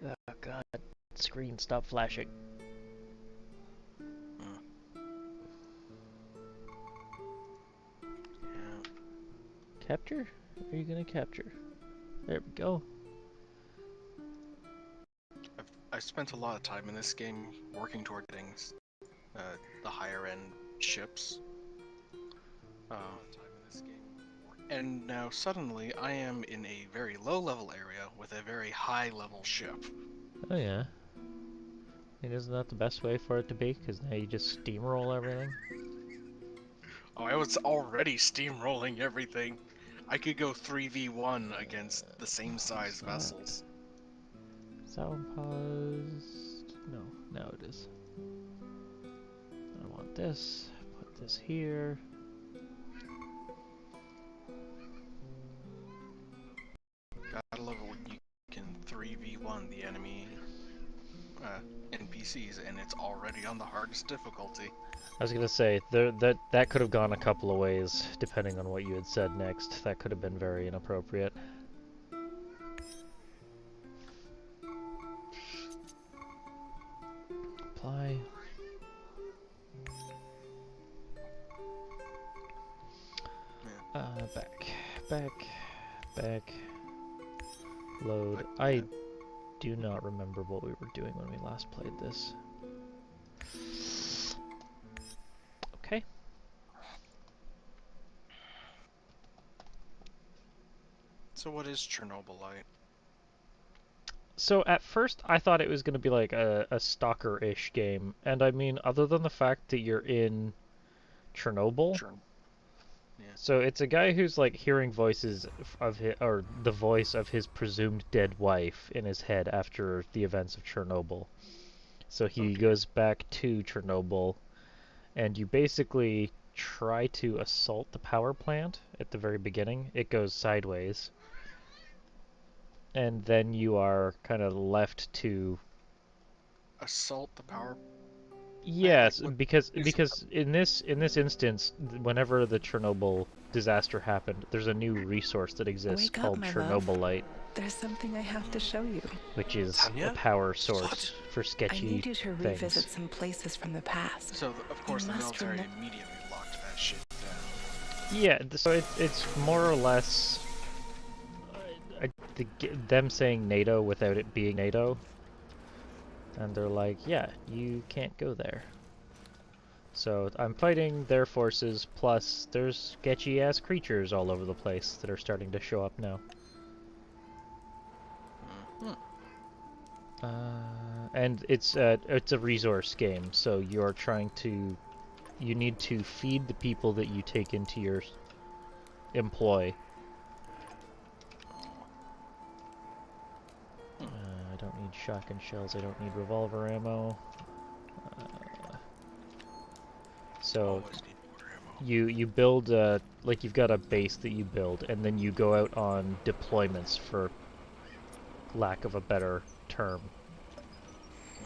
Oh god, screen, stop flashing. Yeah. Capture? Are you gonna capture? There we go. I spent a lot of time in this game working toward getting the higher end ships. And now suddenly I am in a very low level area with a very high level ship. Oh yeah. And isn't that the best way for it to be? Because now you just steamroll everything? Oh, I was already steamrolling everything. I could go 3v1 against the same size vessels. Sound paused. No, now it is. I want this. Put this here. Gotta love it when you can 3v1 the enemy NPCs and it's already on the hardest difficulty. I was gonna say that could have gone a couple of ways depending on what you had said next. That could have been very inappropriate. Apply. Back. Load. But, I do not remember what we were doing when we last played this. Okay. So what is Chernobylite? So at first I thought it was going to be like a stalker-ish game, and I mean, other than the fact that you're in Chernobyl, Yeah. so it's a guy who's like hearing voices of his, or the voice of his presumed dead wife in his head after the events of Chernobyl. So he goes back to Chernobyl, and you basically try to assault the power plant at the very beginning. It goes sideways, and then you are kind of left to Assault the power. yes, Like, because in this instance, whenever the Chernobyl disaster happened, there's a new resource that exists Wake up, called my Chernobylite, love. There's something I have to show you. which is Tanya? a power source What? for I sketchy need you to revisit things. some places from the past. So of course You the must military remem- immediately locked that shit down. Yeah, so it's more or less them saying NATO without it being NATO, and they're like, yeah, you can't go there. So I'm fighting their forces, plus there's sketchy-ass creatures all over the place that are starting to show up now. And it's a resource game, so you're trying to, you need to feed the people that you take into your employ. I don't need shotgun shells, I don't need revolver ammo. So you build like you've got a base that you build, and then you go out on deployments, for lack of a better term.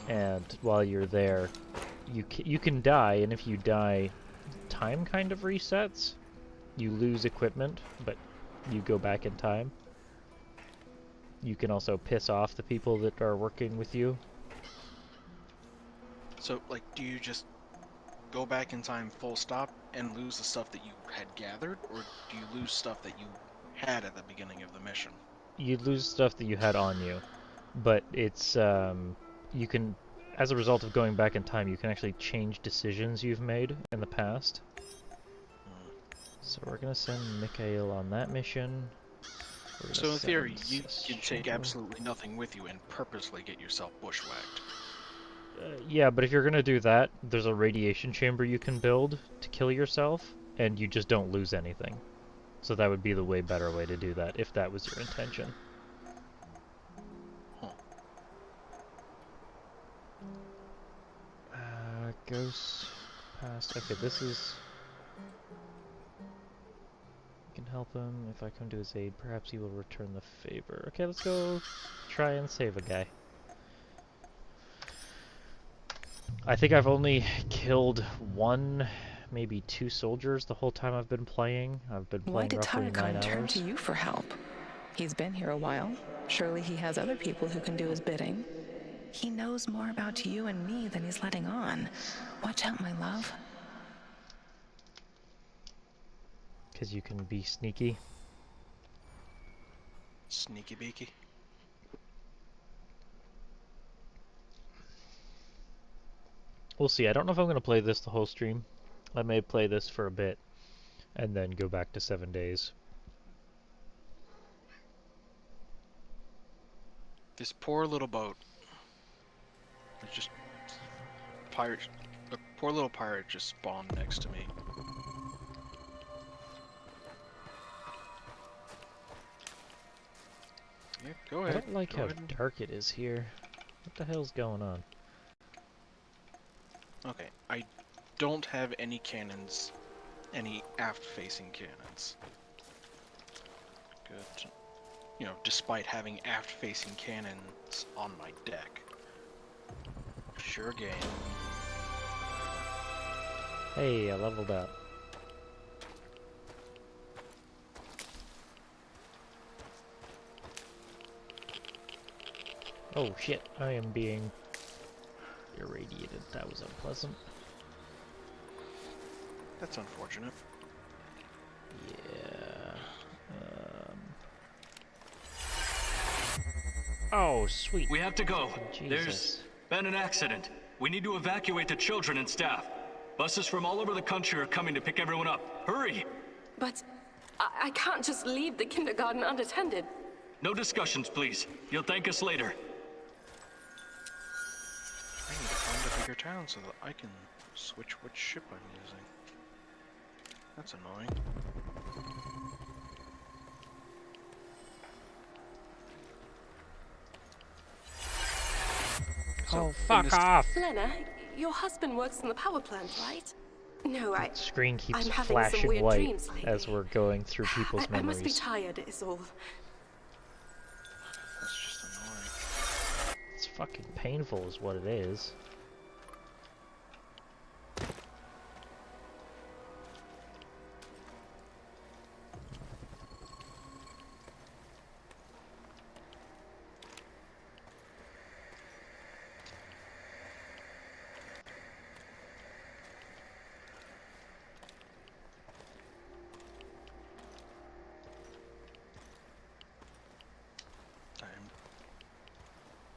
And while you're there, you can die, and if you die, time kind of resets. You lose equipment, but you go back in time. You can also piss off the people that are working with you. So, like, do you just go back in time full stop and lose the stuff that you had gathered, or do you lose stuff that you had at the beginning of the mission? You lose stuff that you had on you, but it's you can, as a result of going back in time, you can actually change decisions you've made in the past. So we're gonna send Mikhail on that mission. So in theory, you can take absolutely nothing with you and purposely get yourself bushwhacked. Yeah, but if you're gonna do that, there's a radiation chamber you can build to kill yourself, and you just don't lose anything. So that would be the way better way to do that, if that was your intention. Huh. Goes past... Okay, this is... I can help him. If I come to his aid, perhaps he will return the favor. Okay, let's go try and save a guy. I think I've only killed one, maybe two soldiers the whole time I've been playing. I've been playing roughly 9 hours. Why did Tarakan turn to you for help? He's been here a while. Surely he has other people who can do his bidding. He knows more about you and me than he's letting on. Watch out, my love. Because you can be sneaky. Sneaky beaky. We'll see. I don't know if I'm going to play this the whole stream. I may play this for a bit and then go back to 7 days. This poor little boat. It's just pirate. A poor little pirate just spawned next to me. Yeah, go I ahead. don't like go how ahead. dark it is here. What the hell's going on? Okay, I don't have any cannons, any aft-facing cannons. Good. You know, despite having aft-facing cannons on my deck. Sure game. Hey, I leveled up. Oh shit, I am being irradiated. That was unpleasant. That's unfortunate. Yeah. Oh, sweet. We have to go. Jesus. There's been an accident. We need to evacuate the children and staff. Buses from all over the country are coming to pick everyone up. Hurry! But I can't just leave the kindergarten unattended. No discussions, please. You'll thank us later. I need to find a bigger town so that I can switch which ship I'm using. That's annoying. Oh, in fuck this off! Lena, your husband works in the power plant, right? No, Screen keeps I'm having some flashing weird white dreams lately. as we're going through people's I must be memories. tired, is all. That's just annoying. It's fucking painful is what it is.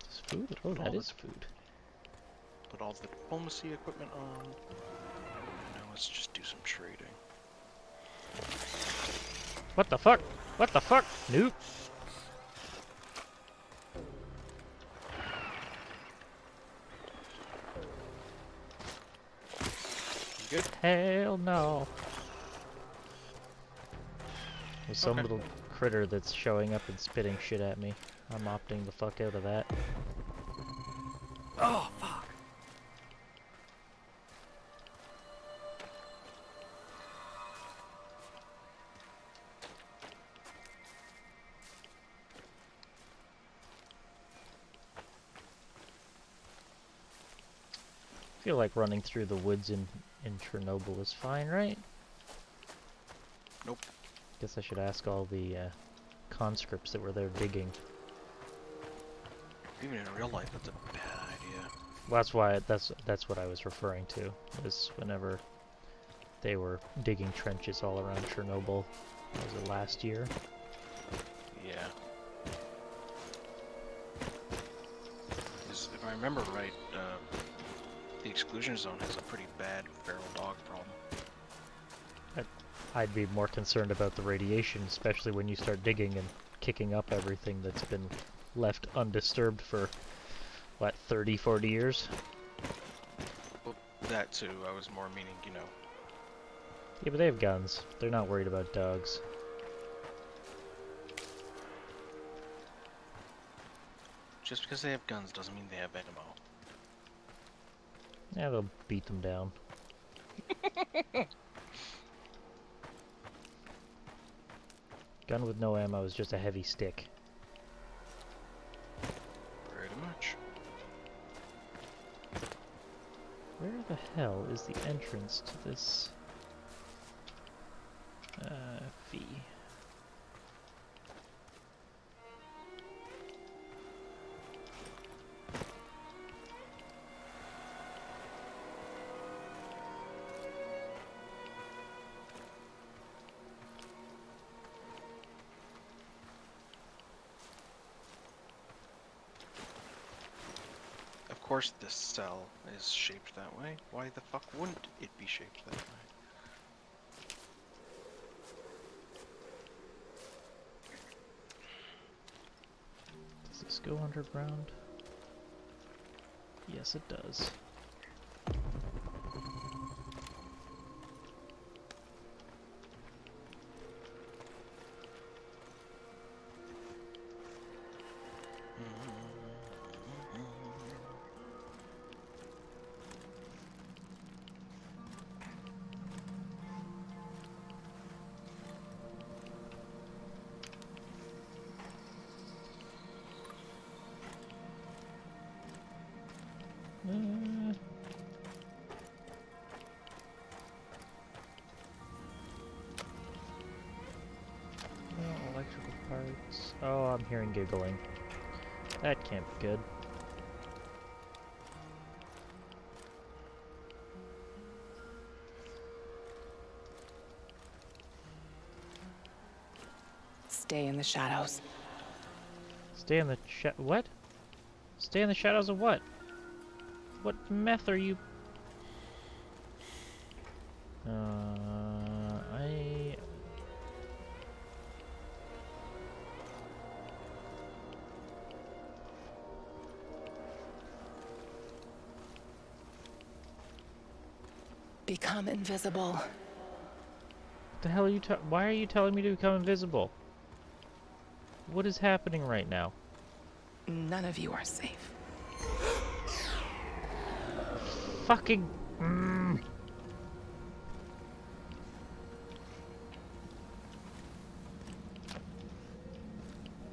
Is food? Oh, that is food. Put all the diplomacy equipment on. Now let's just do some trading. What the fuck? What the fuck? Nope. You good? Hell no. There's some Okay. little critter that's showing up and spitting shit at me. I'm opting the fuck out of that. Oh, fuck. I feel like running through the woods in Chernobyl is fine, right? Nope. Guess I should ask all the conscripts that were there digging. Even in real life, that's a bad idea. Well, that's why that's what I was referring to. Was whenever they were digging trenches all around Chernobyl. Was it last year? Yeah. 'Cause if I remember right, the exclusion zone has a pretty bad feral dog problem. I'd be more concerned about the radiation, especially when you start digging and kicking up everything that's been left undisturbed for, what, 30, 40 years? Well, that too. I was more meaning, you know. Yeah, but they have guns. They're not worried about dogs. Just because they have guns doesn't mean they have ammo. Yeah, they'll beat them down. Gun with no ammo is just a heavy stick. Pretty much. Where the hell is the entrance to this? V. course this cell is shaped that way. Why the fuck wouldn't it be shaped that way? Does this go underground? Yes, it does. Electrical parts. Oh, I'm hearing giggling. That can't be good. Stay in the shadows. Stay in the what? Stay in the shadows of what? What meth are you? I... Become invisible. What the hell are you why are you telling me to become invisible? What is happening right now? None of you are safe. Fucking...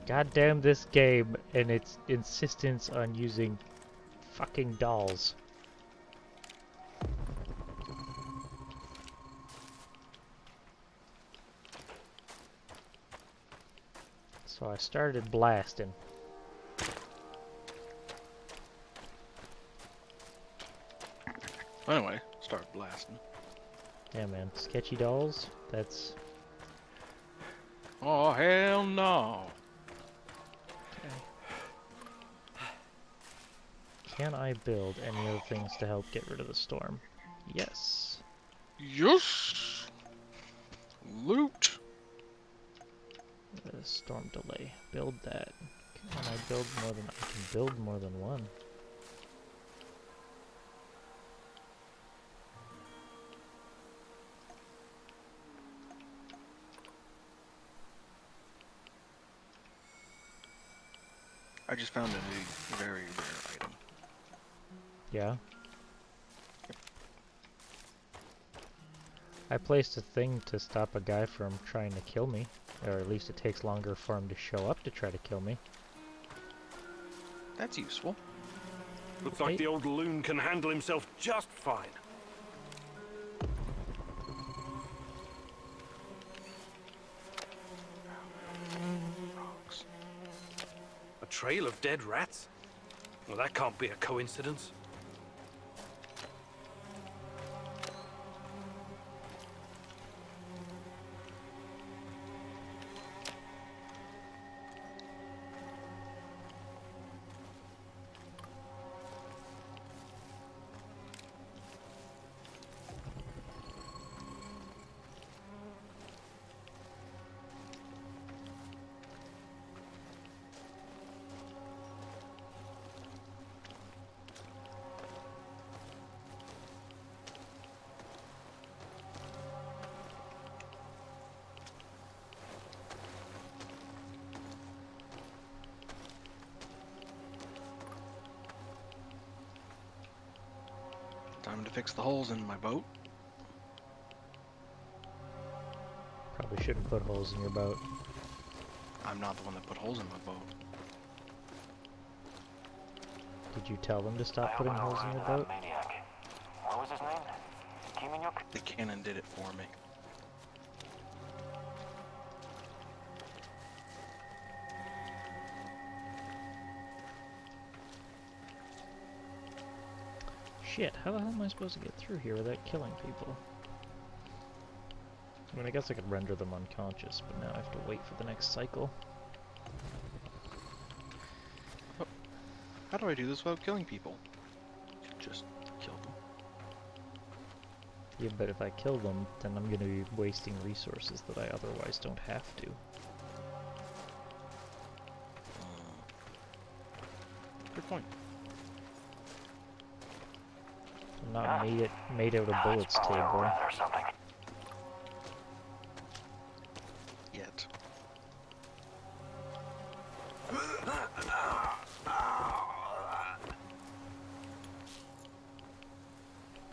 Goddamn this game and its insistence on using fucking dolls. So I started blasting. Anyway, start blasting. Yeah, man. Sketchy dolls? That's... Oh, hell no! Can I build any other things to help get rid of the storm? Yes. Yes! Loot! Storm delay. Build that. Can I build more than... I can build more than one. I just found a very rare item. Yeah? I placed a thing to stop a guy from trying to kill me. Or at least it takes longer for him to show up to try to kill me. That's useful. Looks like the old loon can handle himself just fine. Rocks. A trail of dead rats? Well, that can't be a coincidence. Time to fix the holes in my boat. Probably shouldn't put holes in your boat. I'm not the one that put holes in my boat. Did you tell them to stop putting holes in your boat? Maniac. What was his name? Kimenyuk? The cannon did it for me. Shit, how the hell am I supposed to get through here without killing people? I mean, I guess I could render them unconscious, but now I have to wait for the next cycle. How do I do this without killing people? Just kill them. Yeah, but if I kill them, then I'm gonna be wasting resources that I otherwise don't have to. Good point. I'm not made out of bullets, It's probably a Tabor. rat or something. Yet.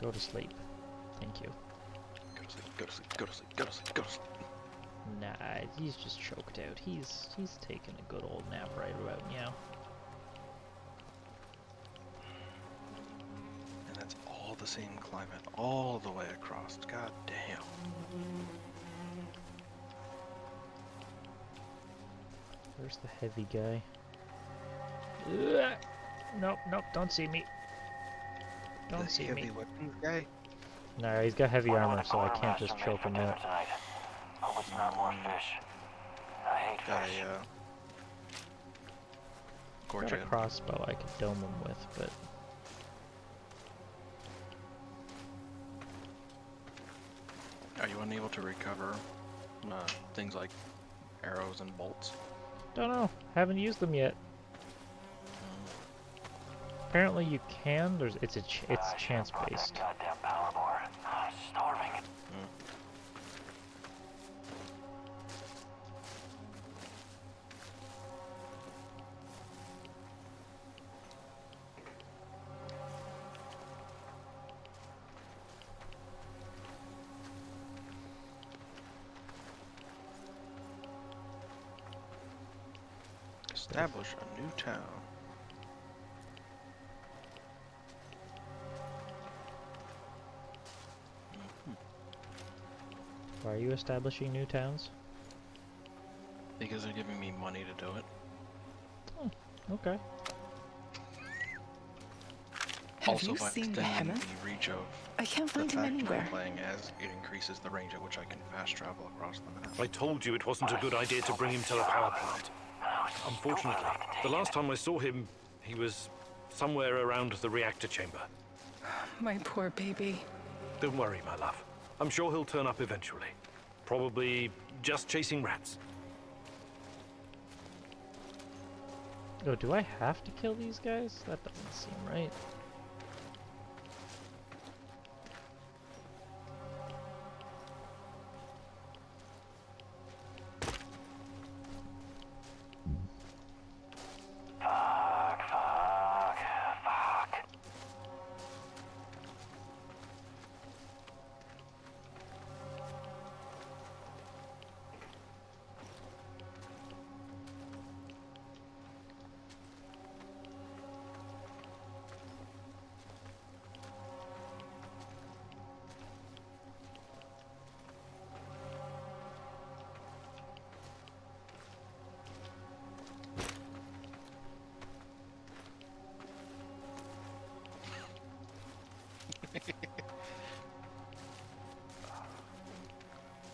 Go to sleep. Thank you. Go to sleep, go to sleep, go to sleep, go to sleep, go to sleep. Nah, he's just choked out. He's taking a good old nap right about now. And that's all the same climate, all the way across. God damn. Where's the heavy guy? Ugh. Nope, nope, don't see me. Don't The see heavy me. weapons guy? Nah, he's got heavy Wonder armor, what the so I can't quartermaster just made choke for him dinner out. tonight. Hope it's not more fish. I hate Got fish. a, Got a Gorgon. crossbow I could dome him with, but Are you unable to recover things like arrows and bolts? don't know. Haven't used them yet. Apparently you can. It's I chance should've brought based. that goddamn power bar. I'm starving. Establish a new town. Why are you establishing new towns? Because they're giving me money to do it. Okay. Have Also, you by seen extending Behemoth? the reach of I can't the find him faction I'm anywhere. playing as, it increases the range at which I can fast travel across the map. I told you it wasn't a good idea to bring him to the power plant. Unfortunately, the last time I saw him, he was somewhere around the reactor chamber. My poor baby. Don't worry, my love. I'm sure he'll turn up eventually. Probably just chasing rats. Oh, do I have to kill these guys? That doesn't seem right. Fuck.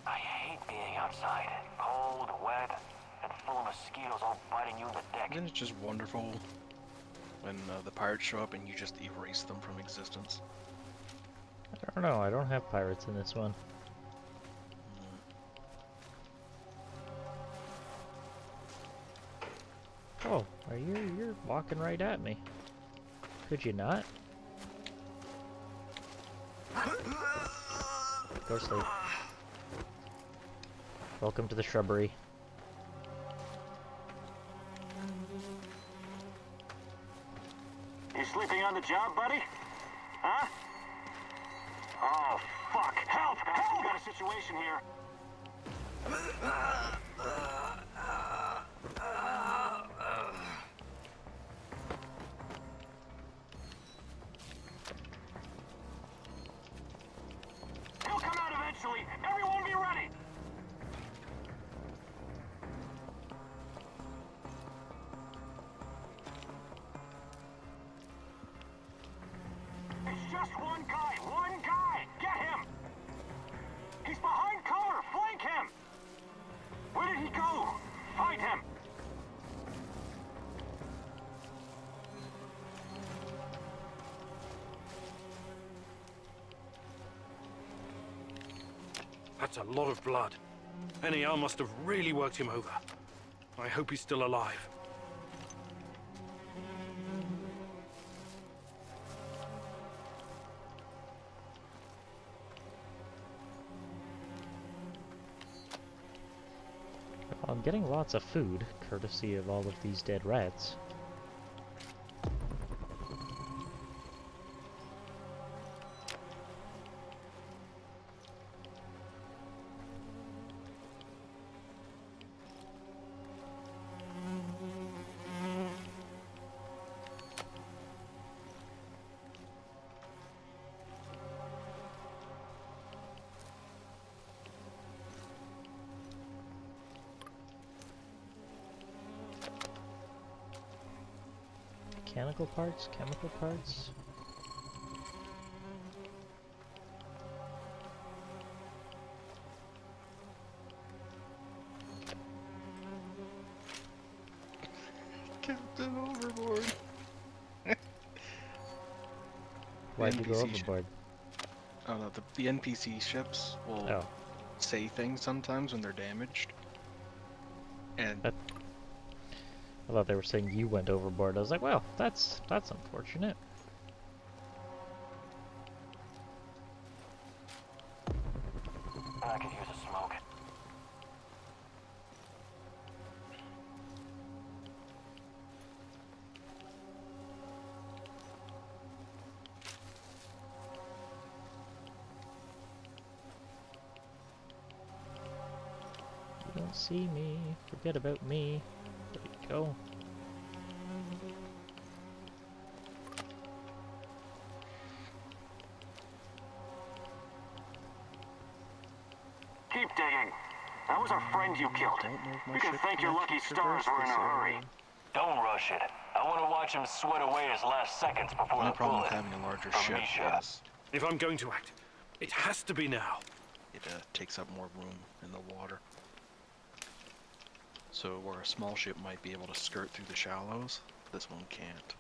I hate being outside. Cold, wet, and full of mosquitoes all biting you in the neck. Isn't it just wonderful when the pirates show up and you just erase them from existence? I don't know. I don't have pirates in this one. Oh, you're walking right at me. Could you not? Go to sleep. Welcome to the shrubbery. You sleeping on the job, buddy? Huh? Oh, fuck. Help! Help! We got a situation here. He'll come out eventually. Everyone be ready. It's just one guy. One guy. Get him. He's behind cover. Flank him. Where did he go? That's a lot of blood. NER must have really worked him over. I hope he's still alive. I'm getting lots of food, courtesy of all of these dead rats. Mechanical parts? Chemical parts? Captain Overboard. Why'd you go NPC overboard? Oh no, the NPC ships will Oh, say things sometimes when they're damaged. And That- I thought they were saying you went overboard. I was like, well, that's unfortunate. I could use a smoke. You don't see me. Forget about me. There you go. Keep digging. That was our friend you killed. don't know if my You can ship thank can your actually lucky stars traverse we're in this a hurry. area. Don't rush it. I want to watch him sweat away his last seconds before Only the problem bullet. with having a larger From ship Misha. is If I'm going to act, it has to be now. it takes up more room in the water. So where a small ship might be able to skirt through the shallows, this one can't.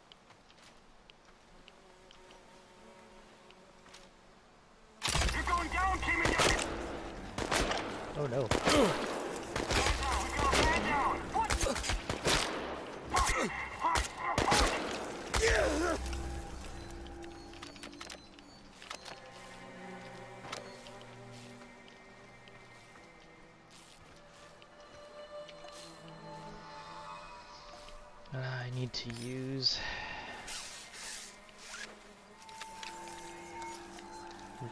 You're going down, Kimmy! Oh no. We got a man down! What? Fuck! I need to use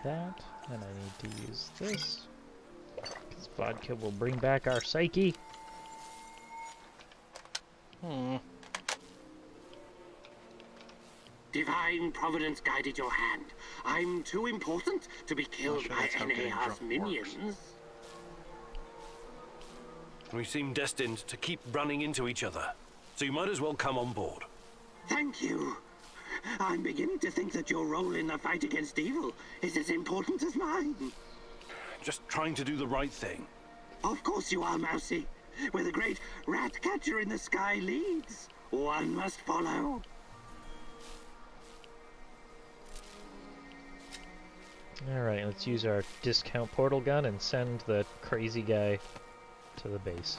that, and I need to use this. Because vodka will bring back our psyche. Divine Providence guided your hand. I'm too important to be killed sure by that's how getting NAR's drunk minions. works. We seem destined to keep running into each other, so you might as well come on board. Thank you. I'm beginning to think that your role in the fight against evil is as important as mine. Just trying to do the right thing. Of course you are, Mousy. Where the great rat catcher in the sky leads, one must follow. Alright, let's use our discount portal gun and send the crazy guy to the base.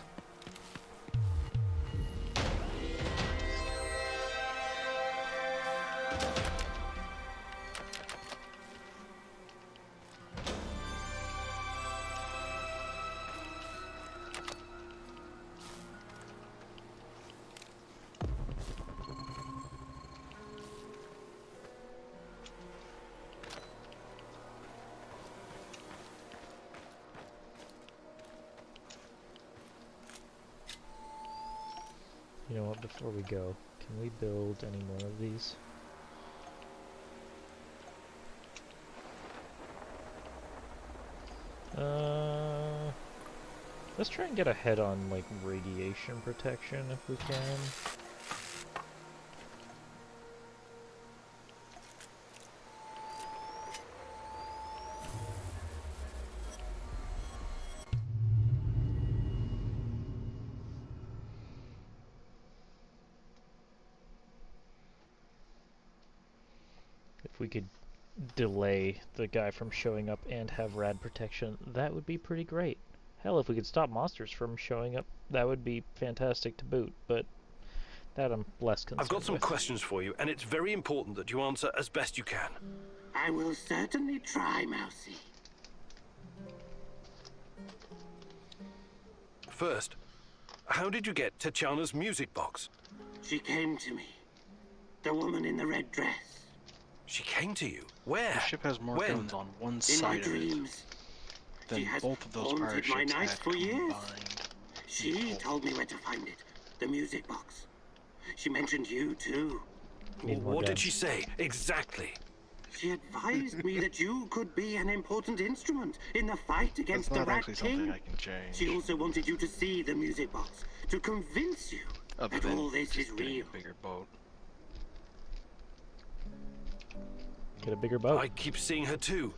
You know what, before we go, can we build any more of these? Let's try and get ahead on, like, radiation protection if we can. If we could delay the guy from showing up and have rad protection, that would be pretty great. Hell, if we could stop monsters from showing up, that would be fantastic to boot, but that I'm less concerned I've got some with. questions for you, and it's very important that you answer as best you can. I will certainly try, Mousy. First, how did you get Tatiana's music box? She came to me. The woman in the red dress. She came to you? Where? The ship has more When? guns on one In my side of it dreams. than She has both of those haunted pirate my ships nights had for years. combined. She told me where to find it. The music box. She mentioned you, too. Need more What did guns. she say? Exactly. She advised me that you could be an important instrument in the fight against That's the not Rat actually something King. I can change. She also wanted you to see the music box, to convince you Other that than all this just is getting real. a bigger boat. Get a bigger boat. I keep seeing her too.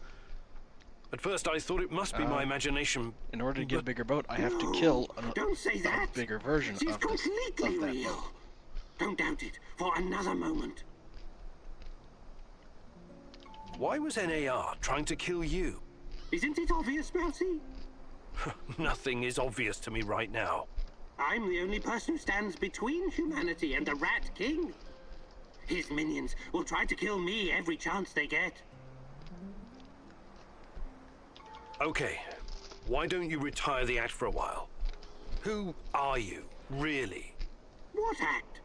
At first I thought it must be my imagination. In order to get a But- bigger boat, I have to No, kill don't say a that. bigger version She's of, this, completely of that real. boat. Don't doubt it for another moment. Why was NAR trying to kill you? Isn't it obvious, Mousy? Nothing is obvious to me right now. I'm the only person who stands between humanity and the Rat King. His minions will try to kill me every chance they get. Okay, why don't you retire the act for a while? Who are you, really? What act?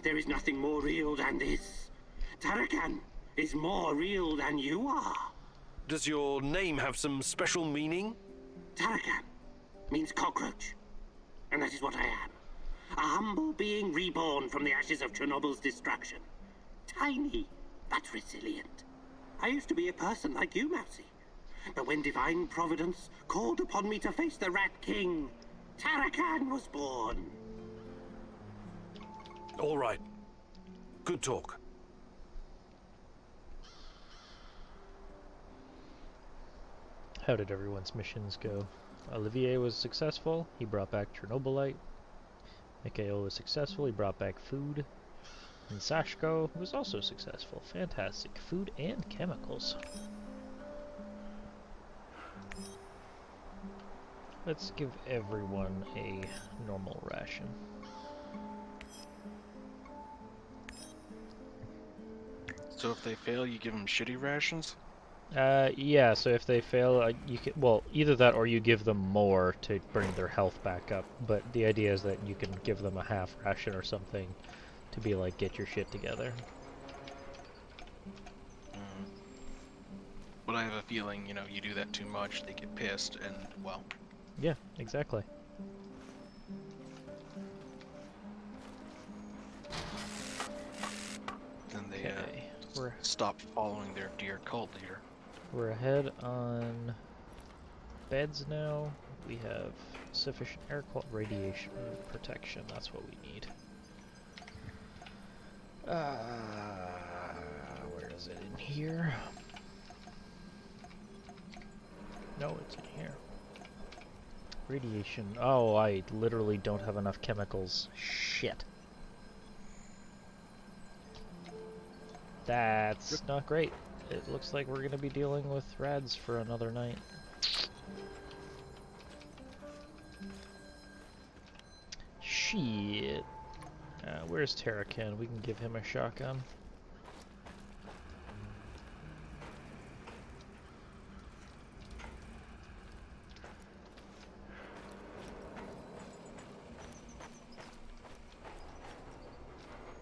There is nothing more real than this. Tarakan is more real than you are. Does your name have some special meaning? Tarakan means cockroach. And that is what I am. A humble being reborn from the ashes of Chernobyl's destruction. Tiny, but resilient. I used to be a person like you, Mousy. But when divine providence called upon me to face the Rat King, Tarakan was born. All right. Good talk. How did everyone's missions go? Olivier was successful. He brought back Chernobylite. Mikhail was successful. He brought back food. And Sashko was also successful. Fantastic. Food and chemicals. Let's give everyone a normal ration. So if they fail, you give them shitty rations? Yeah, so if they fail, you can, well, either that or you give them more to bring their health back up, but the idea is that you can give them a half ration or something to be like, get your shit together. But I have a feeling, you know, you do that too much, they get pissed, and, well... Yeah, exactly. Then they, Okay, we're stop following their dear cult leader. We're ahead on beds now. We have sufficient air quality, radiation protection. That's what we need. Where is it in here? No, it's in here. Radiation. Oh, I literally don't have enough chemicals. Shit. That's not great. It looks like we're gonna be dealing with rads for another night. Shit. Where's Tarakan? We can give him a shotgun.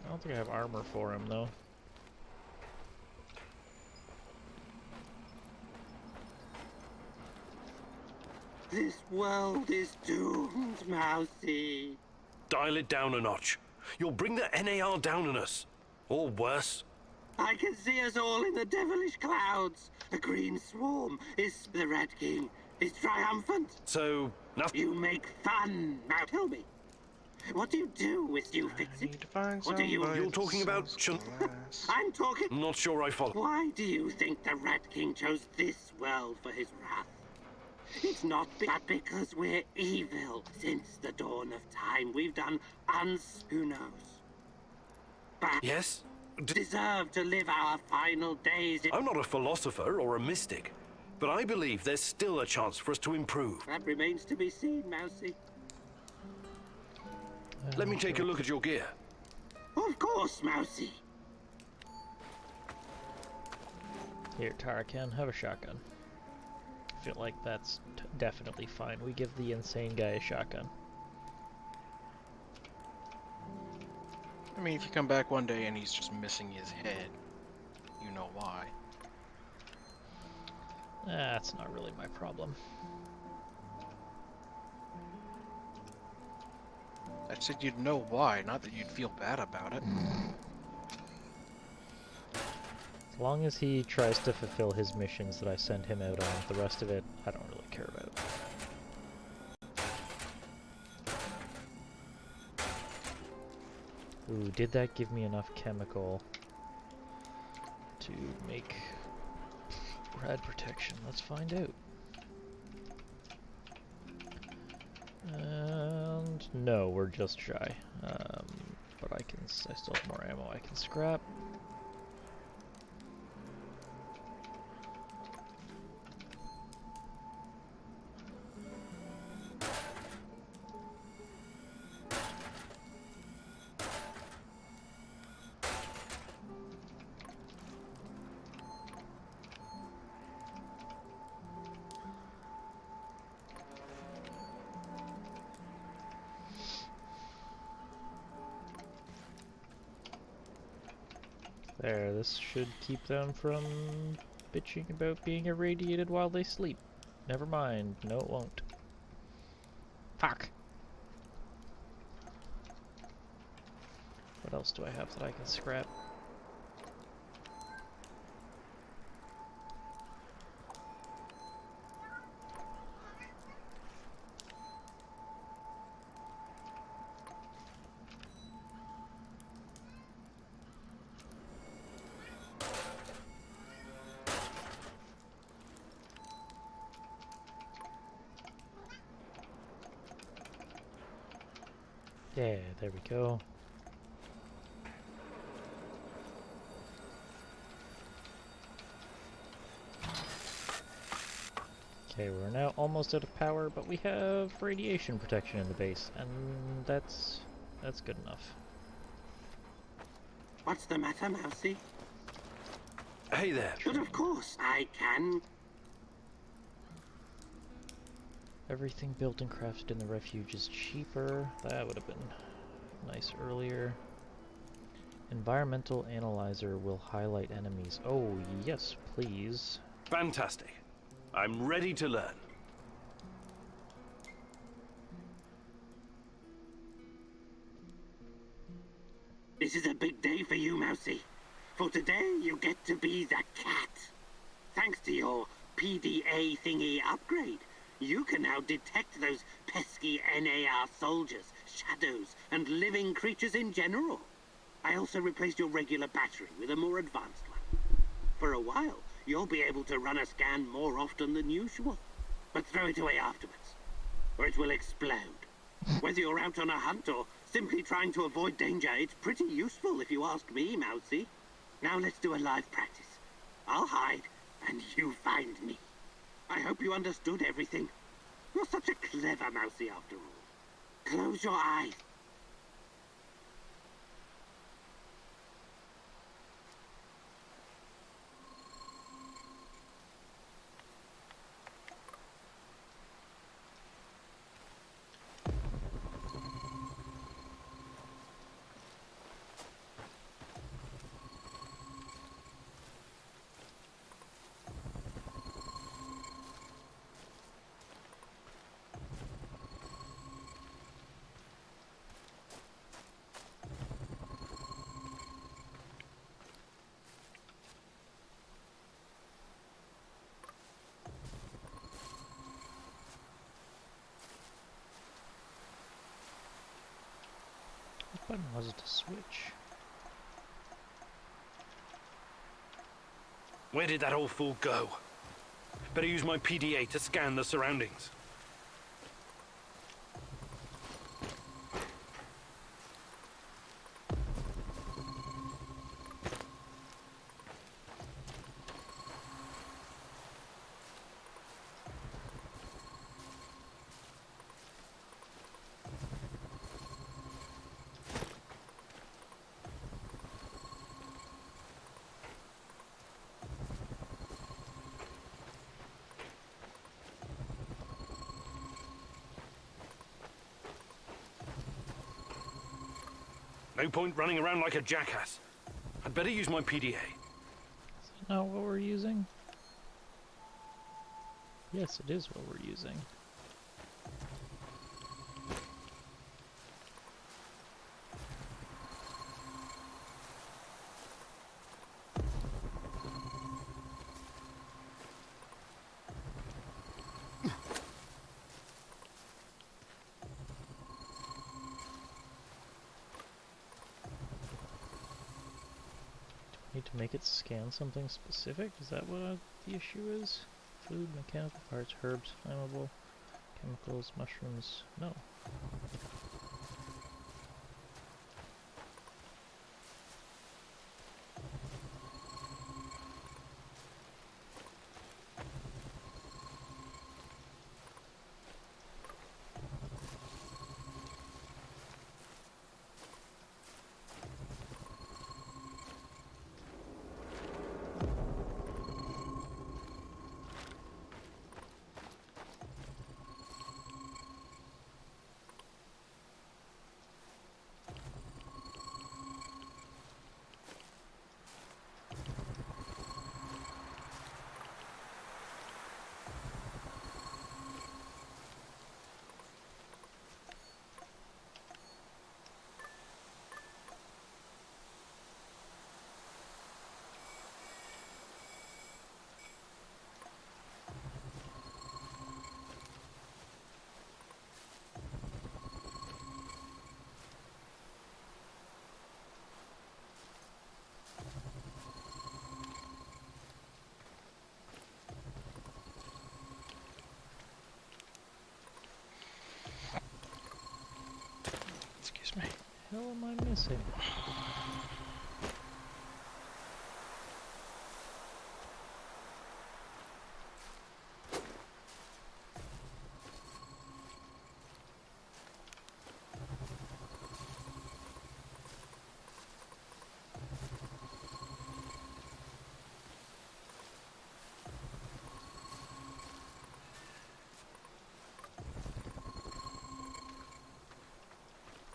I don't think I have armor for him though. This world is doomed, Mousy. Dial it down a notch. You'll bring the NAR down on us. Or worse. I can see us all in the devilish clouds. The green swarm is the Rat King is triumphant. So, nothing. You make fun. Now tell me, what do you do with you fixing? What do you? You're talking about I'm talking. I'm not sure I follow. Why do you think the Rat King chose this world for his wrath? It's not because we're evil. Since the dawn of time, we've done who knows. But Yes? deserve to live our final days. I'm not a philosopher or a mystic, but I believe there's still a chance for us to improve. That remains to be seen, Mousy. Let me take a look at your gear. Of course, Mousy. Here, Tarakan, have a shotgun. I feel like that's definitely fine. We give the insane guy a shotgun. I mean, if you come back one day and he's just missing his head, you know why. That's not really my problem. I said you'd know why, not that you'd feel bad about it. As long as he tries to fulfill his missions that I send him out on, the rest of it, I don't really care about. Ooh, did that give me enough chemical to make rad protection? Let's find out. And no, we're just shy. But I still have more ammo I can scrap. There, this should keep them from bitching about being irradiated while they sleep. Never mind, no it won't. Fuck! What else do I have that I can scrap? Yeah, there we go. Okay, we're now almost out of power, but we have radiation protection in the base, and that's good enough. What's the matter, Mousy? Hey there. But of course, I can. Everything built and crafted in the refuge is cheaper. That would have been nice earlier. Environmental analyzer will highlight enemies. Oh, yes, please. Fantastic. I'm ready to learn. This is a big day for you, Mousy. For today, you get to be the cat. Thanks to your PDA thingy upgrade, you can now detect those pesky NAR soldiers, shadows, and living creatures in general. I also replaced your regular battery with a more advanced one. For a while, you'll be able to run a scan more often than usual. But throw it away afterwards, or it will explode. Whether you're out on a hunt or simply trying to avoid danger, it's pretty useful if you ask me, Mousy. Now let's do a live practice. I'll hide, and you find me. I hope you understood everything. You're such a clever Mousy after all. Close your eyes. What button was it to switch? Where did that old fool go? Better use my PDA to scan the surroundings. No point running around like a jackass. I'd better use my PDA. Is that not what we're using? Yes, it is what we're using. Need to make it scan something specific? Is that what the issue is? Food, mechanical parts, herbs, flammable, chemicals, mushrooms. No. Excuse me. What the hell am I missing?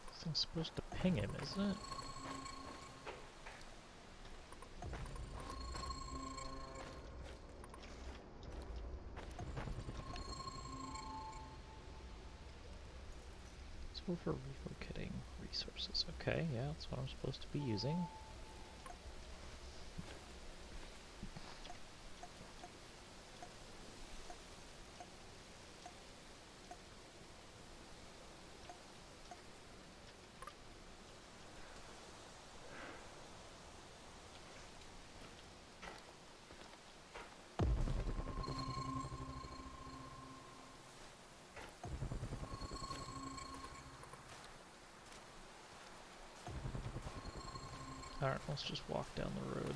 This thing's supposed to ping him, isn't it? Tool for relocating resources. Okay, yeah, that's what I'm supposed to be using. Alright, let's just walk down the road.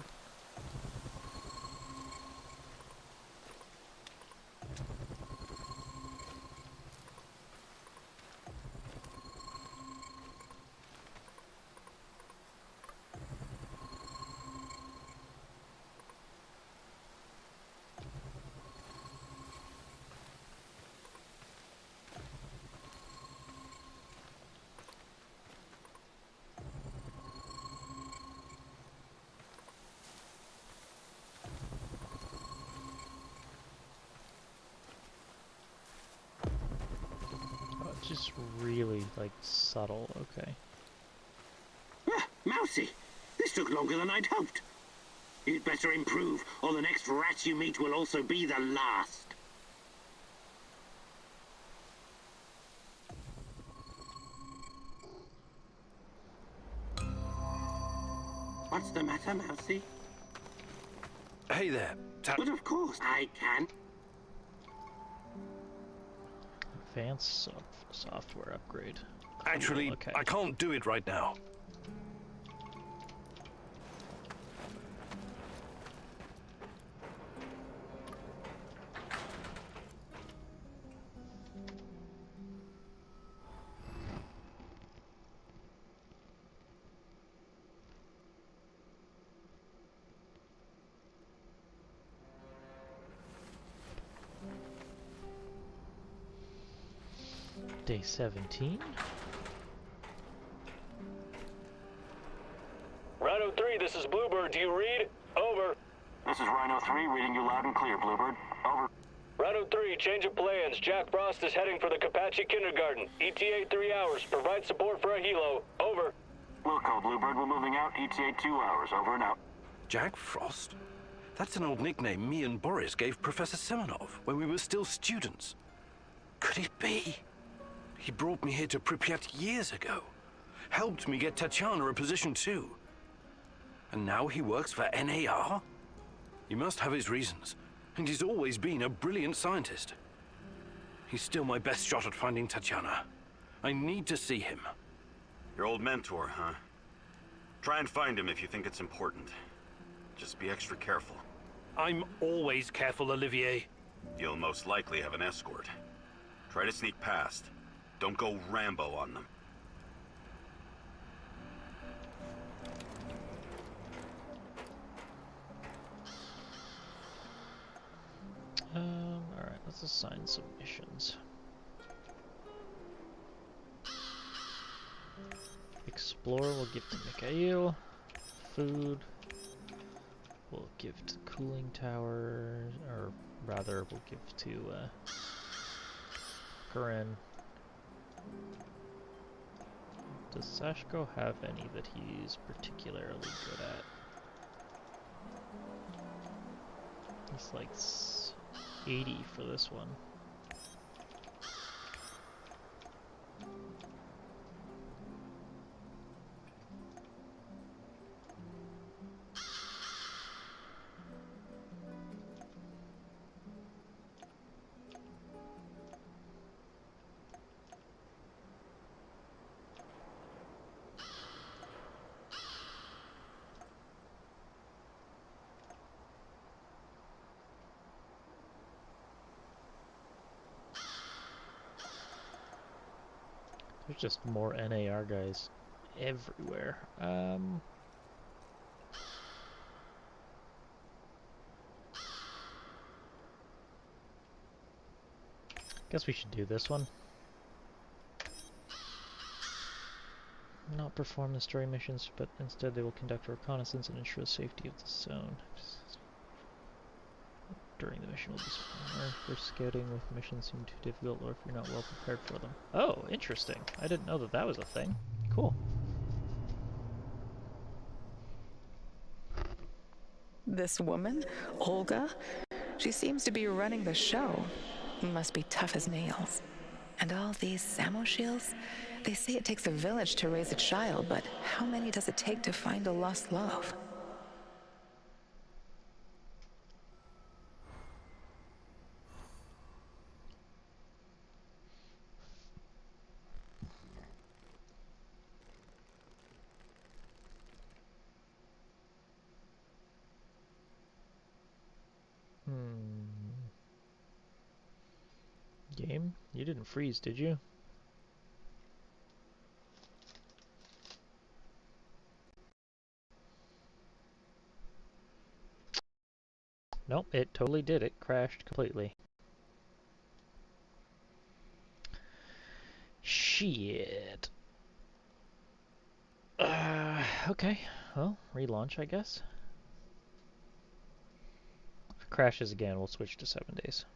Just really, like, subtle, okay. Ah, Mousy! This took longer than I'd hoped. You'd better improve, or the next rat you meet will also be the last. What's the matter, Mousy? Hey there, But of course I can. Advanced software upgrade. Actually, okay. I can't do it right now. Day 17. read? Over. This is Rhino 3 reading you loud and clear, Bluebird. Over. Rhino 3, change of plans. Jack Frost is heading for the Kapachi Kindergarten. ETA 3 hours. Provide support for a helo. Over. Wilco, Bluebird, we're moving out. ETA 2 hours. Over and out. Jack Frost? That's an old nickname me and Boris gave Professor Semenov when we were still students. Could it be? He brought me here to Pripyat years ago. Helped me get Tatiana a position too. And now he works for NAR? He must have his reasons. And he's always been a brilliant scientist. He's still my best shot at finding Tatiana. I need to see him. Your old mentor, huh? Try and find him if you think it's important. Just be extra careful. I'm always careful, Olivier. You'll most likely have an escort. Try to sneak past. Don't go Rambo on them. Alright, let's assign some missions. Explore we'll give to Mikhail. Food we'll give to Cooling Tower, or rather we'll give to Karen. Does Sashko have any that he's particularly good at? He's like 80 for this one. There's just more NAR guys everywhere. Guess we should do this one. Not perform the story missions, but instead they will conduct a reconnaissance and ensure the safety of the zone. During the mission will be smaller. For scouting with missions seem too difficult, or if you're not well prepared for them. Oh, interesting. I didn't know that that was a thing. Cool. This woman, Olga, she seems to be running the show. Must be tough as nails. And all these Samoshiels, they say it takes a village to raise a child, but how many does it take to find a lost love? Game? You didn't freeze, did you? Nope, it totally did. It crashed completely. Shit. Okay. Well, relaunch, I guess. If it crashes again, we'll switch to 7 days.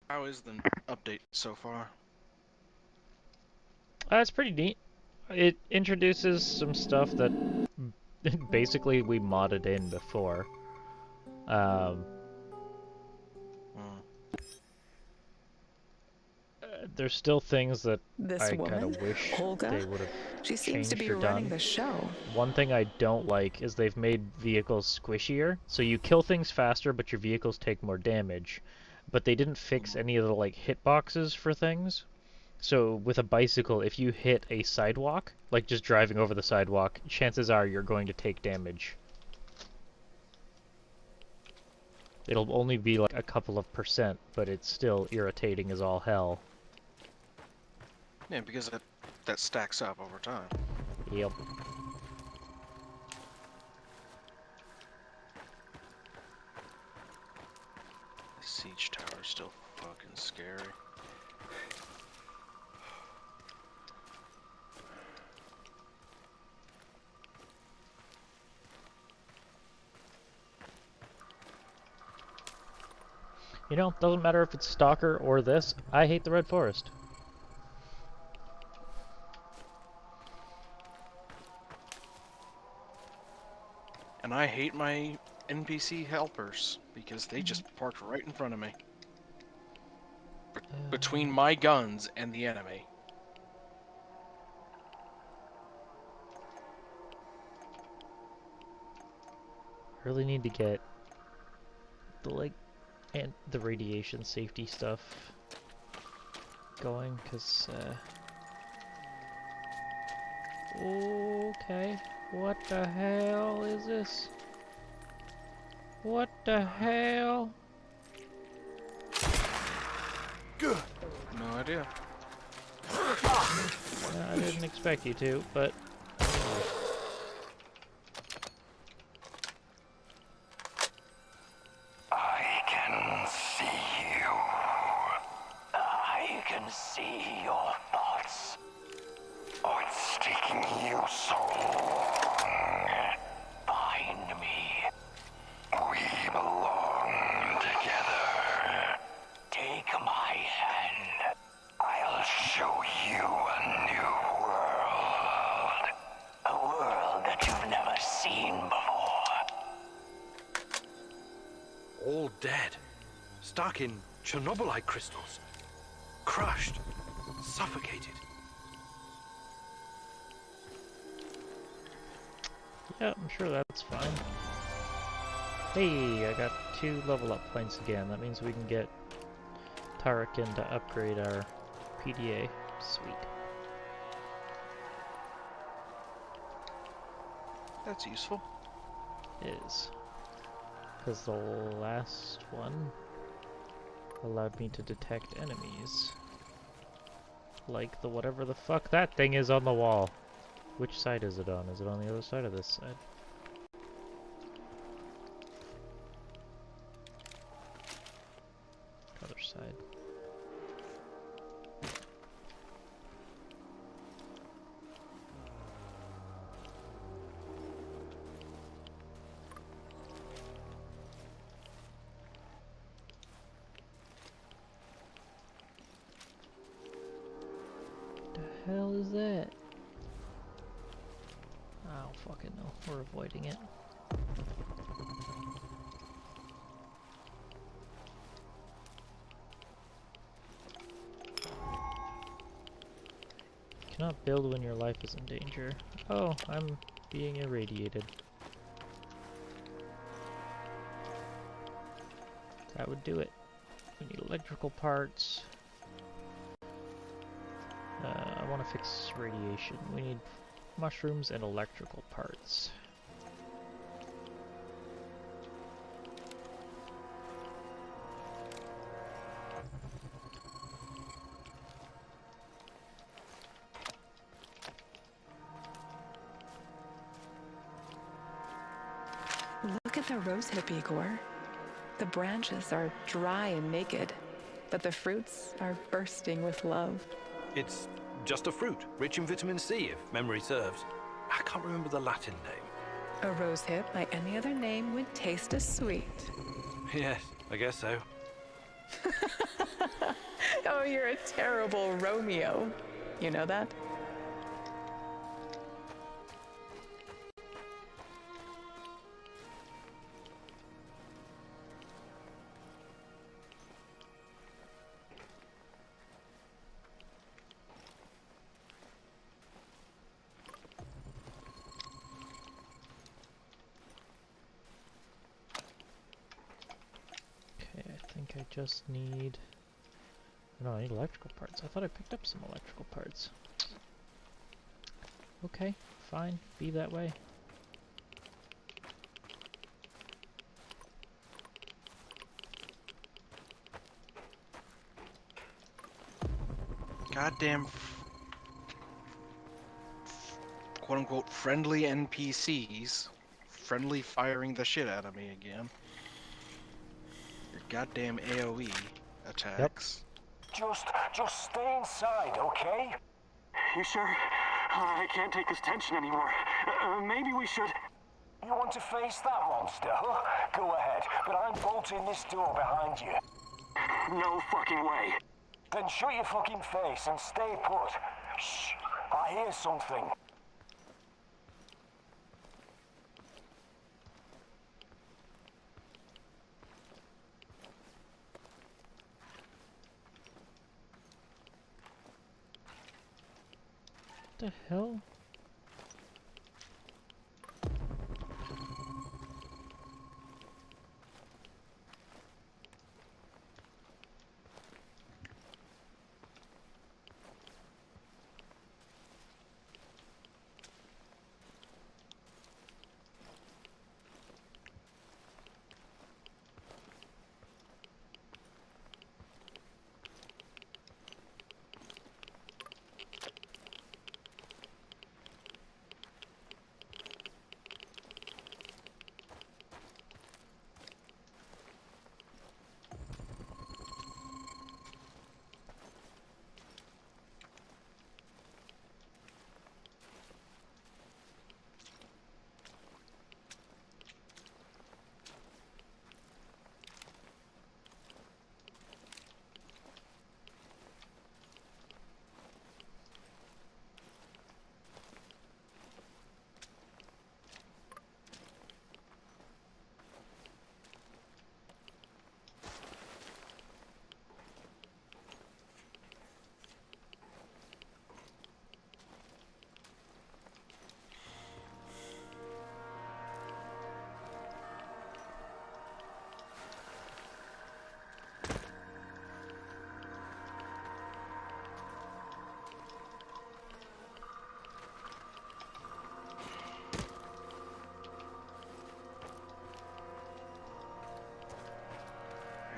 How is the update so far? It's pretty neat. It introduces some stuff that basically we modded in before. There's still things that I kind of wish Olga, they would have she seems changed to be or running done. the show. One thing I don't like is they've made vehicles squishier, so you kill things faster, but your vehicles take more damage. But they didn't fix any of the like hitboxes for things. So with a bicycle, if you hit a sidewalk, like just driving over the sidewalk, chances are you're going to take damage. It'll only be like a couple of %, but it's still irritating as all hell. Yeah, because that stacks up over time. Yep. Siege tower's still fucking scary. You know, doesn't matter if it's Stalker or this, I hate the Red Forest. And I hate my NPC helpers because they just parked right in front of me. Between my guns and the enemy. Really need to get the and the radiation safety stuff going, because okay, what the hell is this? What the hell? No idea. I didn't expect you to, but I can see you. I can see your thoughts. What's taking you so long? Find me. We belong together. Take my hand. I'll show you a new world. A world that you've never seen before. All dead. Stuck in Chernobylite crystals. Crushed. Suffocated. yeah, I'm sure that's fine. Hey, I got 2 level up points again. That means we can get Tarakin to upgrade our PDA. Sweet. That's useful. Is. Because the last one allowed me to detect enemies. Like the whatever the fuck that thing is on the wall. Which side is it on? Is it on the other side or this side? Other side. The hell is that? I don't fucking know. We're avoiding it. Cannot build when your life is in danger. Oh, I'm being irradiated. That would do it. We need electrical parts. I want to fix radiation. We need mushrooms and electrical parts. Look at the rosehip, Igor. The branches are dry and naked, but the fruits are bursting with love. It's just a fruit, rich in vitamin C, if memory serves. I can't remember the Latin name. A rosehip, like any other name, would taste as sweet. Yes, I guess so. Oh, you're a terrible Romeo. You know that? I just need... No, I need electrical parts. I thought I picked up some electrical parts. Okay, fine. Be that way. Goddamn quote-unquote friendly NPCs friendly firing the shit out of me again. your goddamn AoE attacks. Just stay inside, okay? You sure? I can't take this tension anymore. Maybe we should... You want to face that monster, huh? Go ahead, but I'm bolting this door behind you. No fucking way. Then shut your fucking face and stay put. Shh, I hear something. What the hell?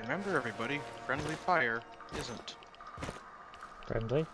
Remember, everybody, friendly fire isn't. Friendly?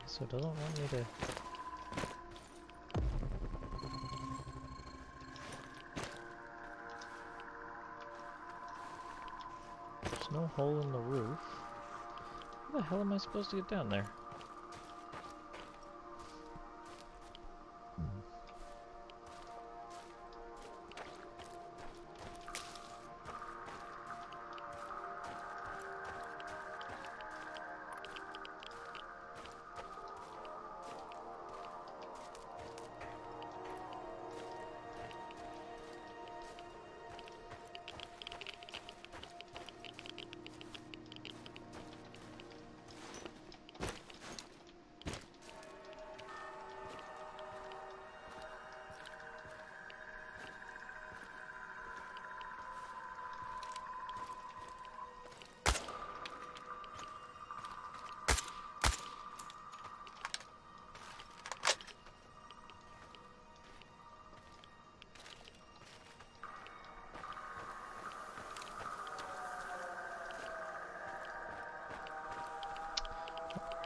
So it doesn't want me to... There's no hole in the roof. How the hell am I supposed to get down there?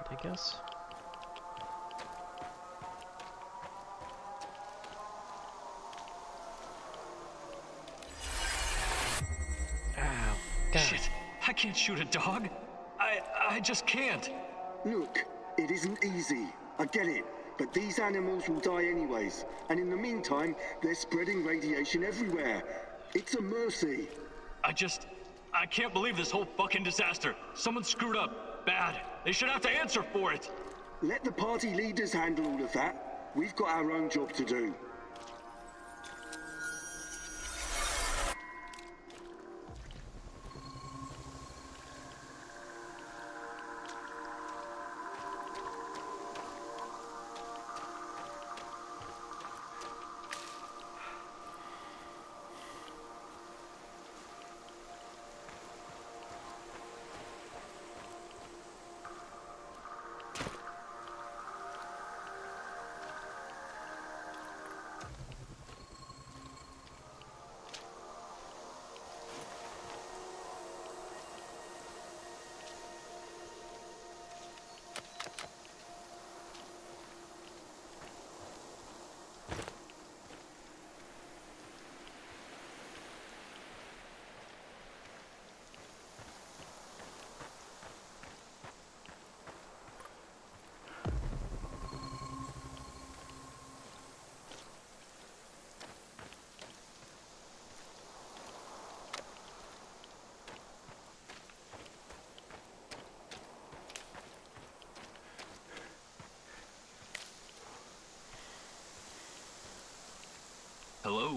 I guess. Ow. God. Shit, I can't shoot a dog. I just can't. Look, it isn't easy. I get it. But these animals will die anyways. And in the meantime, they're spreading radiation everywhere. It's a mercy. I can't believe this whole fucking disaster. Someone screwed up. Bad. They should have to answer for it. Let the party leaders handle all of that. We've got our own job to do.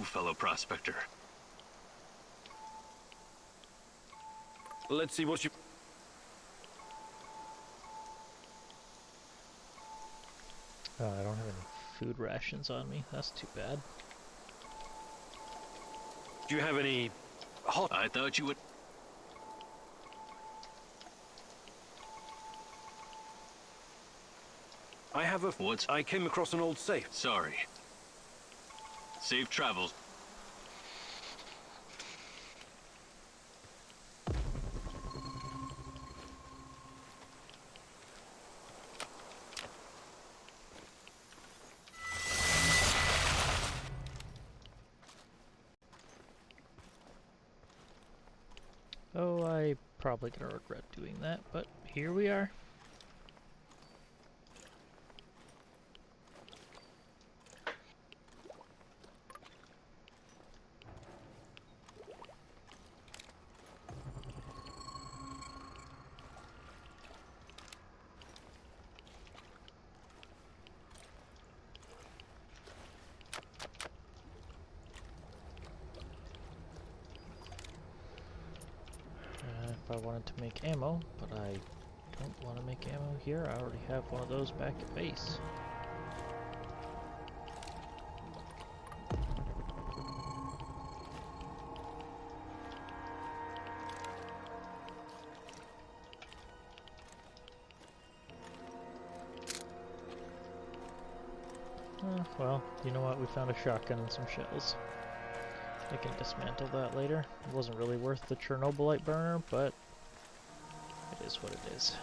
fellow prospector. Let's see what you... I don't have any food rations on me. That's too bad. Do you have any hot... I thought you would... I have a... What? I came across an old safe. Sorry. Safe travels. Oh, I probably gonna regret doing that, but here we are. If I wanted to make ammo, but I don't want to make ammo here. I already have one of those back at base. Well, you know what? We found a shotgun and some shells. I can dismantle that later. It wasn't really worth the Chernobylite burner, but it is what it is.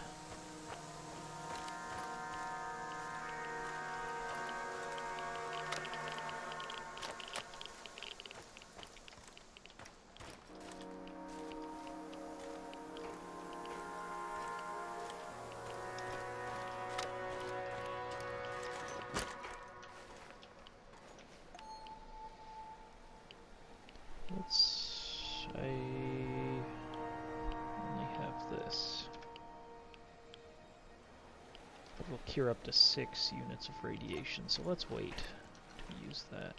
I only have this. But it'll cure up to 6 units of radiation, so let's wait to use that.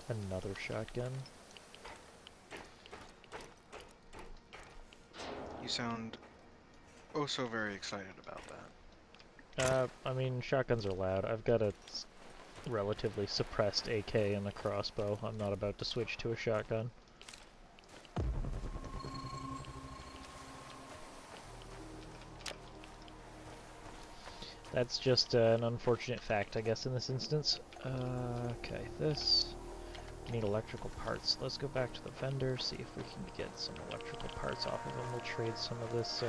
Another shotgun. You sound oh so very excited about that. I mean, shotguns are loud. I've got a relatively suppressed AK and a crossbow. I'm not about to switch to a shotgun. That's just an unfortunate fact, I guess, in this instance. Okay, this... need electrical parts. Let's go back to the vendor, see if we can get some electrical parts off of him. We'll trade some of this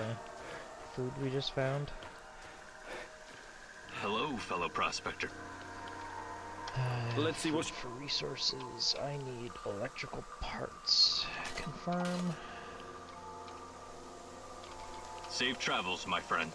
food we just found. Hello, fellow prospector. Let's see what... For resources, I need electrical parts. Confirm. Safe travels, my friend.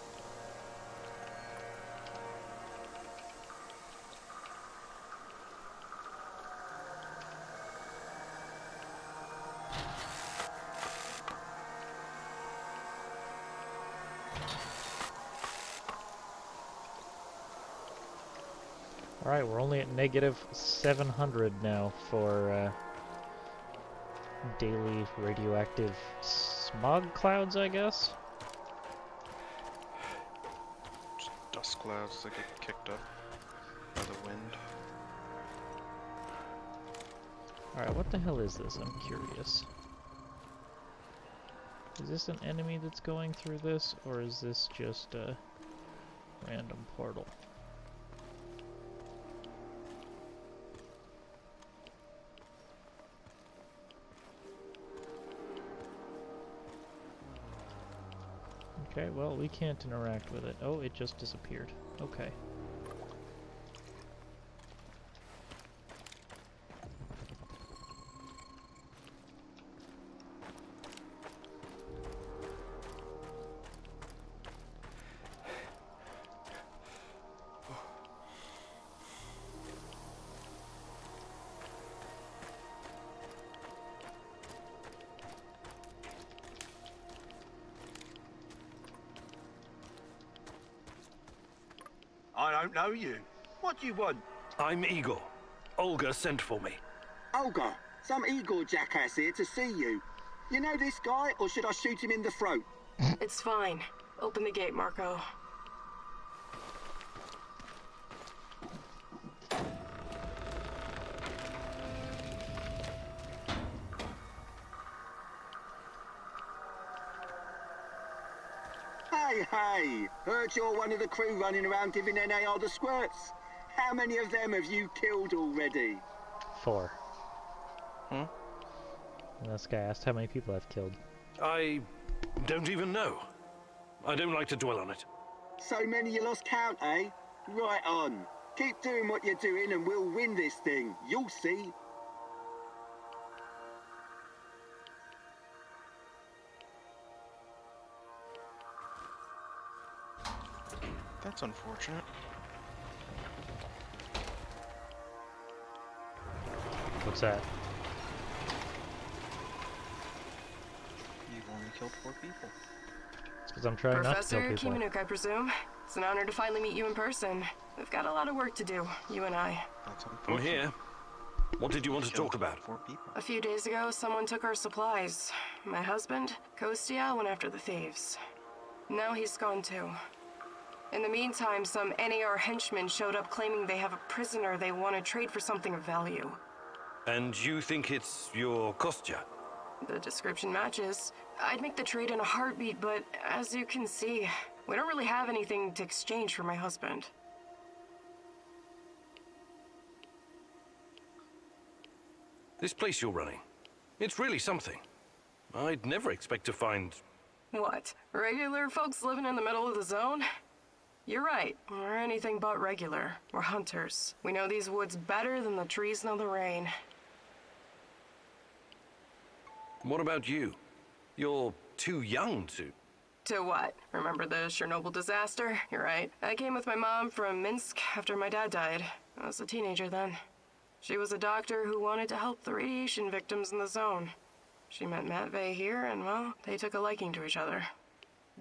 Alright, we're only at negative 700 now for daily radioactive smog clouds, I guess? Just dust clouds that get kicked up by the wind. Alright, what the hell is this? I'm curious. Is this an enemy that's going through this, or is this just a random portal? Okay, well, we can't interact with it. Oh, it just disappeared. Okay. I don't know you. What do you want? I'm Igor. Olga sent for me. Olga, some Igor jackass here to see you. You know this guy, or should I shoot him in the throat? It's fine. Open the gate, Marco. Hey, heard you're one of the crew running around giving NAR the squirts. How many of them have you killed already? 4. And this guy asked how many people I've killed. I don't even know. I don't like to dwell on it. So many you lost count, eh? Right on. Keep doing what you're doing and we'll win this thing. You'll see. That's unfortunate. What's that? You've only killed 4 people. It's because I'm trying not to kill Professor people. Kimanuk, I presume. It's an honor to finally meet you in person. We've got a lot of work to do, you and I. That's I'm unfortunate. here. What did you want to talk about? 4 people. A few days ago, someone took our supplies. My husband, Kostya, went after the thieves. Now he's gone too. In the meantime, some NAR henchmen showed up claiming they have a prisoner they want to trade for something of value. And you think it's your Kostya? The description matches. I'd make the trade in a heartbeat, but as you can see, we don't really have anything to exchange for my husband. This place you're running, it's really something. I'd never expect to find... What? Regular folks living in the middle of the zone? You're right. We're anything but regular. We're hunters. We know these woods better than the trees know the rain. What about you? You're too young to... To what? Remember the Chernobyl disaster? You're right. I came with my mom from Minsk after my dad died. I was a teenager then. She was a doctor who wanted to help the radiation victims in the zone. She met Matvey here, and well, they took a liking to each other.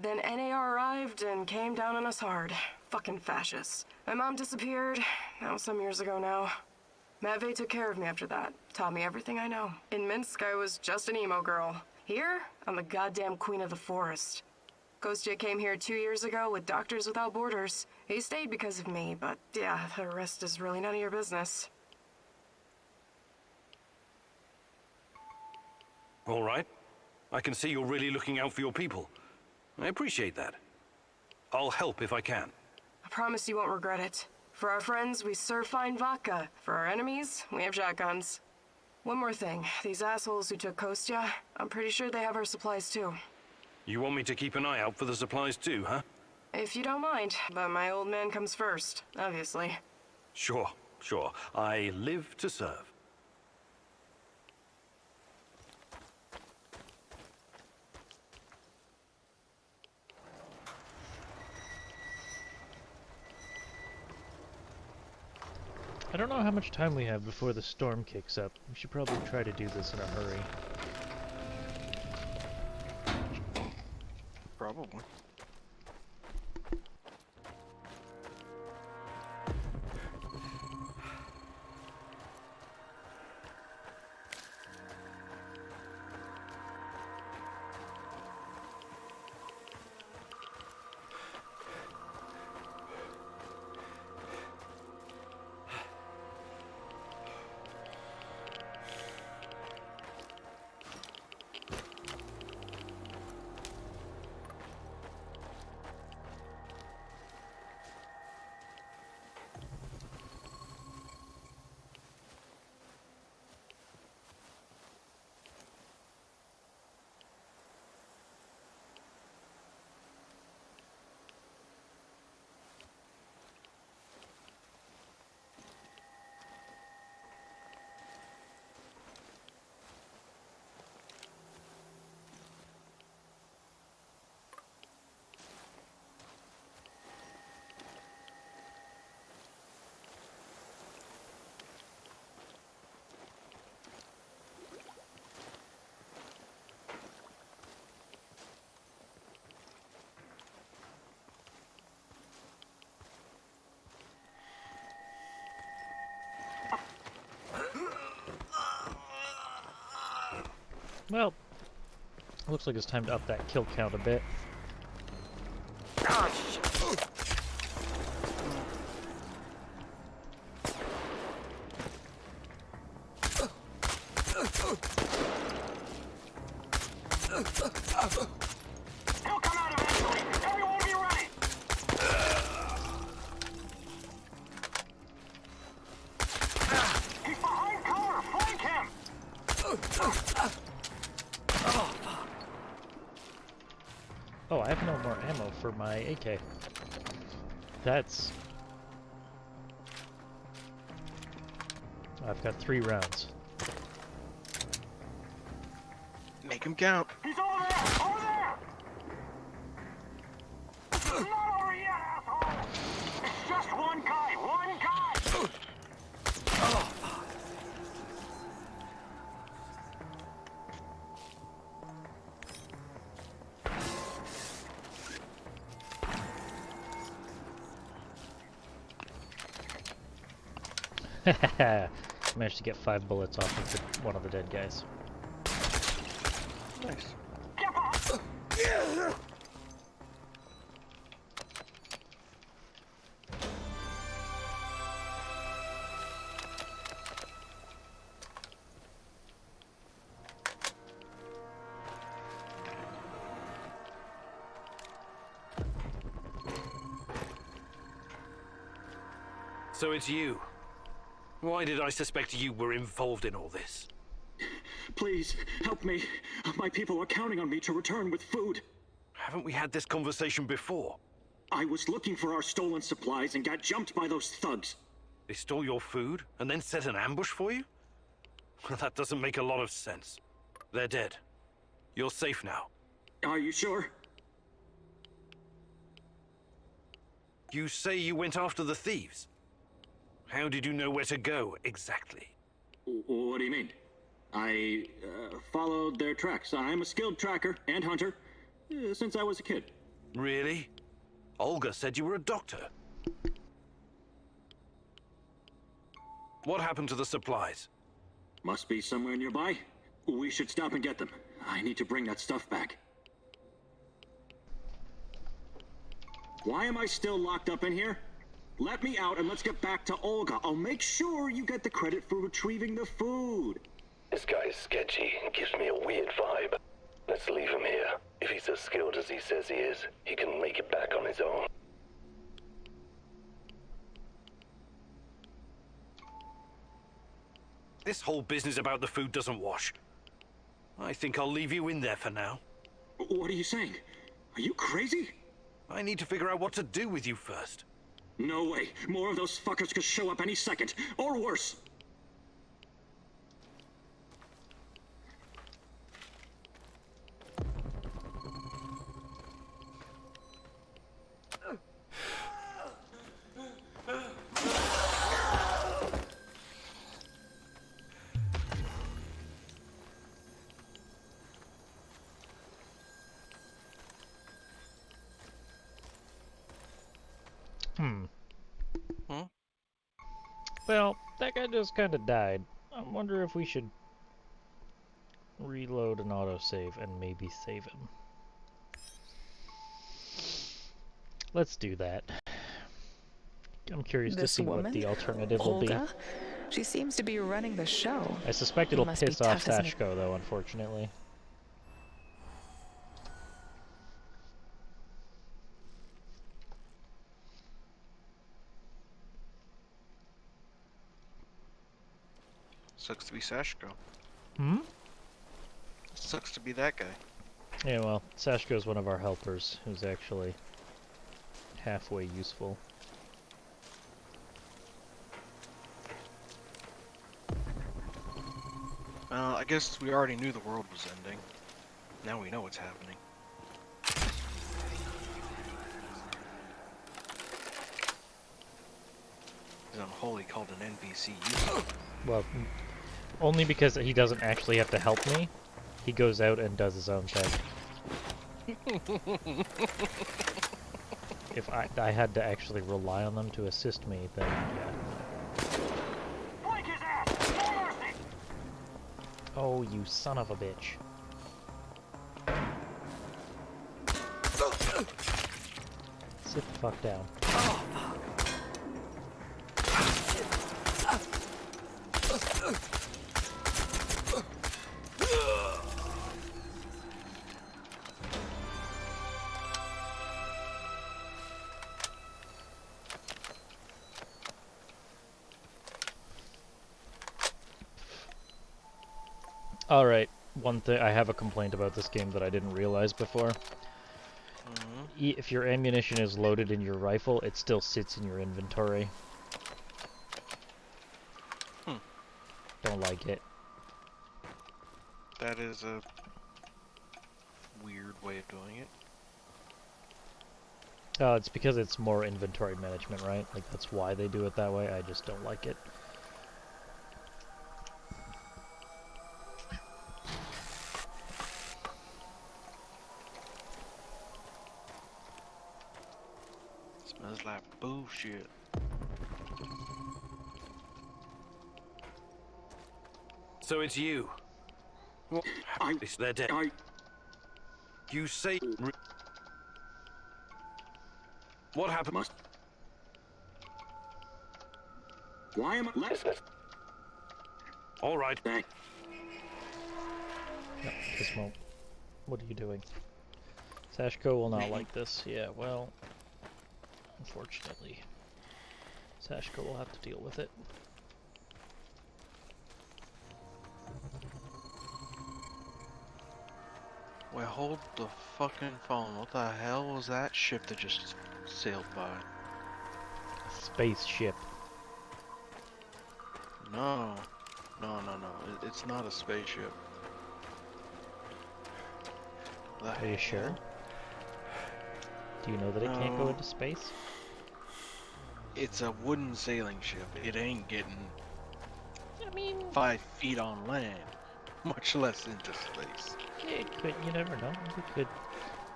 Then NAR arrived and came down on us hard. Fucking fascists. My mom disappeared. That was some years ago now. Matvey took care of me after that. Taught me everything I know. In Minsk, I was just an emo girl. Here, I'm the goddamn queen of the forest. Kostya came here 2 years ago with Doctors Without Borders. He stayed because of me, but yeah, the rest is really none of your business. All right. I can see you're really looking out for your people. I appreciate that. I'll help if I can. I promise you won't regret it. For our friends, we serve fine vodka. For our enemies, we have shotguns. One more thing. These assholes who took Kostya, I'm pretty sure they have our supplies too. You want me to keep an eye out for the supplies too, huh? If you don't mind, but my old man comes first, obviously. Sure. I live to serve. I don't know how much time we have before the storm kicks up. We should probably try to do this in a hurry. Probably. Well, looks like it's time to up that kill count a bit. Oh, shit. He'll come out eventually. Everyone be ready. He's behind cover. Flank him. Oh, I have no more ammo for my AK. That's... I've got 3 rounds. Make him count. He's over there. Over there. Not over yet, asshole. It's just one guy. One guy. Managed to get 5 bullets off of one of the dead guys. Nice. So it's you. Why did I suspect you were involved in all this? Please, help me. My people are counting on me to return with food. Haven't we had this conversation before? I was looking for our stolen supplies and got jumped by those thugs. They stole your food and then set an ambush for you? That doesn't make a lot of sense. They're dead. You're safe now. Are you sure? You say you went after the thieves. How did you know where to go, exactly? What do you mean? I followed their tracks. I'm a skilled tracker and hunter since I was a kid. Really? Olga said you were a doctor. What happened to the supplies? Must be somewhere nearby. We should stop and get them. I need to bring that stuff back. Why am I still locked up in here? Let me out and let's get back to Olga. I'll make sure you get the credit for retrieving the food. This guy's sketchy. Gives me a weird vibe. Let's leave him here. If he's as skilled as he says he is, he can make it back on his own. This whole business about the food doesn't wash. I think I'll leave you in there for now. What are you saying? Are you crazy? I need to figure out what to do with you first. No way. More of those fuckers could show up any second. Or worse. Well, that guy just kind of died. I wonder if we should reload and autosave and maybe save him. Let's do that. I'm curious to see what the alternative will be. Olga, she seems to be running the show. I suspect it'll piss off Sashko, though, unfortunately. Sucks to be Sashko. Hmm? Sucks to be that guy. Yeah, well, Sashko's one of our helpers, who's actually halfway useful. Well, I guess we already knew the world was ending. Now we know what's happening. He's unholy called an NPC user. Well, only because he doesn't actually have to help me. He goes out and does his own thing. If I had to actually rely on them to assist me, then yeah. Flank his ass! No mercy! Oh, you son of a bitch. Sit the fuck down. Alright, one thing, I have a complaint about this game that I didn't realize before. If your ammunition is loaded in your rifle, it still sits in your inventory. Don't like it. That is a weird way of doing it. It's because it's more inventory management, right? Like, that's why they do it that way. I just don't like it. Smells like bullshit. So it's you. What? They're dead. You say... What happened? Why am I... All right. No, this won't. What are you doing? Sashko will not like this. Yeah, well... Unfortunately. Sashko will have to deal with it. Wait, hold the fucking phone. What the hell was that ship that just sailed by? Spaceship. No. No. It's not a spaceship. Are you sure? Do you know that it can't go into space? It's a wooden sailing ship. It ain't getting 5 feet on land, much less into space. It could, you never know. We could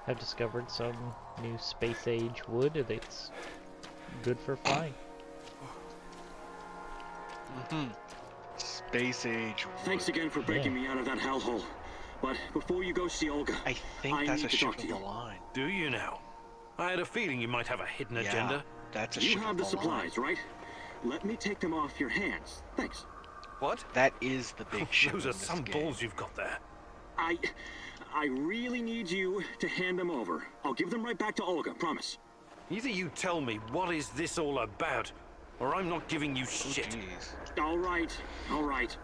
have discovered some new space age wood that's good for flying. Space age wood. Thanks again for breaking me out of that hellhole. But before you go see Olga, I think that's need a to ship talk of to the you. line. Do you now? I had a feeling you might have a hidden agenda. That's a You ship have of the the supplies, line. right? Let me take them off your hands. Thanks. What? That is the big ship. Those in are this some game. balls you've got there. I really need you to hand them over. I'll give them right back to Olga, promise. Either you tell me what is this all about, or I'm not giving you shit. Jeez. All right.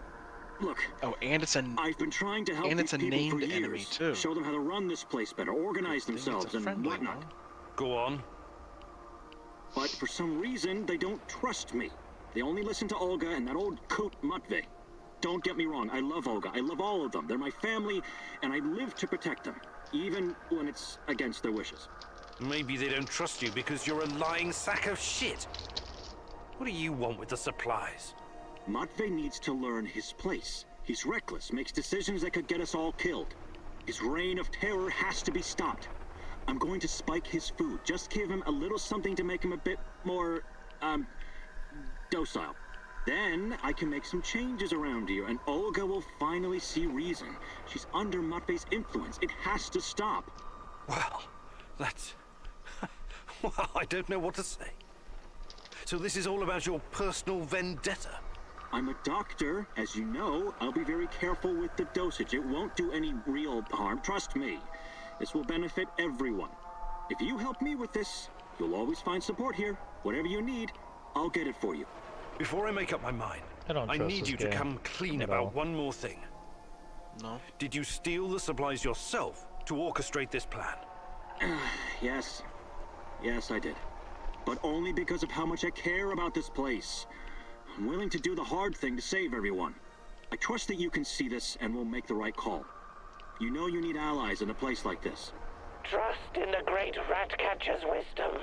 Look. Oh, and it's an. I've been trying to help and these it's a people named for years. enemy too. Show them how to run this place better, organize themselves, and whatnot. Go on. But for some reason, they don't trust me. They only listen to Olga and that old coot Matvey. Don't get me wrong, I love Olga. I love all of them. They're my family, and I live to protect them, even when it's against their wishes. Maybe they don't trust you because you're a lying sack of shit. What do you want with the supplies? Matvey needs to learn his place. He's reckless, makes decisions that could get us all killed. His reign of terror has to be stopped. I'm going to spike his food. Just give him a little something to make him a bit more, docile. Then I can make some changes around here, and Olga will finally see reason. She's under Matvey's influence. It has to stop. Well, that's... well, I don't know what to say. So this is all about your personal vendetta? I'm a doctor, as you know. I'll be very careful with the dosage. It won't do any real harm, trust me. This will benefit everyone. If you help me with this, you'll always find support here. Whatever you need, I'll get it for you. Before I make up my mind, I need you to come clean about one more thing. No. Did you steal the supplies yourself to orchestrate this plan? Yes. Yes, I did. But only because of how much I care about this place. I'm willing to do the hard thing to save everyone. I trust that you can see this and will make the right call. You know you need allies in a place like this. Trust in the great Ratcatcher's wisdom.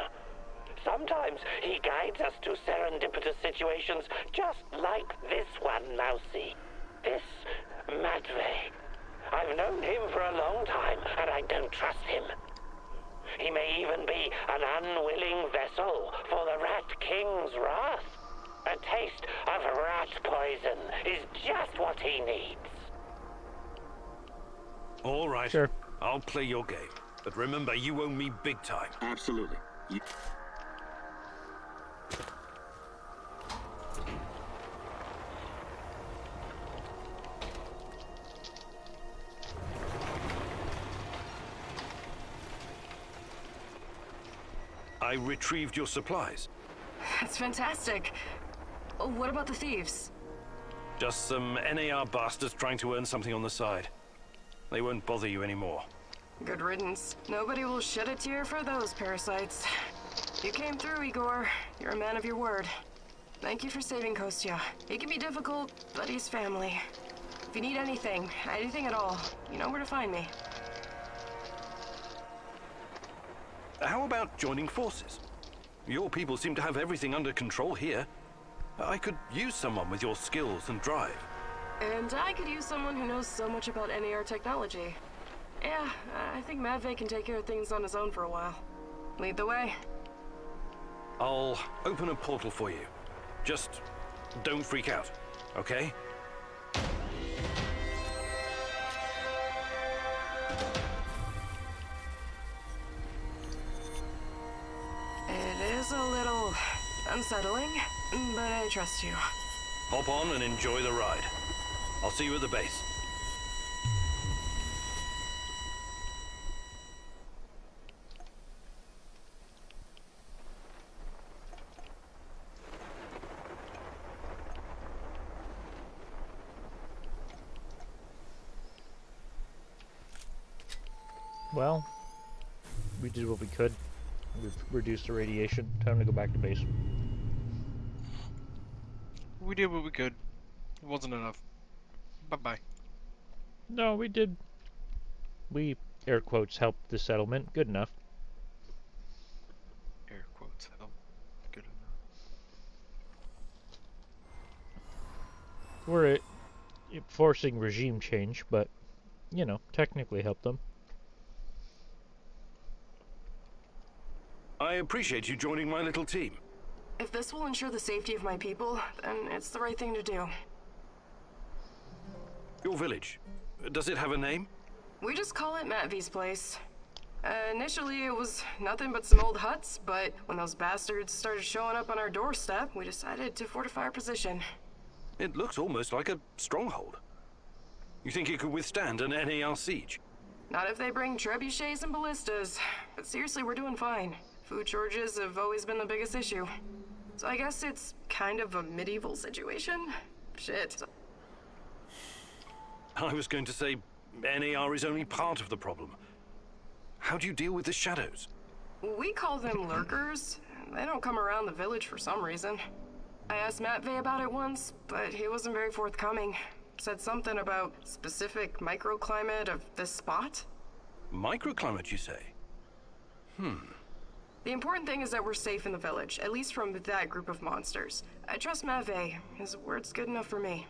Sometimes he guides us to serendipitous situations just like this one, Mousy. This Matvey. I've known him for a long time, and I don't trust him. He may even be an unwilling vessel for the Rat King's wrath. A taste of rat poison is just what he needs. All right. Sure. I'll play your game. But remember, you owe me big time. Absolutely. You... I retrieved your supplies. That's fantastic. Oh, what about the thieves? Just some NAR bastards trying to earn something on the side. They won't bother you anymore. Good riddance. Nobody will shed a tear for those parasites. You came through, Igor. You're a man of your word. Thank you for saving Kostya. He can be difficult, but he's family. If you need anything at all, you know where to find me. How about joining forces? Your people seem to have everything under control here. I could use someone with your skills and drive. And I could use someone who knows so much about NAR technology. Yeah, I think Matvey can take care of things on his own for a while. Lead the way. I'll open a portal for you. Just don't freak out, okay? It is a little unsettling, but I trust you. Hop on and enjoy the ride. I'll see you at the base. Well, we did what we could. We've reduced the radiation. Time to go back to base. We did what we could. It wasn't enough. Bye-bye. No, we did. We, air quotes, helped the settlement. Good enough. Air quotes help. Good enough. We're forcing regime change, but, you know, technically helped them. I appreciate you joining my little team. If this will ensure the safety of my people, then it's the right thing to do. Your village, does it have a name? We just call it Matvey's place. Initially, it was nothing but some old huts, but when those bastards started showing up on our doorstep, we decided to fortify our position. It looks almost like a stronghold. You think it could withstand an NAR siege? Not if they bring trebuchets and ballistas. But seriously, we're doing fine. Food shortages have always been the biggest issue. So I guess it's kind of a medieval situation? Shit. I was going to say NAR is only part of the problem. How do you deal with the shadows? We call them lurkers. They don't come around the village for some reason. I asked Matvey about it once, but he wasn't very forthcoming. Said something about specific microclimate of this spot. Microclimate, you say? The important thing is that we're safe in the village, at least from that group of monsters. I trust Matvey. His word's good enough for me.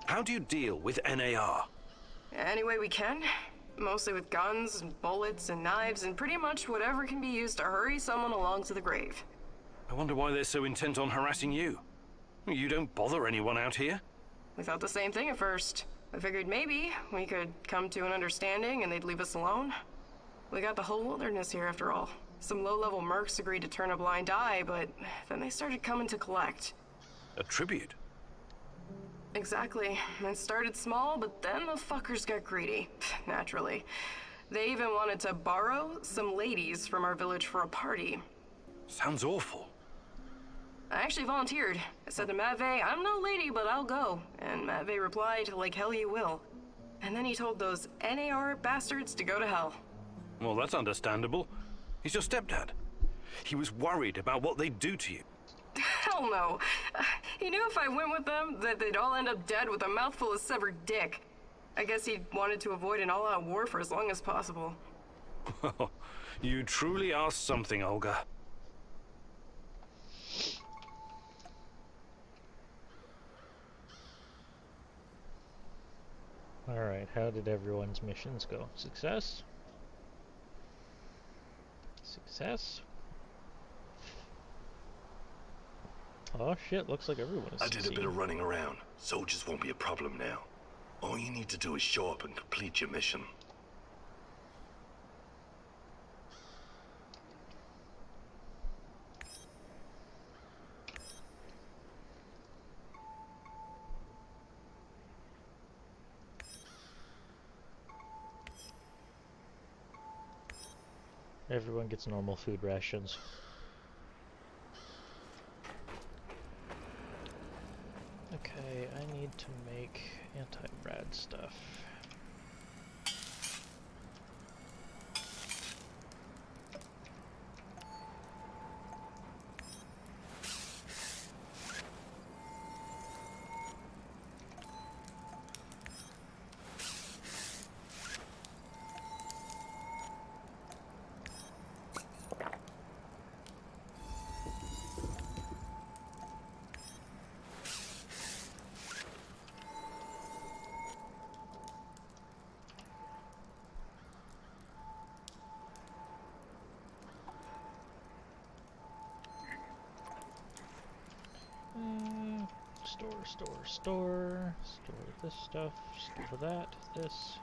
How do you deal with NAR? Any way we can. Mostly with guns and bullets and knives and pretty much whatever can be used to hurry someone along to the grave. I wonder why they're so intent on harassing you. You don't bother anyone out here? We thought the same thing at first. I figured maybe we could come to an understanding and they'd leave us alone. We got the whole wilderness here after all. Some low-level mercs agreed to turn a blind eye, but then they started coming to collect. A tribute? Exactly. It started small, but then the fuckers got greedy. Naturally. They even wanted to borrow some ladies from our village for a party. Sounds awful. I actually volunteered. I said to Matvey, I'm no lady, but I'll go. And Matvey replied, like hell you will. And then he told those NAR bastards to go to hell. Well, that's understandable. He's your stepdad. He was worried about what they'd do to you. Hell no. He knew if I went with them, that they'd all end up dead with a mouthful of severed dick. I guess he wanted to avoid an all-out war for as long as possible. You truly are something, Olga. Alright, how did everyone's missions go? Success? Success? Oh shit, looks like everyone is I did a bit of running around. Soldiers won't be a problem now. All you need to do is show up and complete your mission. Everyone gets normal food rations. Okay, I need to make anti-rad stuff. Store this stuff, store that, this.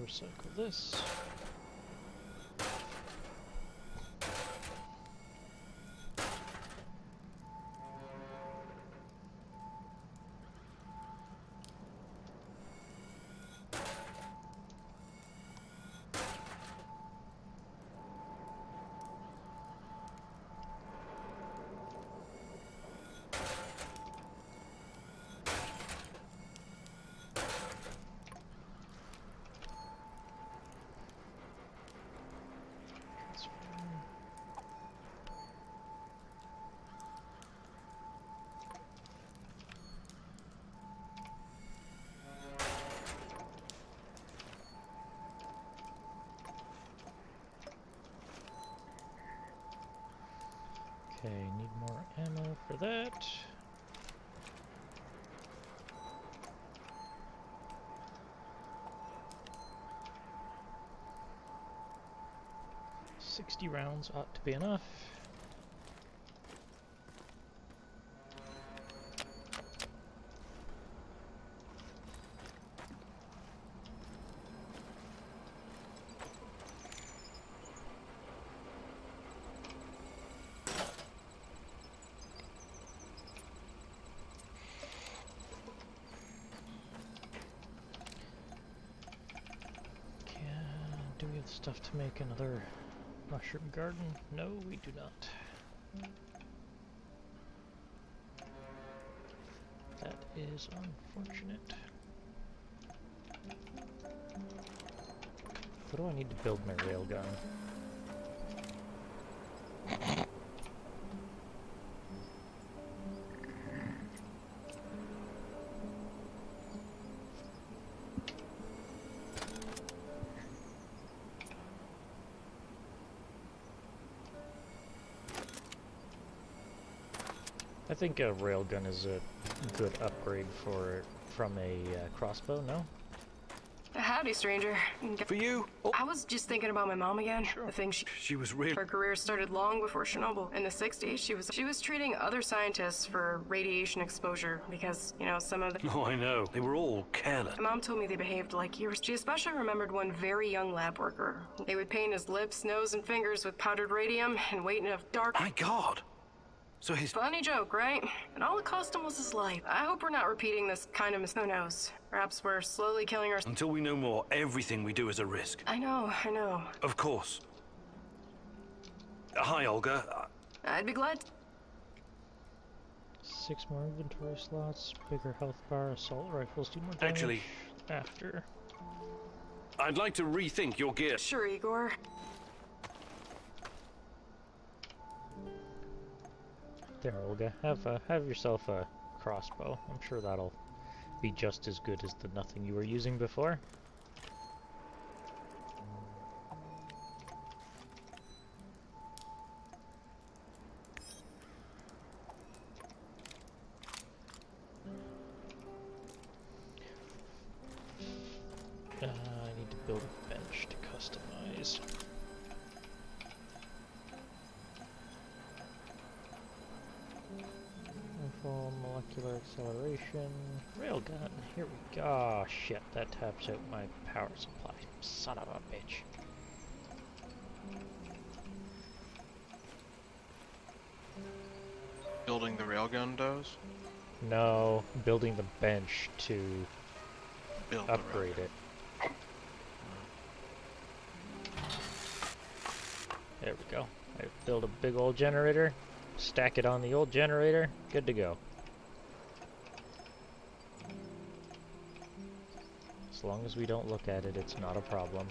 Recycle this. Okay, need more ammo for that. $60 rounds ought to be enough. Do we have stuff to make another mushroom garden? No, we do not. That is unfortunate. What do I need to build my railgun? I think a railgun is a good upgrade from a crossbow, no? Howdy, stranger. For you? Oh. I was just thinking about my mom again. Sure. The thing she was really... Her career started long before Chernobyl. In the 60s, she was treating other scientists for radiation exposure because, you know, some of them... Oh, I know. They were all careless. My mom told me they behaved like heroes. She especially remembered one very young lab worker. They would paint his lips, nose, and fingers with powdered radium and wait in a dark... My God! So his... Funny joke, right? And all it cost him was his life. I hope we're not repeating this kind of who knows. Perhaps we're slowly killing our... Until we know more, everything we do is a risk. I know. Of course. Hi, Olga. I'd be glad... 6 more inventory slots, bigger health bar, assault rifles, do more damage. Actually... After. I'd like to rethink your gear. Sure, Igor. There, Olga. Have yourself a crossbow. I'm sure that'll be just as good as the nothing you were using before. I need to build a bench to customize. Full molecular acceleration. Railgun. Here we go. Oh, shit, that taps out my power supply. Son of a bitch. Building the railgun does? No, building the bench to upgrade it. There we go. I build a big old generator, stack it on the old generator, good to go. As long as we don't look at it, it's not a problem.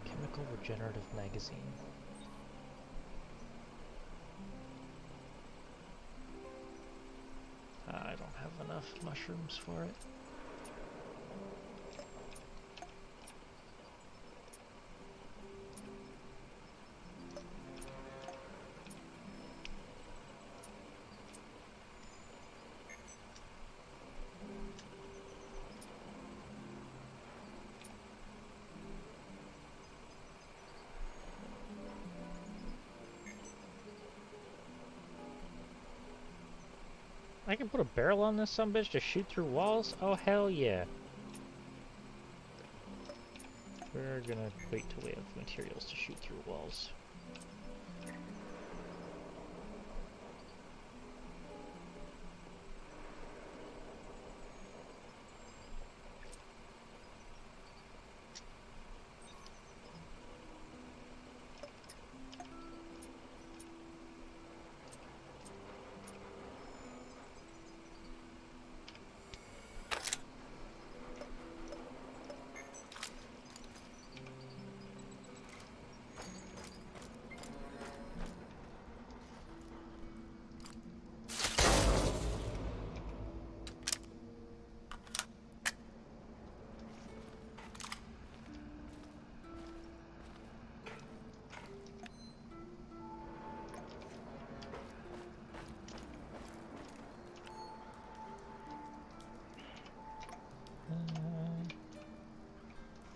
Chemical Regenerative Magazine. I don't have enough mushrooms for it. I can put a barrel on this sumbitch to shoot through walls? Oh, hell yeah. We're gonna wait till we have materials to shoot through walls.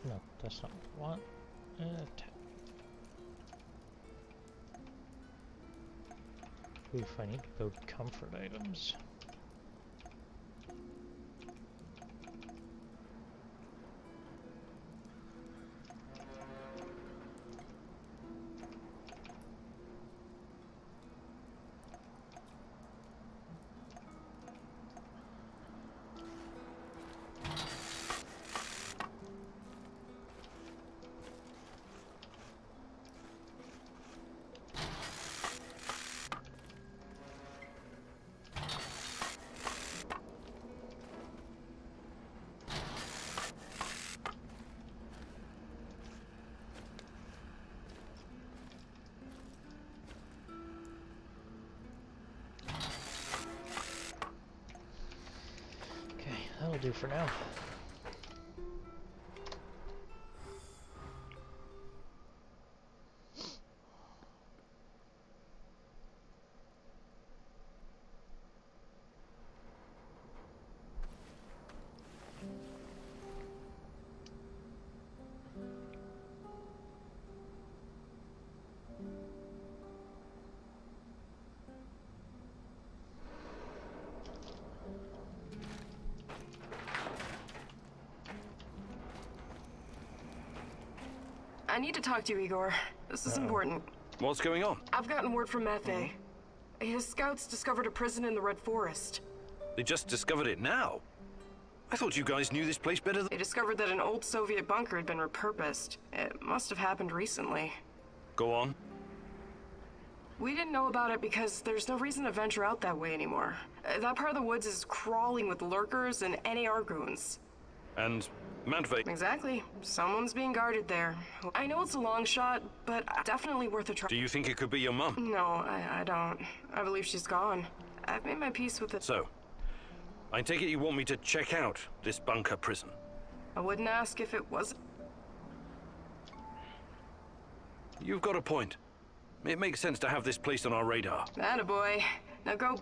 No, that's not what I want. Oof, I need to build comfort items. That'll do for now. I need to talk to you, Igor. This is important. What's going on? I've gotten word from Maffei. His scouts discovered a prison in the Red Forest. They just discovered it now? I thought you guys knew this place better than... They discovered that an old Soviet bunker had been repurposed. It must have happened recently. Go on. We didn't know about it because there's no reason to venture out that way anymore. That part of the woods is crawling with lurkers and NAR goons. And Matvey... Exactly. Someone's being guarded there. I know it's a long shot, but definitely worth a try. Do you think it could be your mum? No, I don't. I believe she's gone. I've made my peace with it. So, I take it you want me to check out this bunker prison? I wouldn't ask if it was... You've got a point. It makes sense to have this place on our radar. Attaboy. Now go...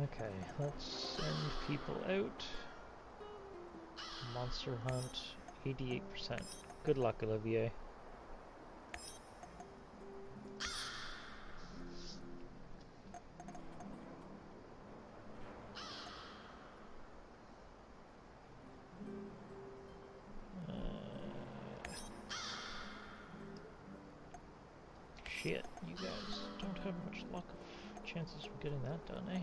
Okay, let's send people out. Monster hunt, 88%. Good luck, Olivier. Shit, you guys don't have much luck of chances of getting that done, eh?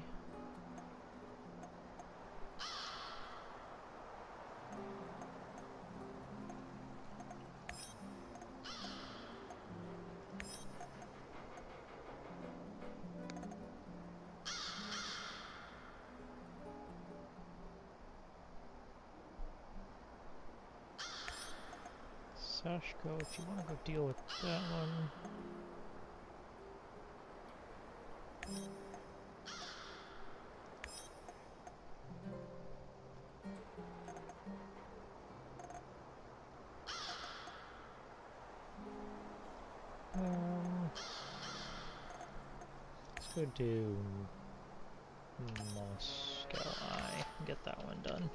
Sashko, if you want to go deal with that one. Let's go do Moscow Eye and get that one done.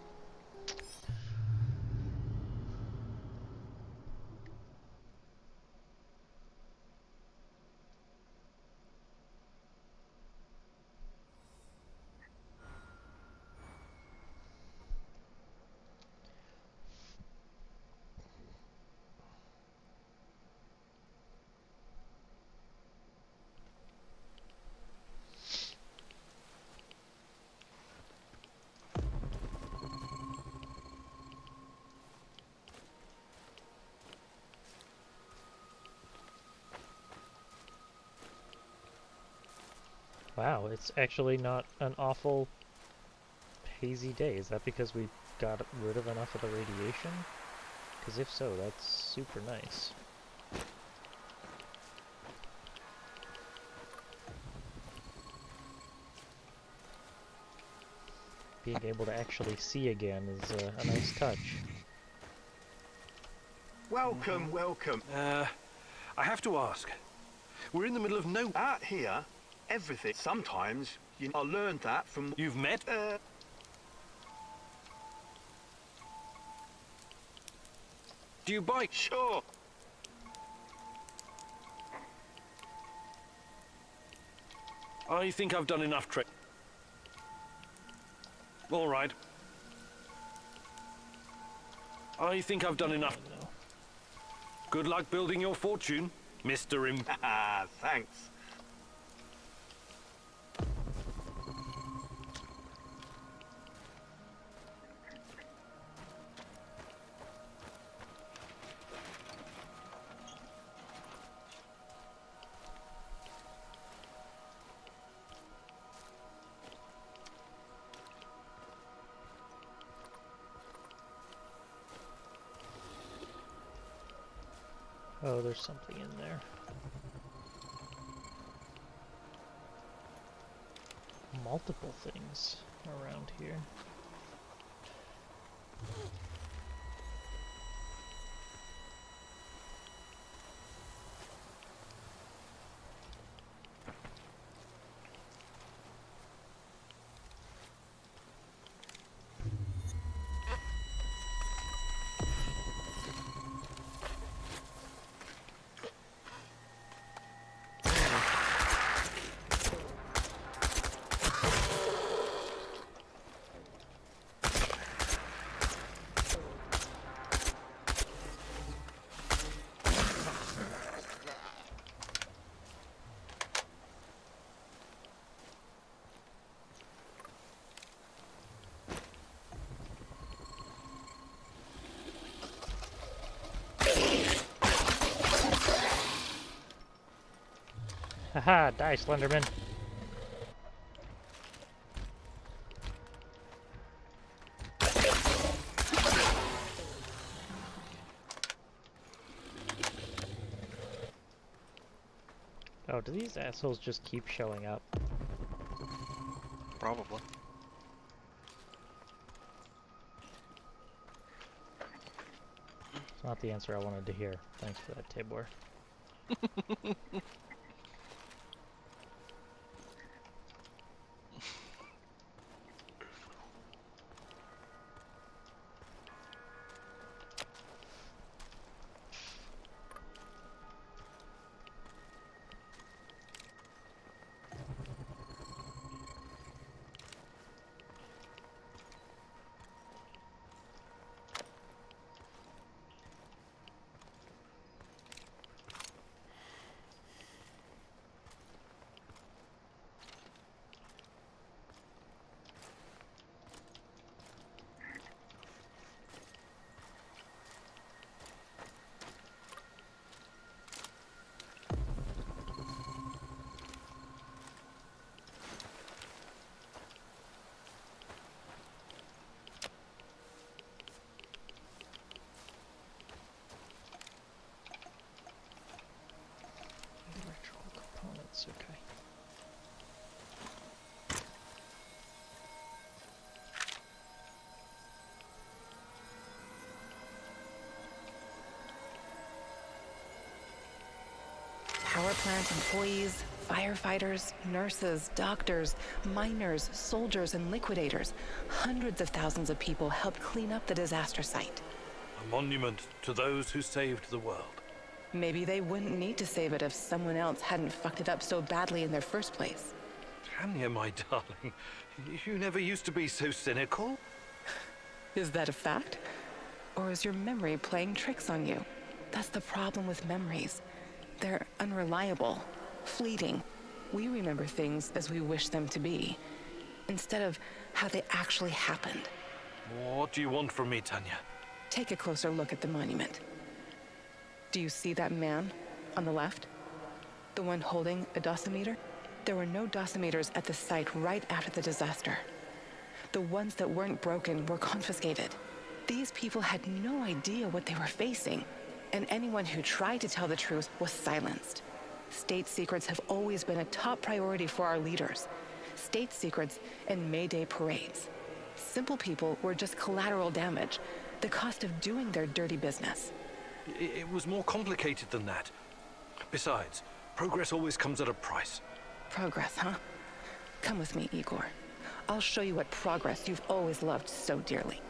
Wow, it's actually not an awful hazy day. Is that because we got rid of enough of the radiation? Because if so, that's super nice. Being able to actually see again is a nice touch. Welcome, welcome. I have to ask. We're in the middle of no... Out here, everything. Sometimes, I learned that from... You've met? Do you bike? Sure. I think I've done enough trick. All right. I think I've done enough. Good luck building your fortune, Mr. Thanks. Oh, there's something in there. Multiple things around here. Haha, die, Slenderman. Oh, do these assholes just keep showing up? Probably. It's not the answer I wanted to hear. Thanks for that, Tabor. plant employees, firefighters, nurses, doctors, miners, soldiers, and liquidators. Hundreds of thousands of people helped clean up the disaster site. A monument to those who saved the world. Maybe they wouldn't need to save it if someone else hadn't fucked it up so badly in their first place. Tanya, my darling, you never used to be so cynical. Is that a fact? Or is your memory playing tricks on you? That's the problem with memories. They're unreliable, fleeting. We remember things as we wish them to be, instead of how they actually happened. What do you want from me, Tanya? Take a closer look at the monument. Do you see that man on the left? The one holding a dosimeter? There were no dosimeters at the site right after the disaster. The ones that weren't broken were confiscated. These people had no idea what they were facing, and anyone who tried to tell the truth was silenced. State secrets have always been a top priority for our leaders. State secrets and May Day parades. Simple people were just collateral damage, the cost of doing their dirty business. It was more complicated than that. Besides, progress always comes at a price. Progress, huh? Come with me, Igor. I'll show you what progress you've always loved so dearly.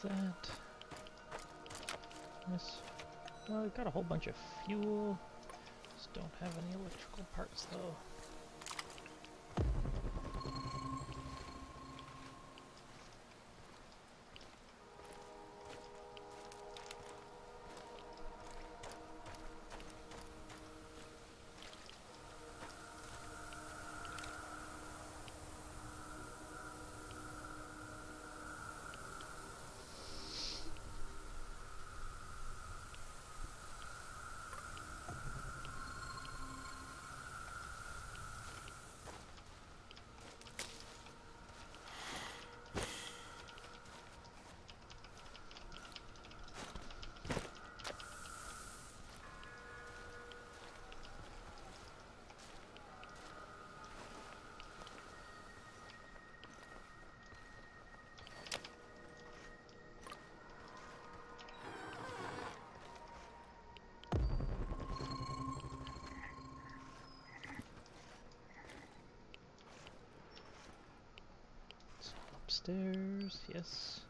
That. Yes. Well, we've got a whole bunch of fuel. Just don't have any electrical parts though. Upstairs, yes.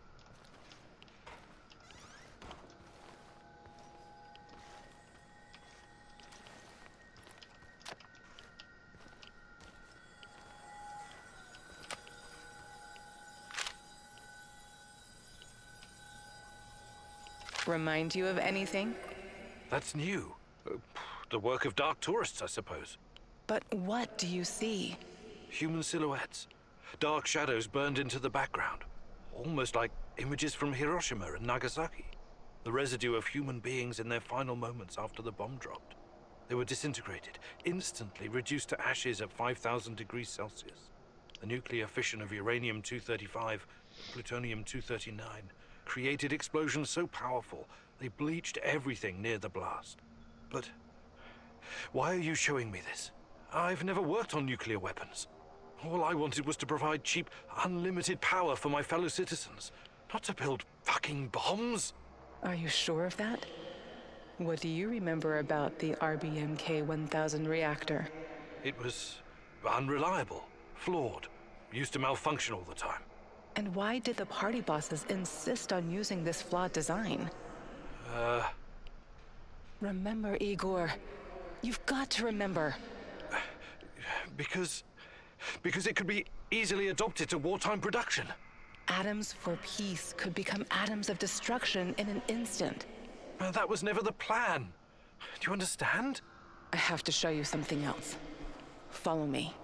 Remind you of anything? That's new. The work of dark tourists, I suppose. But what do you see? Human silhouettes. Dark shadows burned into the background. Almost like images from Hiroshima and Nagasaki. The residue of human beings in their final moments after the bomb dropped. They were disintegrated, instantly reduced to ashes at 5,000 degrees Celsius. The nuclear fission of uranium-235, plutonium-239, created explosions so powerful they bleached everything near the blast. But why are you showing me this? I've never worked on nuclear weapons. All I wanted was to provide cheap, unlimited power for my fellow citizens, not to build fucking bombs. Are you sure of that? What do you remember about the RBMK-1000 reactor? It was unreliable, flawed, used to malfunction all the time. And why did the party bosses insist on using this flawed design? Remember, Igor. You've got to remember. Because it could be easily adopted to wartime production. Atoms for peace could become atoms of destruction in an instant. That was never the plan. Do you understand? I have to show you something else. Follow me.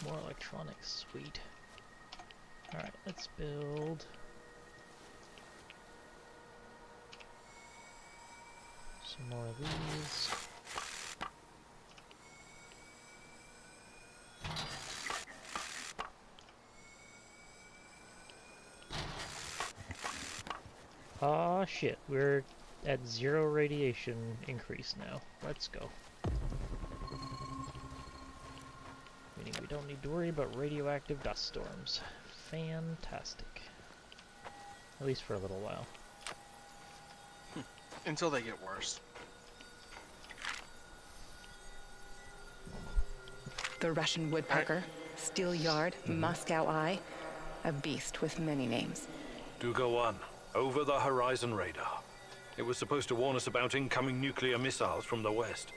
More electronics, sweet. Alright, let's build some more of these. Aw, shit, we're at 0 radiation increase now. Let's go. Meaning we don't need to worry about radioactive dust storms. Fantastic. At least for a little while. Until they get worse. The Russian woodpecker, steel yard, Moscow eye, a beast with many names. Do go on. Over the horizon radar. It was supposed to warn us about incoming nuclear missiles from the west.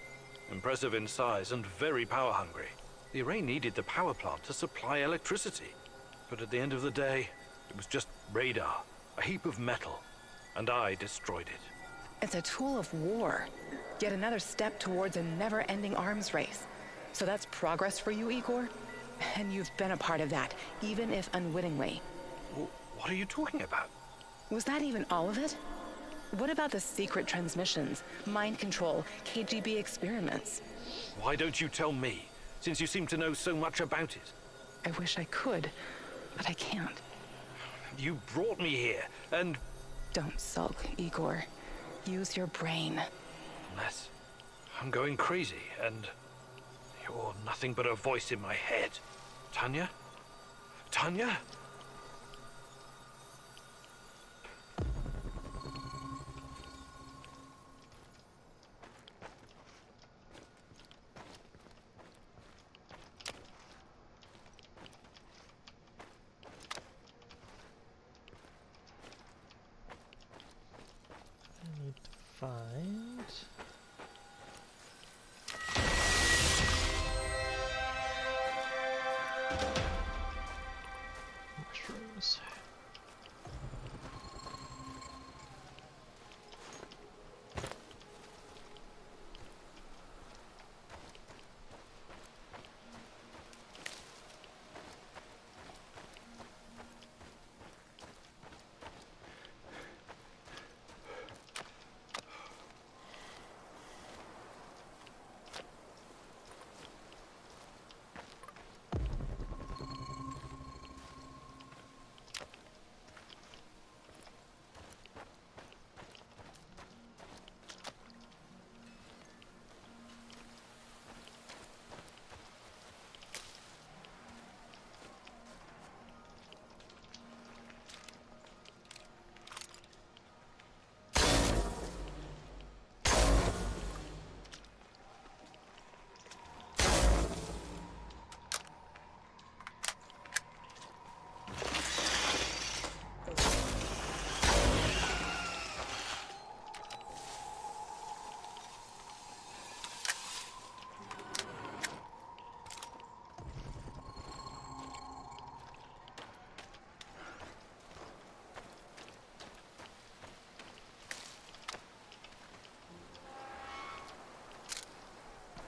Impressive in size and very power hungry. The array needed the power plant to supply electricity. But at the end of the day, it was just radar, a heap of metal, and I destroyed it. It's a tool of war. Yet another step towards a never-ending arms race. So that's progress for you, Igor? And you've been a part of that, even if unwittingly. What are you talking about? Was that even all of it? What about the secret transmissions, mind control, KGB experiments? Why don't you tell me, since you seem to know so much about it? I wish I could, but I can't. You brought me here, and... Don't sulk, Igor. Use your brain. Unless I'm going crazy, and you're nothing but a voice in my head. Tanya? Tanya? Find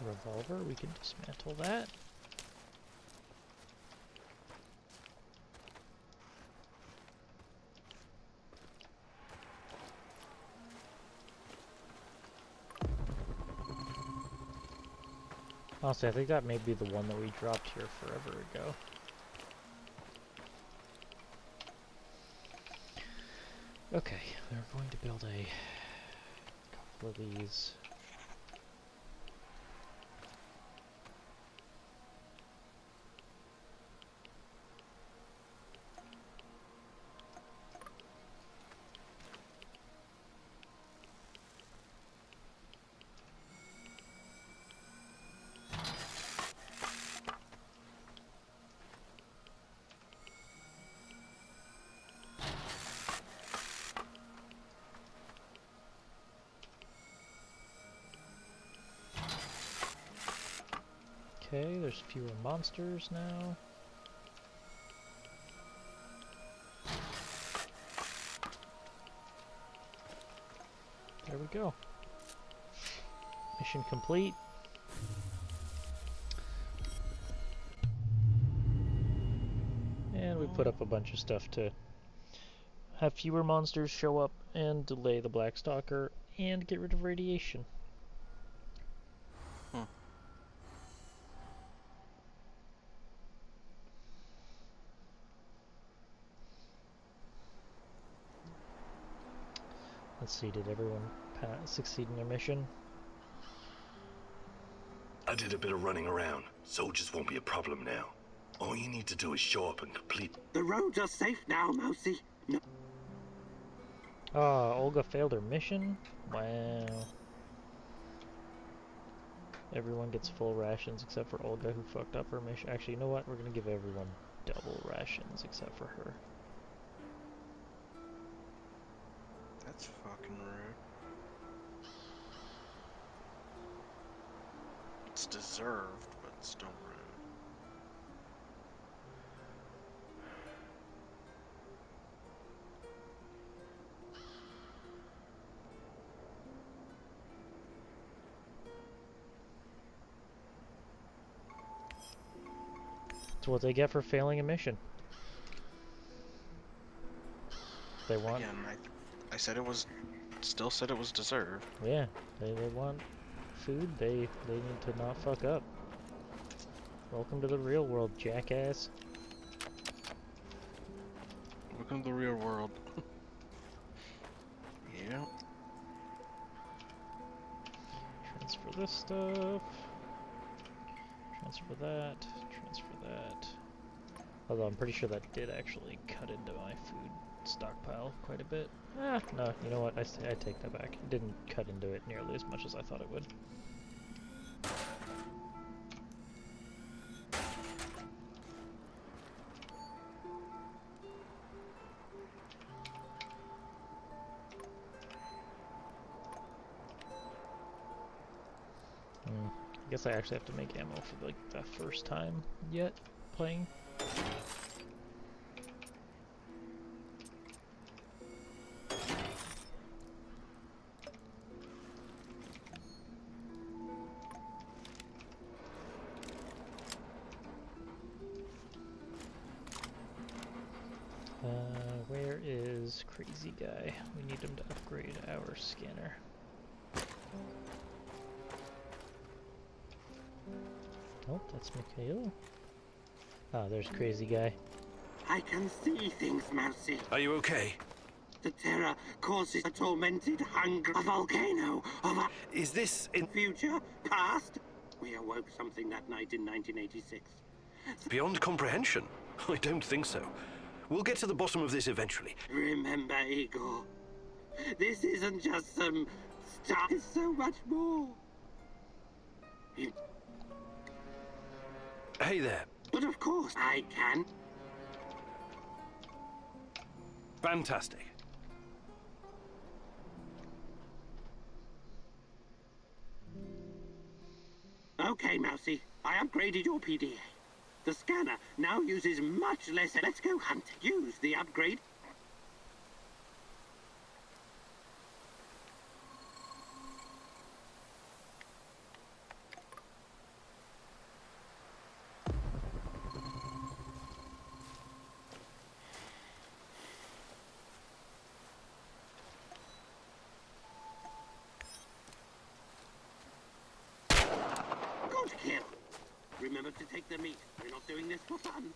Revolver, we can dismantle that. Honestly, I think that may be the one that we dropped here forever ago. Okay, we're going to build a couple of these. Okay, there's fewer monsters now. There we go. Mission complete. And we put up a bunch of stuff to have fewer monsters show up and delay the Blackstalker and get rid of radiation. Let's see, did everyone succeed in their mission? I did a bit of running around. Soldiers won't be a problem now. All you need to do is show up and complete. The roads are safe now, Mousy. No. Olga failed her mission? Wow. Everyone gets full rations except for Olga, who fucked up her mission. Actually, you know what? We're gonna give everyone double rations except for her. That's fucking rude. It's deserved, but still rude. That's what they get for failing a mission. They want... Again, I said it was... Still said it was deserved. Yeah, they want food, they need to not fuck up. Welcome to the real world, jackass. Welcome to the real world. Yeah. Transfer this stuff. Transfer that. Transfer that. Although I'm pretty sure that did actually cut into my food stockpile quite a bit. Ah, no, you know what? I take that back. It didn't cut into it nearly as much as I thought it would. I guess I actually have to make ammo for like the first time yet playing. Where is Crazy Guy? We need him to upgrade our scanner. Oh, that's Mikhail. Ah, there's Crazy Guy. I can see things, Mousy. Are you okay? The terror causes a tormented hunger, a volcano of a... Is this in... Future? Past? We awoke something that night in 1986. Beyond comprehension? I don't think so. We'll get to the bottom of this eventually. Remember, Igor, this isn't just some stuff. It's so much more. Hey there. But of course I can. Fantastic. Okay, Mousy, I upgraded your PDA. The scanner now uses much less. Let's go hunt. Use the upgrade. to kill. Remember to take the meat. We're not doing this for fun.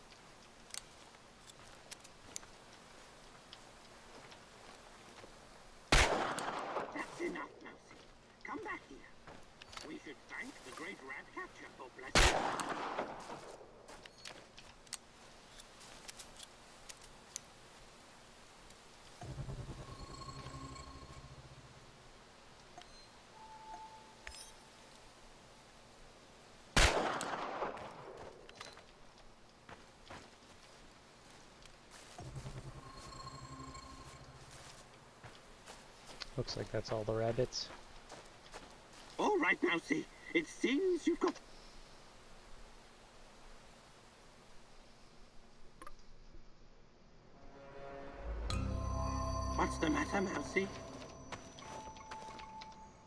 That's enough, Mousy. Come back here. We should thank the great rat catcher for blessing us. Looks like that's all the rabbits. All right, Mousy. It seems you've got... What's the matter, Mousy?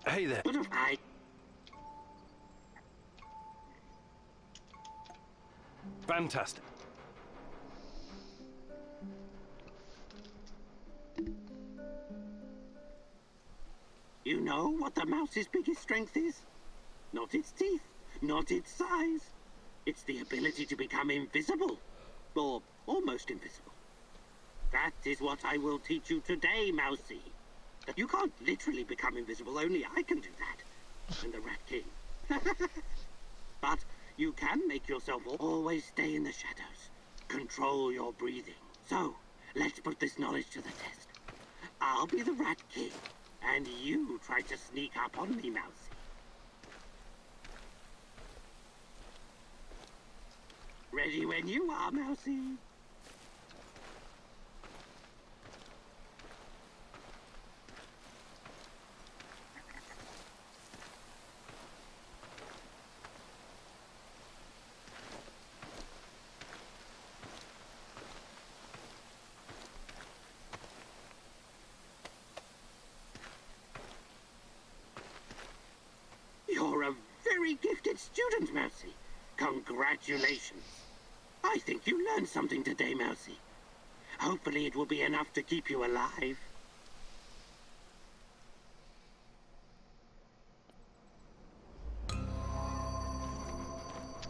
Hey there. What have I... Fantastic. You know what the mouse's biggest strength is? Not its teeth, not its size. It's the ability to become invisible, or almost invisible. That is what I will teach you today, Mousy. You can't literally become invisible, only I can do that. And the Rat King. But you can make yourself always stay in the shadows. Control your breathing. So, let's put this knowledge to the test. I'll be the Rat King. And you try to sneak up on me, Mousy. Ready when you are, Mousy. You're a very gifted student, Mousy. Congratulations. I think you learned something today, Mousy. Hopefully it will be enough to keep you alive. There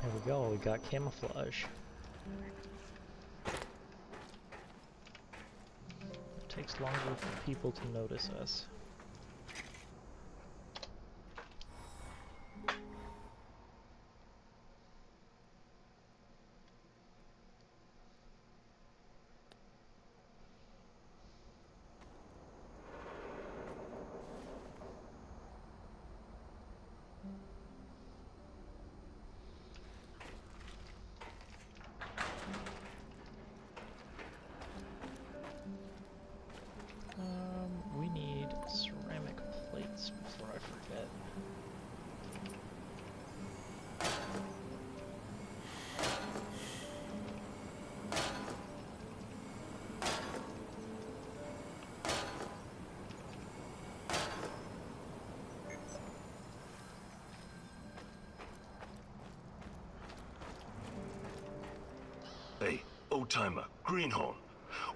we go, we got camouflage. It takes longer for people to notice us. We need ceramic plates before I forget. Hey, old-timer, Greenhorn.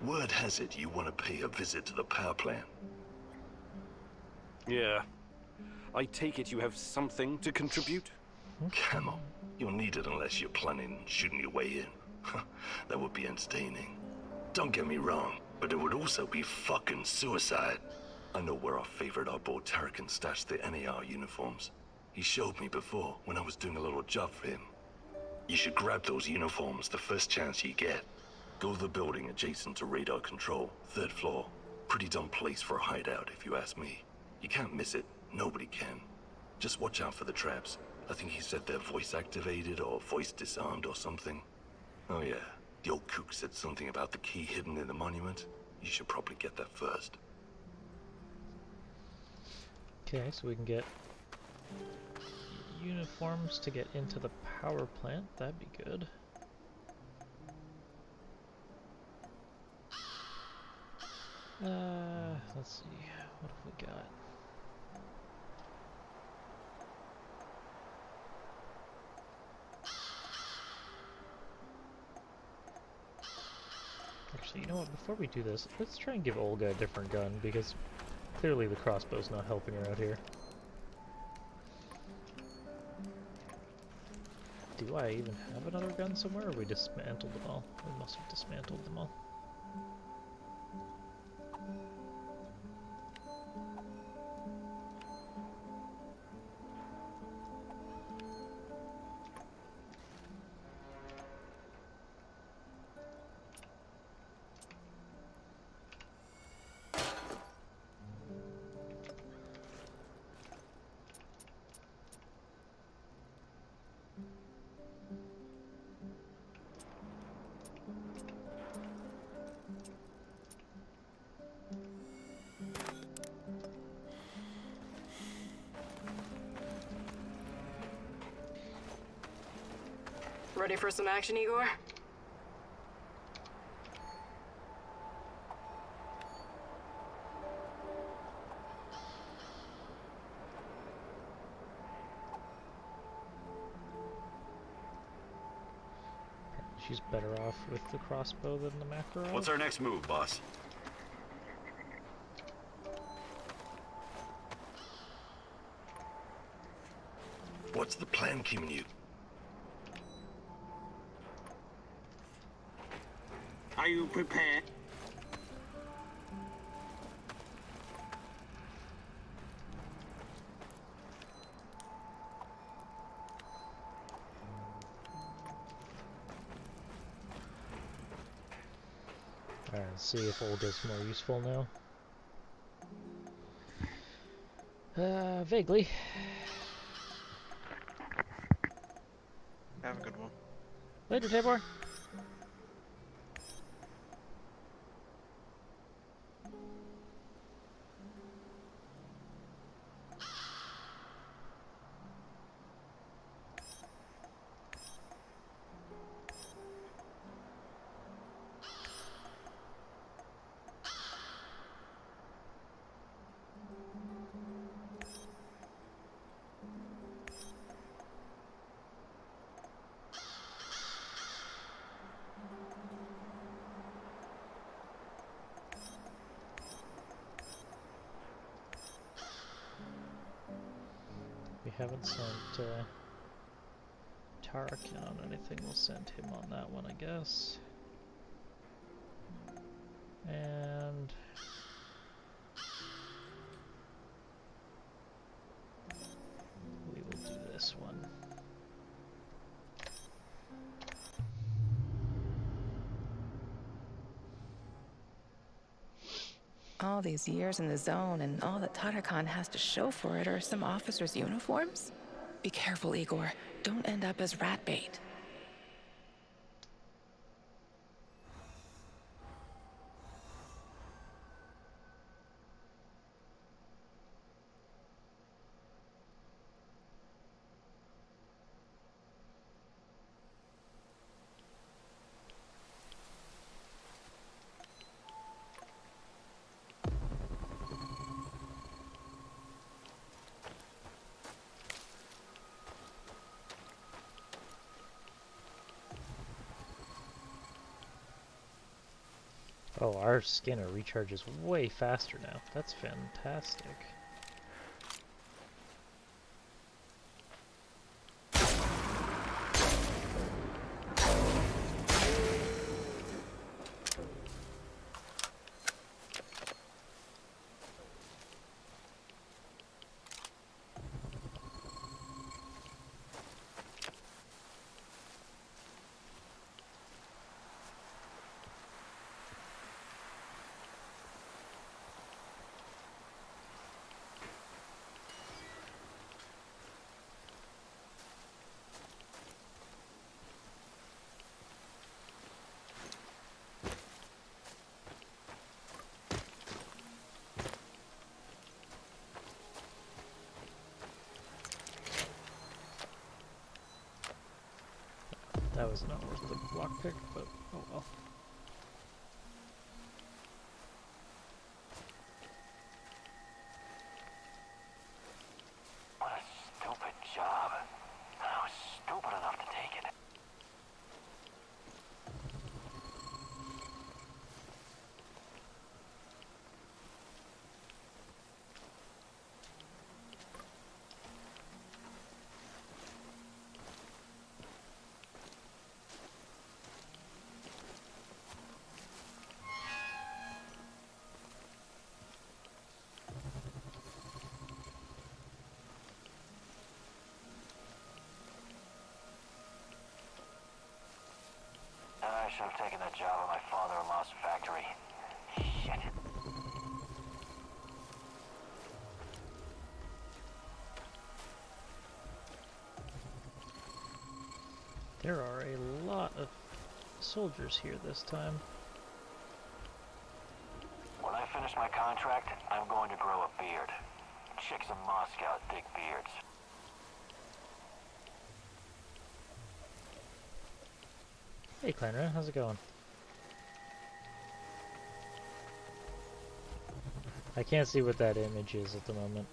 Word has it you want to pay a visit to the power plant. Yeah. I take it you have something to contribute? Come on. You'll need it unless you're planning on shooting your way in. That would be entertaining. Don't get me wrong, but it would also be fucking suicide. I know where our favorite oddball Tarrakin stashed the NAR uniforms. He showed me before when I was doing a little job for him. You should grab those uniforms the first chance you get. Go to the building adjacent to radar control, 3rd floor. Pretty dumb place for a hideout, if you ask me. You can't miss it. Nobody can. Just watch out for the traps. I think he said they're voice activated or voice disarmed or something. Oh yeah, the old kook said something about the key hidden in the monument. You should probably get that first. Okay, so we can get uniforms to get into the power plant. That'd be good. Let's see, what have we got? Actually, you know what, before we do this, let's try and give Olga a different gun, because clearly the crossbow's not helping her out here. Do I even have another gun somewhere, or we dismantled them all? We must have dismantled them all. Ready for some action, Igor? She's better off with the crossbow than the Makarov. What's our next move, boss? What's the plan, Kiminu? Are you prepared? Alright, let's see if Olga's more useful now. Vaguely. Have a good one. Later, Tabor. We haven't sent Tarakan on anything. We'll send him on that one, I guess. And we will do this one. All these years in the zone, and all that Tarakan has to show for it are some officers' uniforms? Be careful, Igor. Don't end up as rat bait. Oh, our scanner recharges way faster now. That's fantastic. That was not worth the lockpick, but oh well. What a stupid job. I was stupid enough to take it. should have taken that job at my father-in-law's factory. Shit. There are a lot of soldiers here this time. When I finish my contract, I'm going to grow a beard. Chicks in Moscow dig beards. Hey Clanran, how's it going? I can't see what that image is at the moment.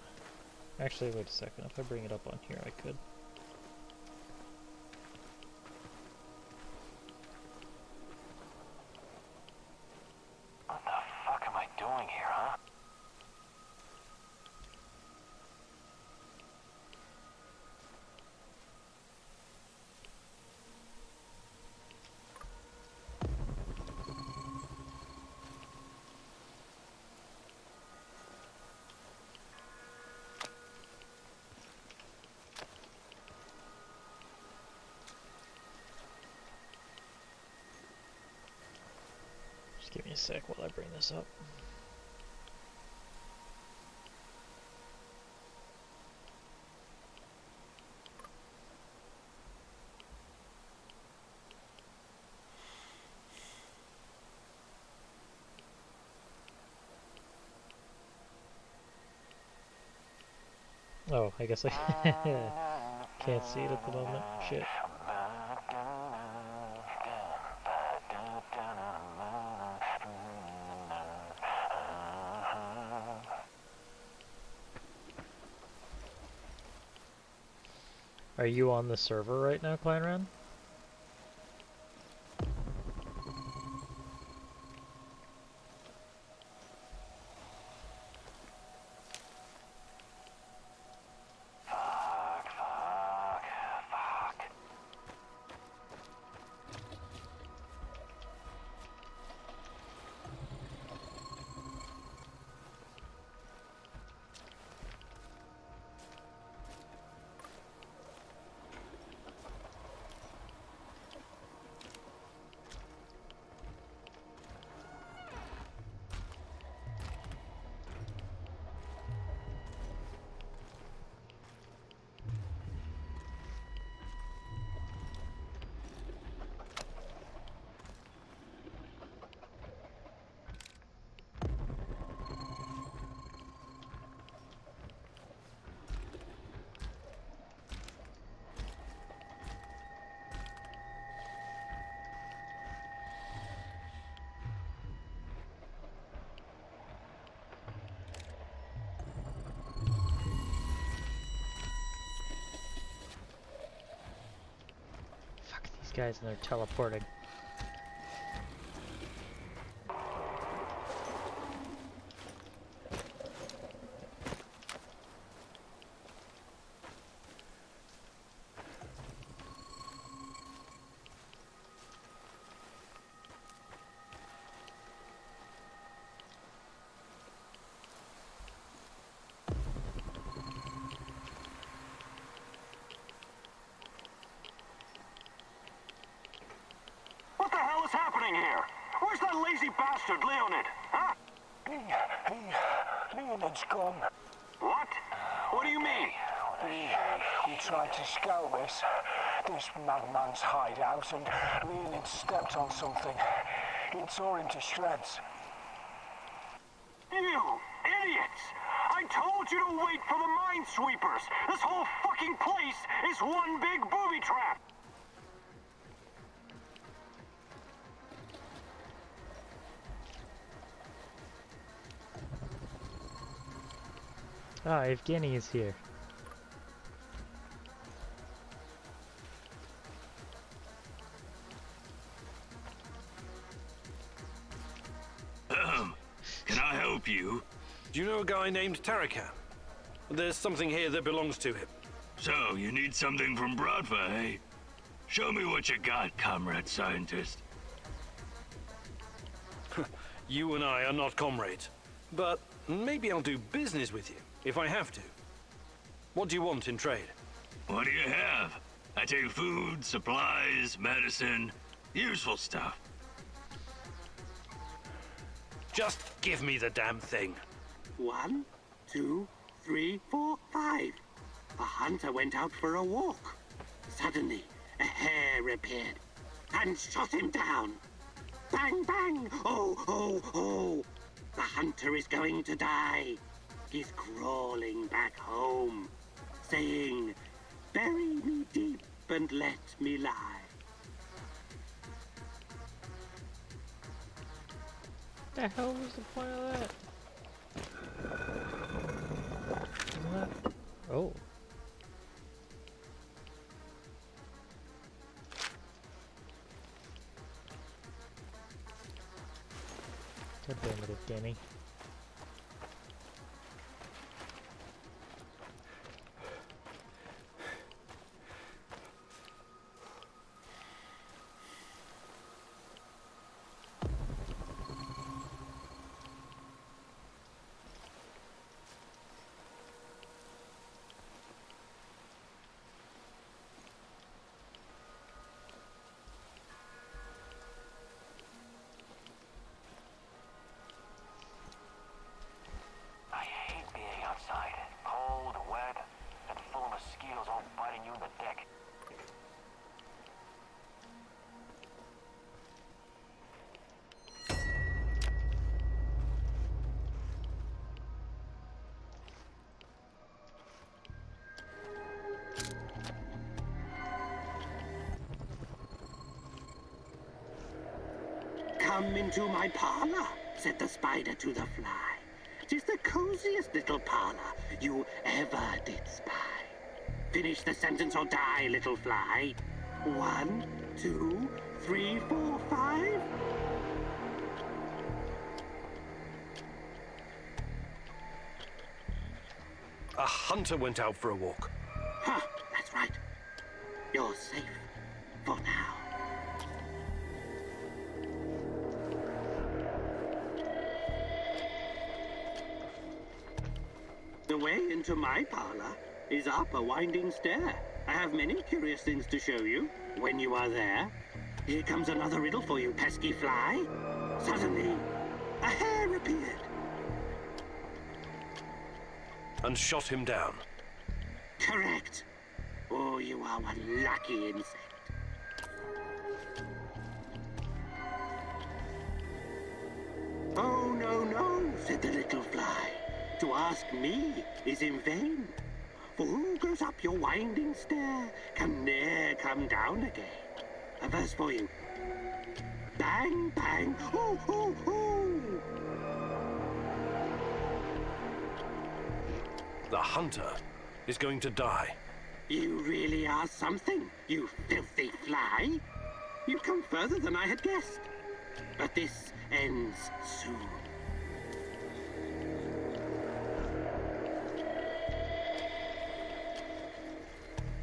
Actually, wait a second. If I bring it up on here, I could. What the fuck am I doing here, huh? Just give me a sec while I bring this up. Oh, I guess I can't see it at the moment. Shit. Are you on the server right now, Clanran? Guys, and they're teleporting. What the hell is happening here? Where's that lazy bastard, Leonid? Huh? Leonid's gone. What? What do you mean? He tried to scout this madman's hideout, and Leonid stepped on something. It tore him to shreds. You idiots! I told you to wait for the minesweepers! This whole fucking place is one big booby trap! Ah, Evgeny is here. Can I help you? Do you know a guy named Tarakan? There's something here that belongs to him. So, you need something from Bratva, eh? Show me what you got, comrade scientist. You and I are not comrades, but maybe I'll do business with you, if I have to. What do you want in trade? What do you have? I take food, supplies, medicine, useful stuff. Just give me the damn thing. 1, 2, 3, 4, 5. A hunter went out for a walk. Suddenly, a hare appeared and shot him down. Bang, bang! Oh, oh, oh! The hunter is going to die. He's crawling back home, saying, "Bury me deep and let me lie." The hell was the point of that? What? Oh. God damn it, Danny. "Come into my parlor," said the spider to the fly. "'Tis the coziest little parlor you ever did spy. Finish the sentence or die, little fly. 1, 2, 3, 4, 5. A hunter went out for a walk. Huh, that's right. You're safe for now. The way into my parlor is up a winding stair. I have many curious things to show you when you are there. Here comes another riddle for you, pesky fly. Suddenly, a hare appeared. And shot him down. Correct. Oh, you are one lucky insect. "Oh, no, no," said the little fly. "To ask me is in vain. For who goes up your winding stair can ne'er come down again." A verse for you. Bang, bang, hoo, hoo, hoo. The hunter is going to die. You really are something, you filthy fly. You've come further than I had guessed. But this ends soon.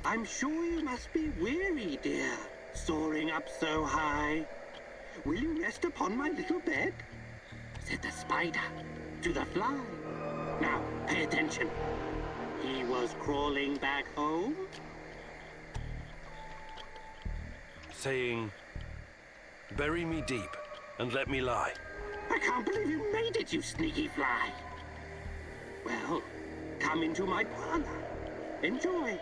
I'm sure you must be weary, dear, soaring up so high. "Will you rest upon my little bed?" said the spider to the fly. Now, pay attention. He was crawling back home, saying, "Bury me deep and let me lie." "I can't believe you made it, you sneaky fly." Well, come into my parlor. Enjoy.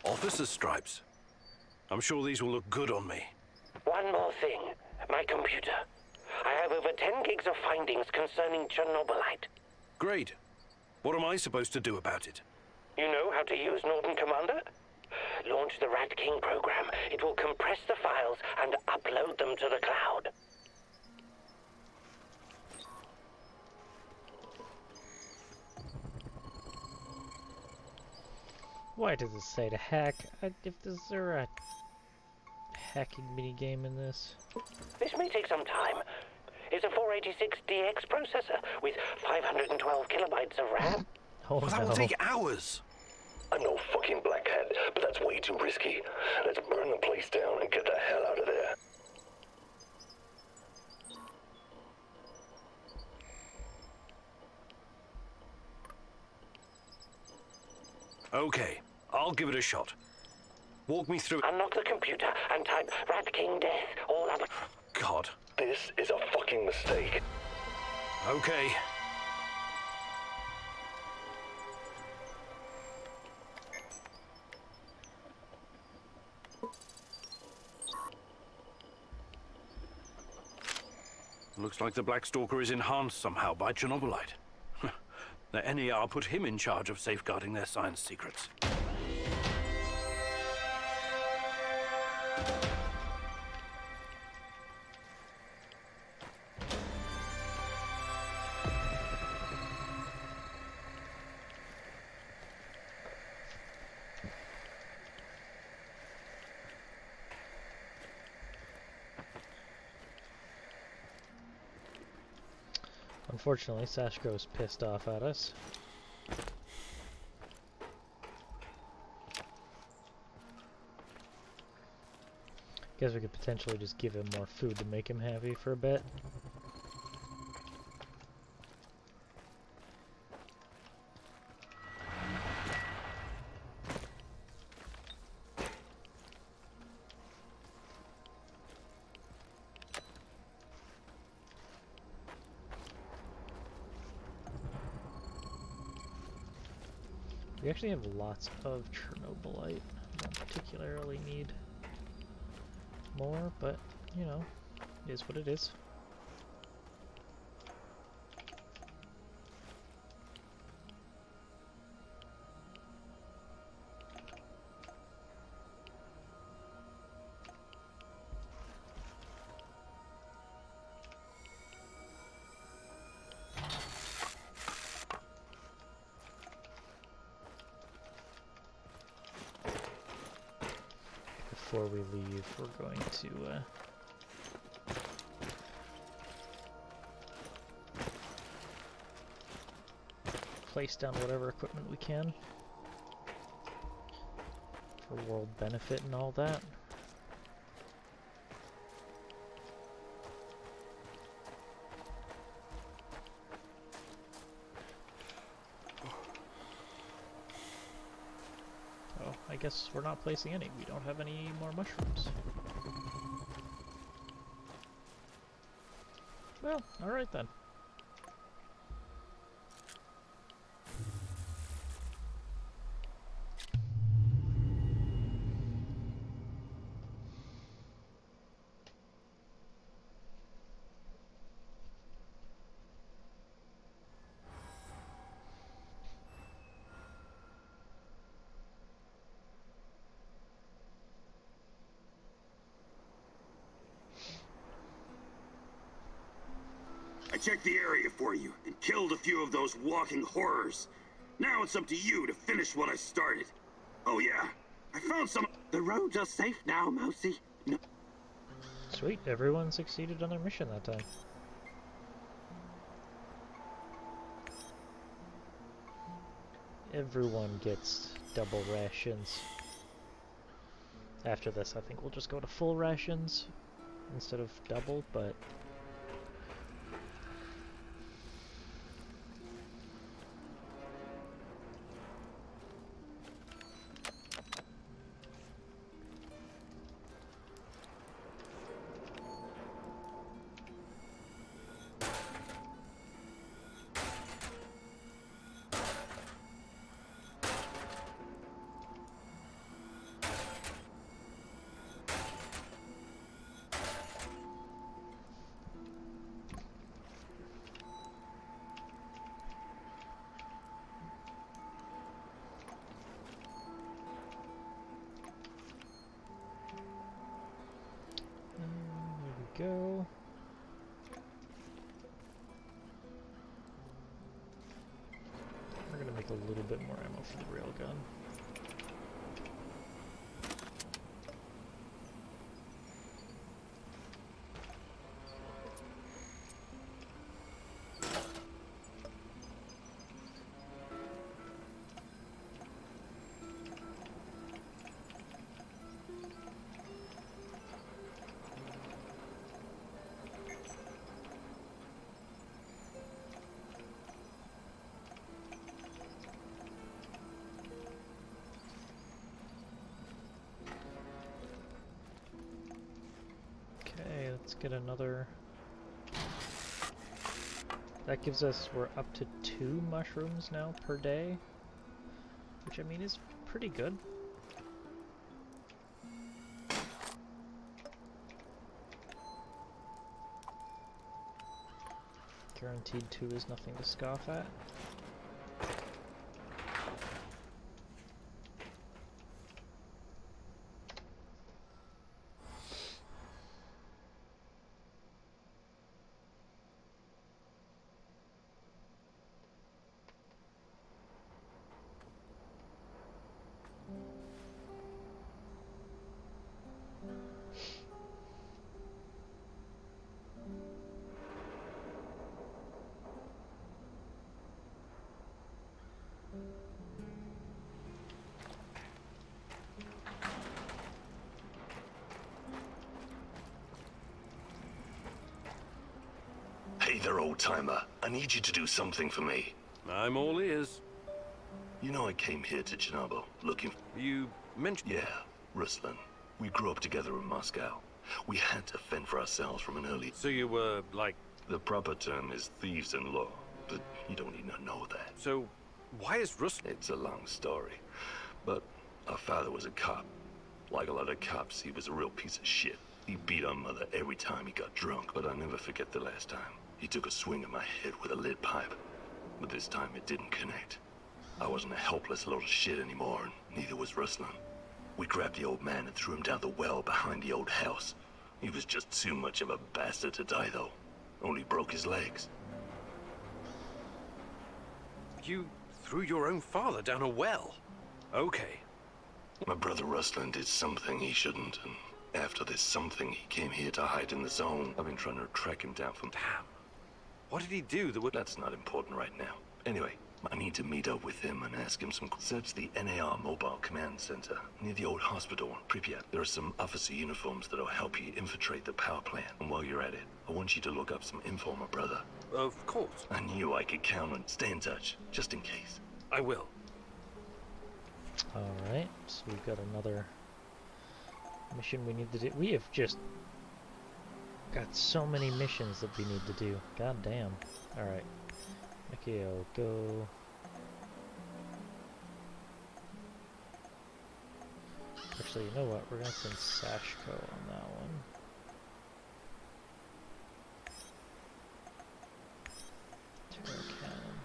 Officer's stripes. I'm sure these will look good on me. One more thing. My computer. I have over 10 gigs of findings concerning Chernobylite. Great. What am I supposed to do about it? You know how to use Norton Commander? Launch the Rat King program. It will compress the files and upload them to the cloud. Why does it say to hack? Is there a hacking minigame in this? This may take some time. It's a 486DX processor with 512 kilobytes of RAM. Well, that will take hours. I'm no fucking black hat. understand, but that's way too risky. Let's burn the place down and get the hell out of there. Okay, I'll give it a shot. Walk me through it. Unlock the computer and type Rat King Death all up. God. This is a fucking mistake. Okay. Looks like the Black Stalker is enhanced somehow by Chernobylite. The NER put him in charge of safeguarding their science secrets. Unfortunately, Sashko's pissed off at us. Guess we could potentially just give him more food to make him happy for a bit. We actually have lots of Chernobylite. Don't particularly need more, but you know, it is what it is. Before we leave, we're going to place down whatever equipment we can for world benefit and all that. I guess we're not placing any. We don't have any more mushrooms. Well, alright then. I checked the area for you and killed a few of those walking horrors. Now it's up to you to finish what I started. Oh yeah, I found some... The roads are safe now, Mousy. No. Sweet, everyone succeeded on their mission that time. Everyone gets double rations. After this, I think we'll just go to full rations instead of double, but... There we go. We're gonna make a little bit more ammo for the railgun. get another... That gives us, we're up to 2 mushrooms now per day, which I mean is pretty good. Guaranteed 2 is nothing to scoff at. Hey there, old-timer. I need you to do something for me. I'm all ears. You know I came here to Chernobyl looking... You mentioned... Yeah, Ruslan. We grew up together in Moscow. We had to fend for ourselves from an early... So you were, like... The proper term is thieves-in-law, but you don't need to know that. So, why is Ruslan... It's a long story, but our father was a cop. Like a lot of cops, he was a real piece of shit. He beat our mother every time he got drunk, but I'll never forget the last time. He took a swing at my head with a lead pipe, but this time it didn't connect. I wasn't a helpless little shit anymore, and neither was Ruslan. We grabbed the old man and threw him down the well behind the old house. He was just too much of a bastard to die, though. Only broke his legs. You threw your own father down a well? Okay. My brother Ruslan did something he shouldn't, and after this something, he came here to hide in the zone. I've been trying to track him down from... Damn. What did he do that would... That's not important right now. Anyway, I need to meet up with him and ask him some... Search the NAR Mobile Command Center near the old hospital in Pripyat. There are some officer uniforms that'll help you infiltrate the power plant. And while you're at it, I want you to look up some info on my brother. Of course. I knew I could count on... Stay in touch, just in case. I will. Alright, so we've got another mission we need to do. We have just got so many missions that we need to do. God damn. Alright. Okay, I'll go... Actually, you know what? We're gonna send Sashko on that one. Terra Cannon.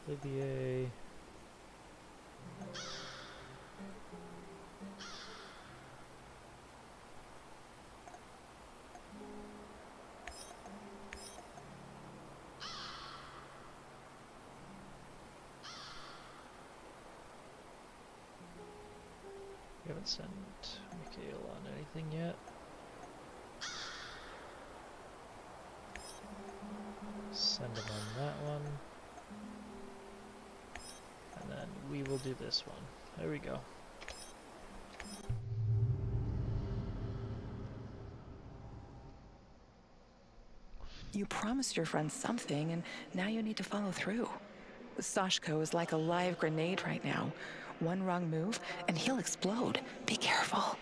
Olivier. We haven't sent Mikhail on anything yet. Send him on that one. And then we will do this one. There we go. You promised your friend something, and now you need to follow through. Sashko is like a live grenade right now. One wrong move, and he'll explode. Be careful.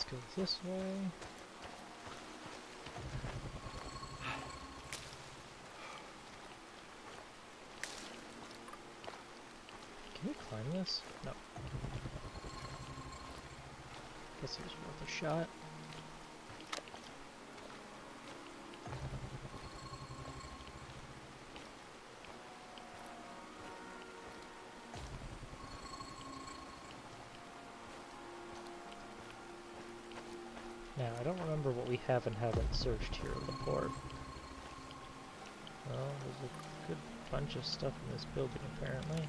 Go this way. Can we climb this? No. Guess it was worth a shot. Now, I don't remember what we have and haven't searched here in the port. Well, there's a good bunch of stuff in this building, apparently.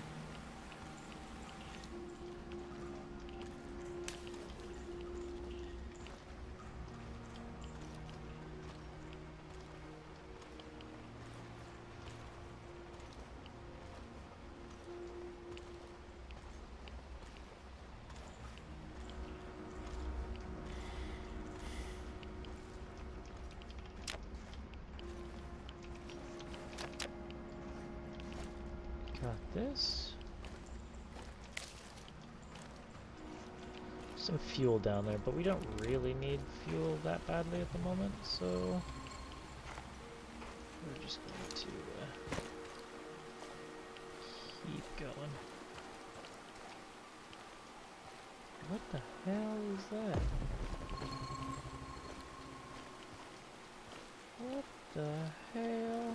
Got this. Some fuel down there, but we don't really need fuel that badly at the moment, so we're just going to keep going. What the hell is that? What the hell?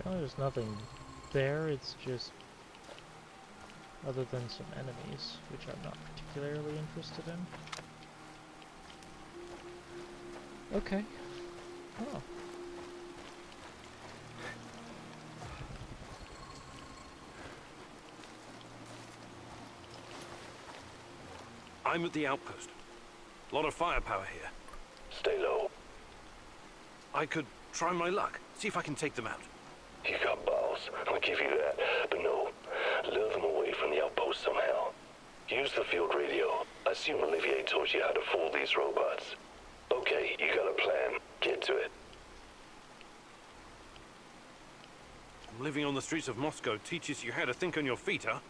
Well, there's nothing there, it's just other than some enemies, which I'm not particularly interested in. Okay. Oh. I'm at the outpost. A lot of firepower here. Stay low. I could try my luck, see if I can take them out. You got balls, I'll give you that. But no, lure them away from the outpost somehow. Use the field radio. I assume Olivier taught you how to fool these robots. Okay, you got a plan. Get to it. Living on the streets of Moscow teaches you how to think on your feet, huh?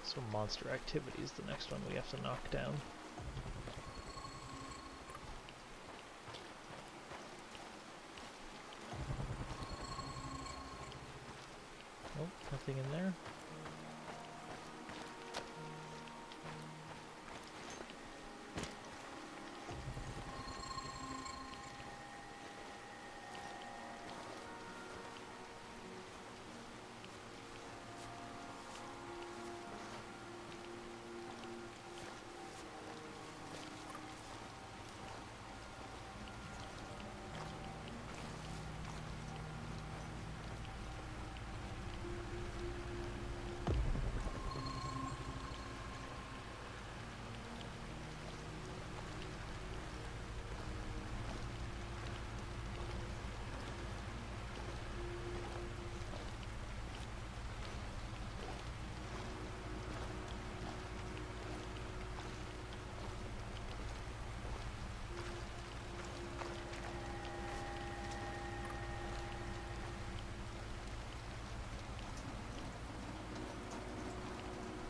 So monster activity is the next one we have to knock down. Oh, nothing in there.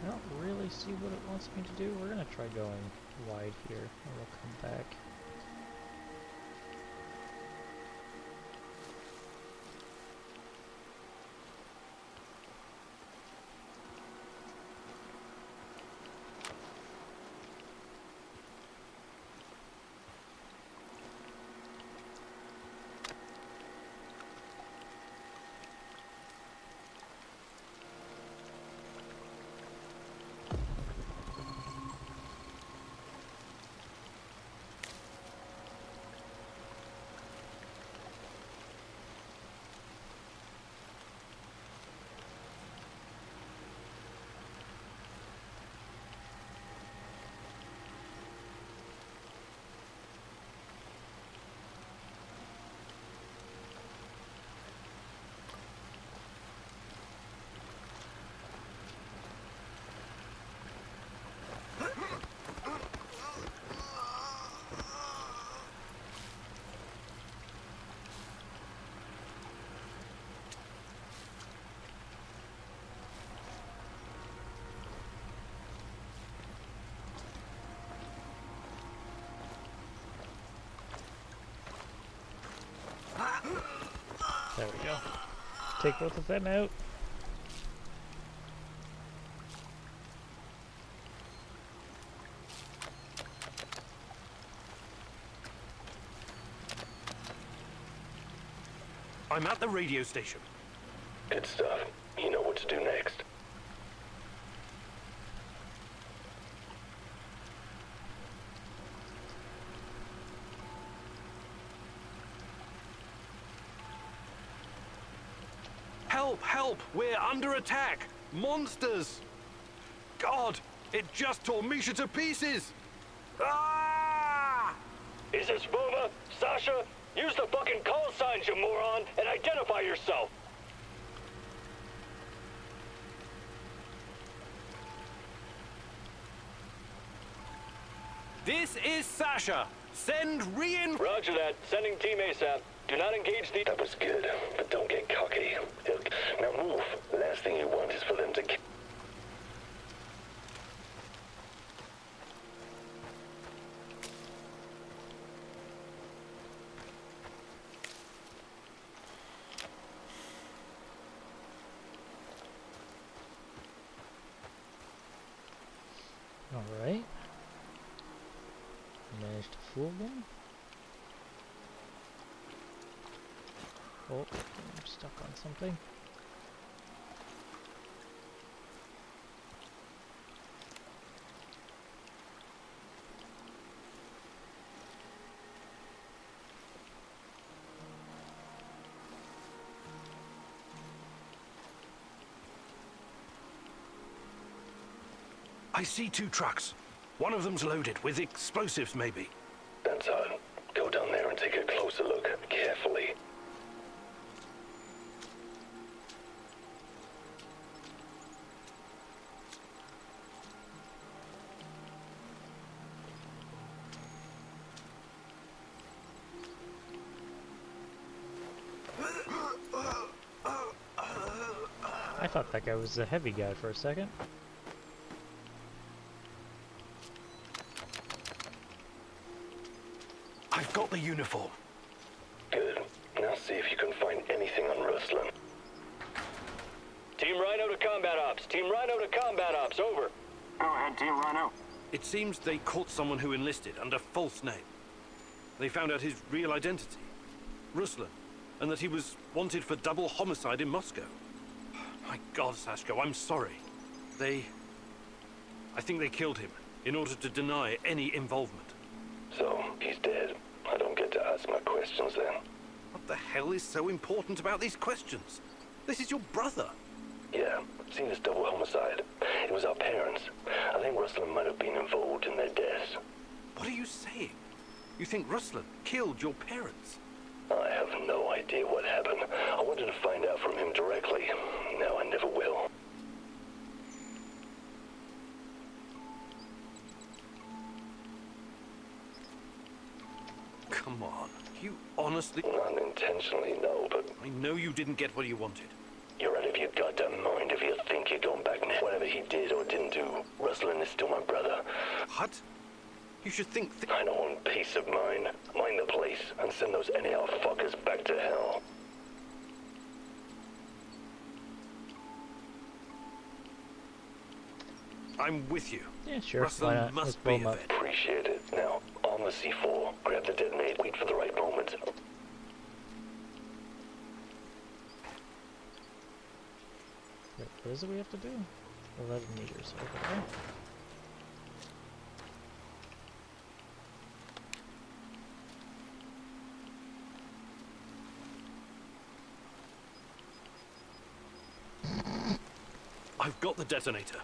I don't really see what it wants me to do. We're gonna try going wide here, and we'll come back. There we go. Take both of them out. I'm at the radio station. Good stuff. You know what to do next. Help! Help! We're under attack! Monsters! God! It just tore Misha to pieces! Ah! Is this Vova? Sasha? Use the fucking call signs, you moron, and identify yourself! This is Sasha! Send re-in... Roger that. Sending Team ASAP. Do not engage the... That was good, but don't get cocky. Now move. Last thing you want is for them to... Alright. Managed to fool them. Oh, I'm stuck on something. I see 2 trucks. One of them's loaded with explosives, maybe. That's odd. Go down there and take a closer look. Carefully. I thought that guy was a heavy guy for a second. I've got the uniform. Good. Now see if you can find anything on Ruslan. Team Rhino to combat ops. Team Rhino to combat ops. Over. Go ahead, Team Rhino. It seems they caught someone who enlisted under false name. They found out his real identity, Ruslan, and that he was wanted for double homicide in Moscow. My God, Sashko, I'm sorry. I think they killed him in order to deny any involvement. So, he's dead. I don't get to ask my questions then. What the hell is so important about these questions? This is your brother. Yeah, seen as double homicide. It was our parents. I think Ruslan might have been involved in their deaths. What are you saying? You think Ruslan killed your parents? I have no idea what happened. I wanted to find out from him directly. Now I never will. Come on. You honestly... Not intentionally, no, but... I know you didn't get what you wanted. You're out of your goddamn mind if you think you're going back now. Whatever he did or didn't do, Ruslan is still my brother. What? You should think... I don't want peace of mind. Mind the place and send those anyhow fuckers back to hell. I'm with you. Yeah, sure. Ruslan must be a vet. Appreciate it. Now, on the C4, grab the detonator, wait for the right moment. Wait, what is it we have to do? 11 meters. Okay. I've got the detonator.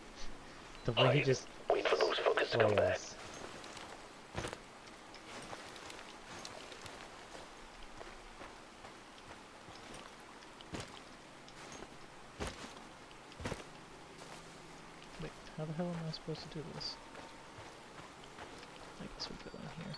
The way he just... Wait for those fuckers to come back. Wait, how the hell am I supposed to do this? I guess we go in here.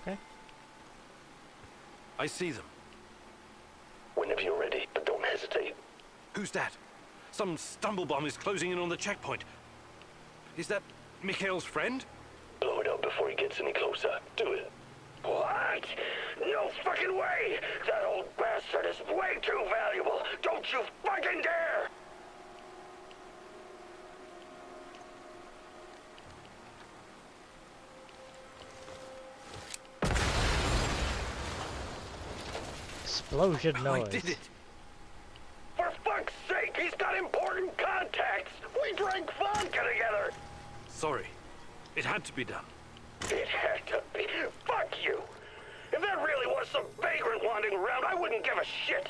Okay. I see them. Whenever you're ready, but don't hesitate. Who's that? Some stumblebomb is closing in on the checkpoint. Is that Mikhail's friend? Blow it up before he gets any closer. Do it. What? No fucking way! That old bastard is way too valuable! Don't you fucking dare! Explosion noise. I did it! For fuck's sake, he's got important contacts! We drank vodka together! Sorry. It had to be done. It had to be. Fuck you! If there really was some vagrant wandering around, I wouldn't give a shit!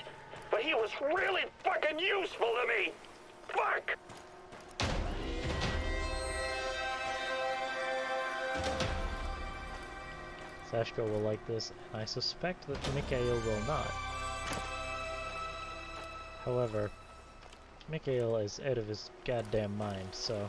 But he was really fucking useful to me! Fuck! Sashko will like this, and I suspect that Mikhail will not. However, Mikhail is out of his goddamn mind, so...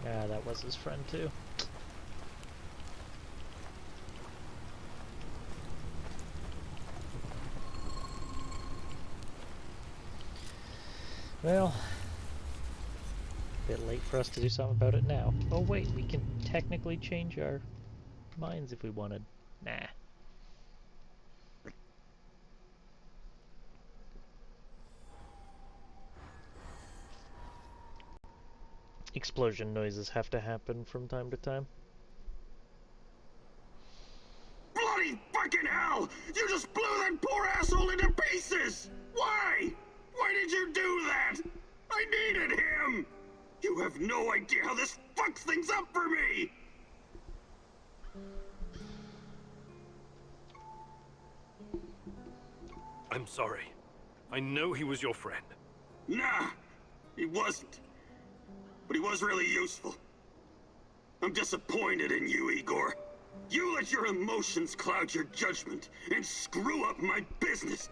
Yeah, that was his friend too. Well, a bit late for us to do something about it now. Oh wait, we can technically change our minds if we wanted. Nah. Explosion noises have to happen from time to time. Bloody fucking hell! You just blew that poor asshole into pieces! Why? Why did you do that? I needed him! You have no idea how this fucks things up for me! I'm sorry. I know he was your friend. Nah, he wasn't. But he was really useful. I'm disappointed in you, Igor. You let your emotions cloud your judgment and screw up my business.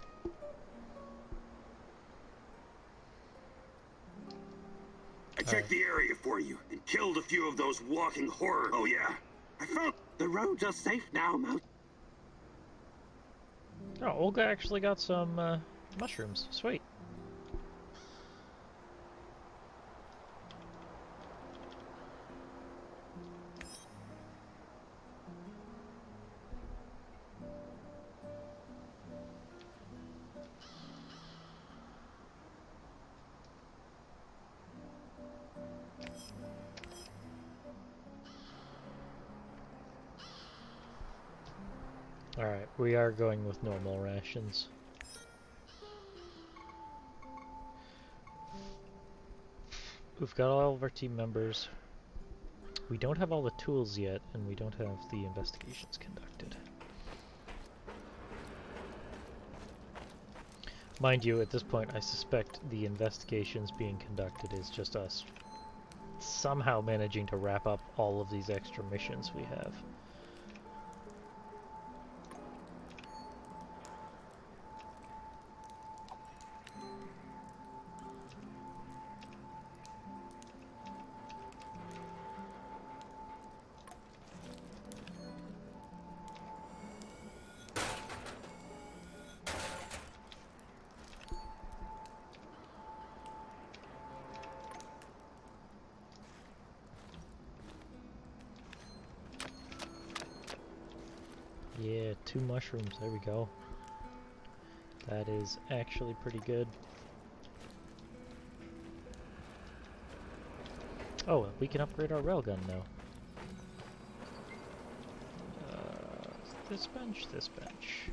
I checked the area for you and killed a few of those walking horrors. Oh yeah, I found the roads are safe now, Mouse. Oh, Olga actually got some mushrooms. Sweet. Alright, we are going with normal rations. We've got all of our team members. We don't have all the tools yet, and we don't have the investigations conducted. Mind you, at this point, I suspect the investigations being conducted is just us somehow managing to wrap up all of these extra missions we have. Yeah, 2 mushrooms, there we go. That is actually pretty good. Oh, we can upgrade our railgun now. This bench, this bench.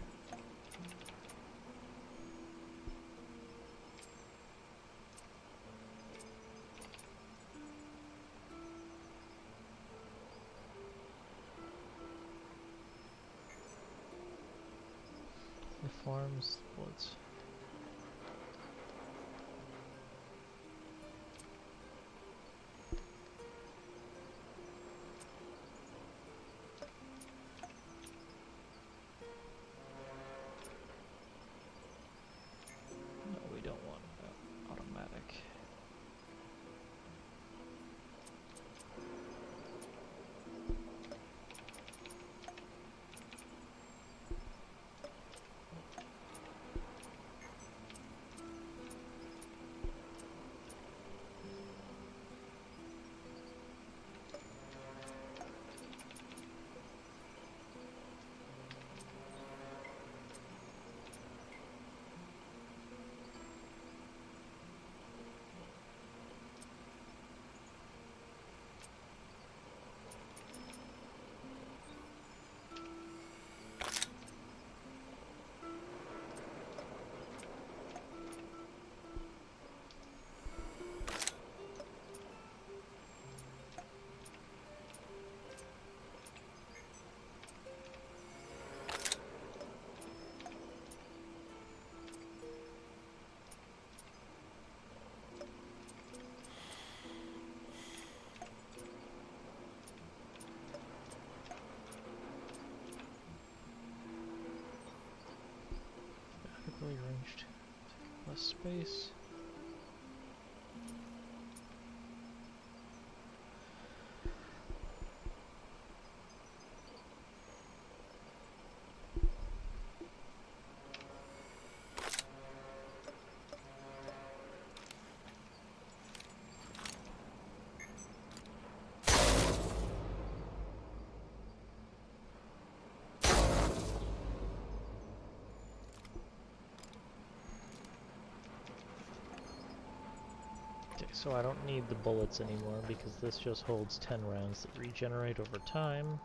uniforms, bullets. No, we don't want automatic. Vertically arranged. Less space. So I don't need the bullets anymore because this just holds 10 rounds that regenerate over time.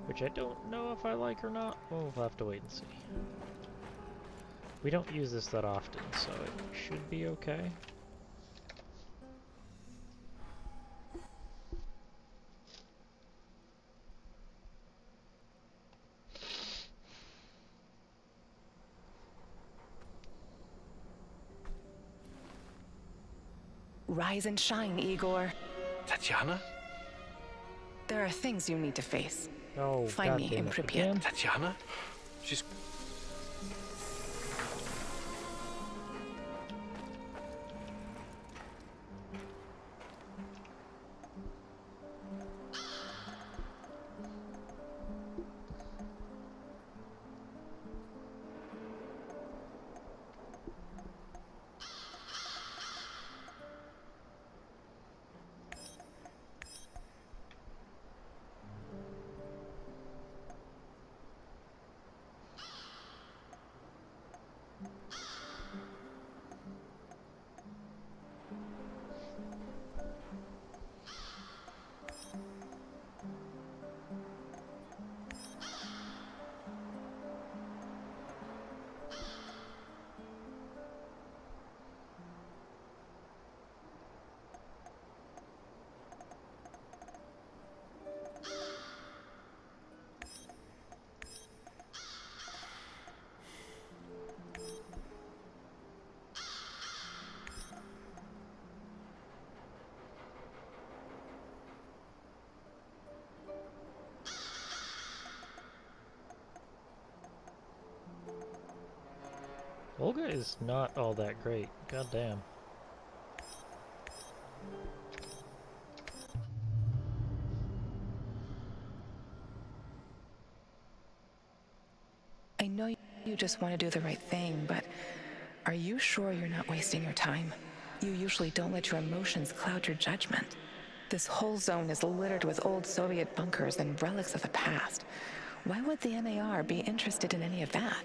Which I don't know if I like or not. We'll have to wait and see. We don't use this that often, so it should be okay. Rise and shine, Igor. Tatiana? There are things you need to face. Oh, Find me in Pripyat. Tatiana? She's... Olga is not all that great. God damn. I know you just want to do the right thing, but are you sure you're not wasting your time? You usually don't let your emotions cloud your judgment. This whole zone is littered with old Soviet bunkers and relics of the past. Why would the NAR be interested in any of that?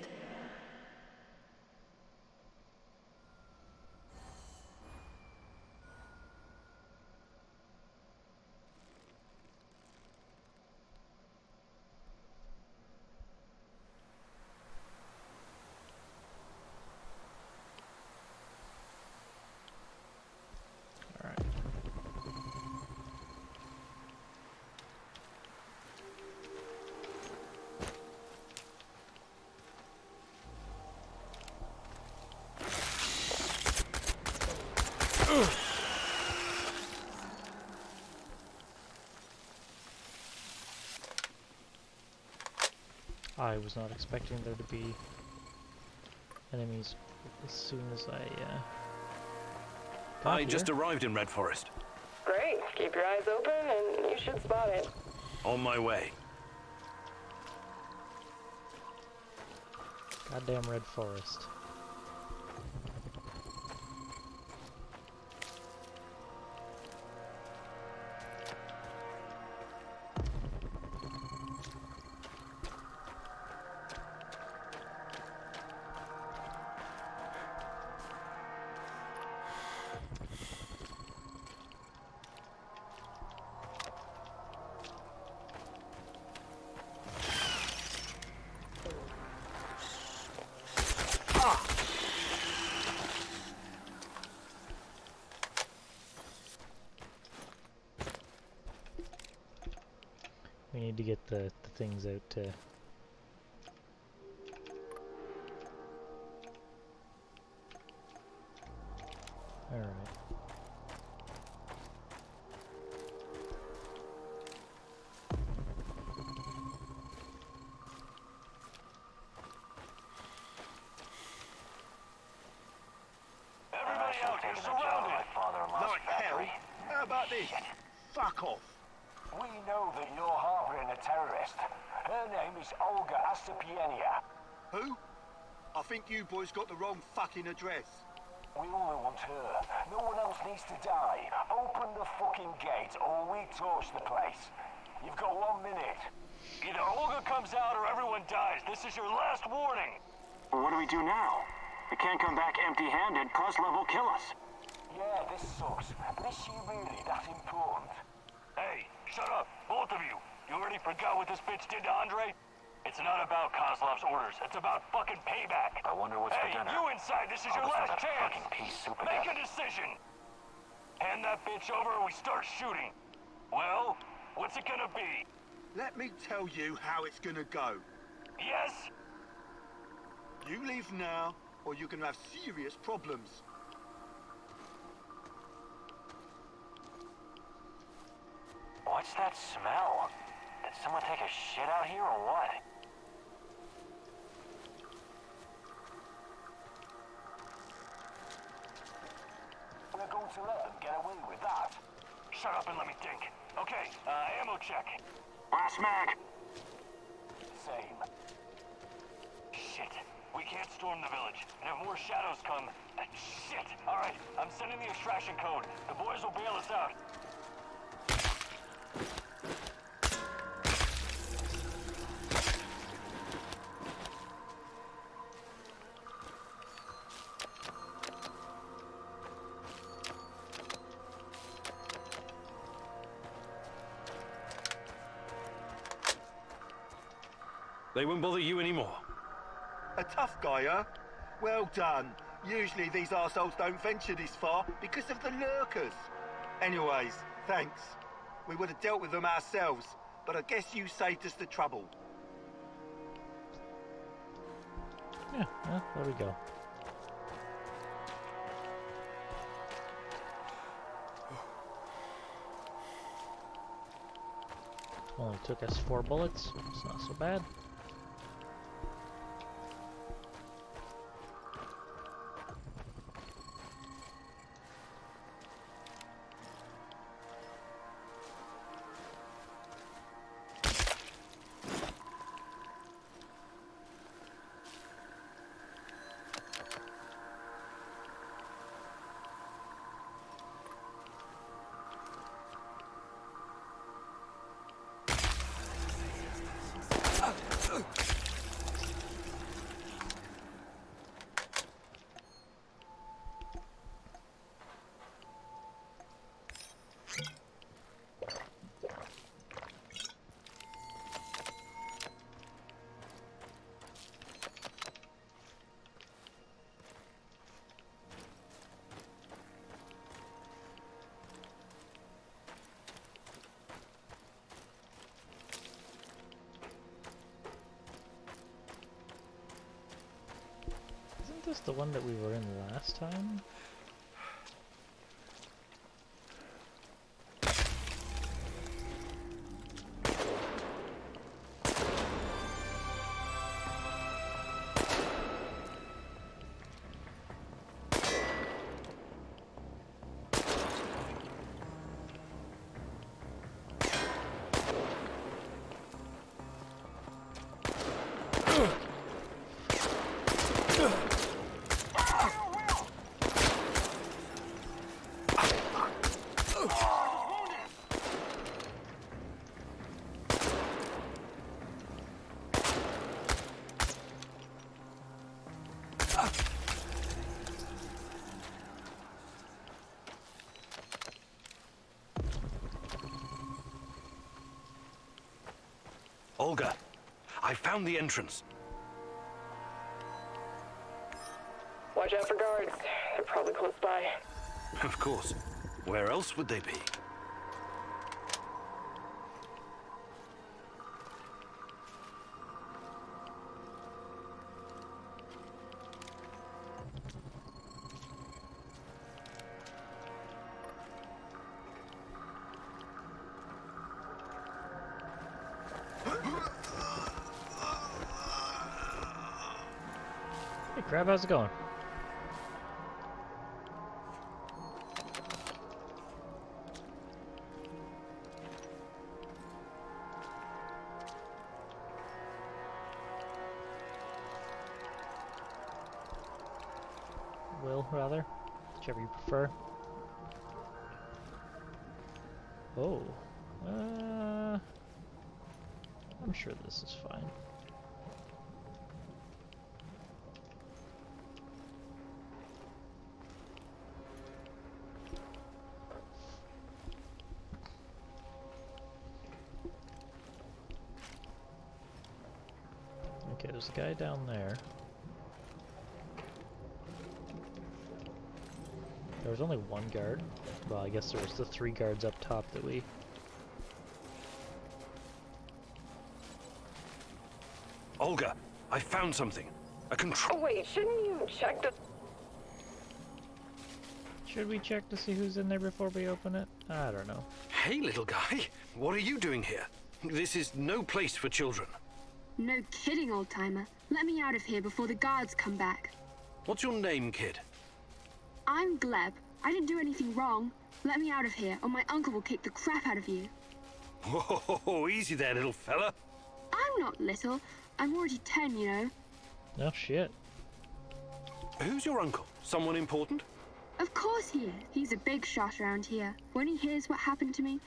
I was not expecting there to be enemies as soon as I got I here. just arrived in Red Forest. Great. Keep your eyes open and you should spot it. On my way. Goddamn Red Forest. We need to get the things out to... Alright. Everybody out here surrounded. Like hell. How about this? Fuck off. We know that you're harboring a terrorist. Her name is Olga Astapienia. Who? I think you boys got the wrong fucking address. We only want her. No one else needs to die. Open the fucking gate or we torch the place. You've got 1 minute. Either Olga comes out or everyone dies. This is your last warning. Well, what do we do now? We can't come back empty-handed. Kozlov will kill us. Yeah, this sucks. But is she really that important? Hey, shut up, both of you. You already forgot what this bitch did to Andre? It's not about Kozlov's orders. It's about fucking payback. I wonder what's for dinner. Hey, you inside, this is your last chance. Make a decision. Hand that bitch over or we start shooting. Well, what's it gonna be? Let me tell you how it's gonna go. Yes? You leave now, or you're gonna have serious problems. What's that smell? Did someone take a shit out here or what? We're going to let them get away with that. Shut up and let me think. Okay, ammo check. Last mag. Same. Shit. We can't storm the village. And if more shadows come... shit! Alright, I'm sending the extraction code. The boys will bail us out. They won't bother you anymore. A tough guy, huh? Well done. Usually these arseholes don't venture this far because of the lurkers. Anyways, thanks. We would have dealt with them ourselves, but I guess you saved us the trouble. Yeah, well, there we go. Only took us 4 bullets. It's not so bad. Isn't this the one that we were in last time? Olga, I found the entrance. Watch out for guards. They're probably close by. Of course. Where else would they be? Hey, Crab, how's it going? Will, rather, whichever you prefer. Oh, I'm sure this is fine. Okay, there's a guy down there. There was only one guard. Well, I guess there was the 3 guards up top that we... Olga, I found something. A control... Oh, wait, shouldn't you check the... Should we check to see who's in there before we open it? I don't know. Hey, little guy. What are you doing here? This is no place for children. No kidding, old-timer. Let me out of here before the guards come back. What's your name, kid? I'm Gleb. I didn't do anything wrong. Let me out of here, or my uncle will kick the crap out of you. Whoa, easy there, little fella. I'm not little. I'm already 10, you know. No shit. Who's your uncle? Someone important? Of course he is. He's a big shot around here. When he hears what happened to me...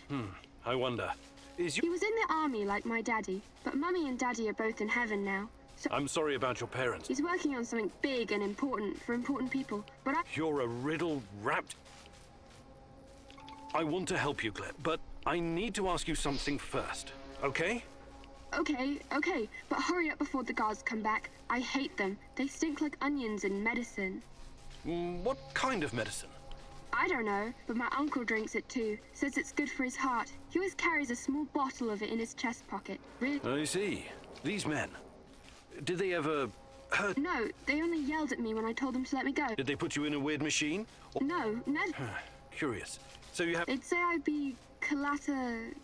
I wonder. He was in the army like my daddy, but Mummy and Daddy are both in heaven now. So I'm sorry about your parents. he's working on something big and important for important people, but You're a riddle wrapped... I want to help you, Gleb, but I need to ask you something first, okay? Okay, but hurry up before the guards come back. I hate them. They stink like onions in medicine. What kind of medicine? I don't know, but my uncle drinks it too. Says it's good for his heart. He always carries a small bottle of it in his chest pocket. Really? I see. These men. Did they ever hurt? No, they only yelled at me when I told them to let me go. Did they put you in a weird machine? No, never. Curious. So you have... They'd say I'd be Collateral.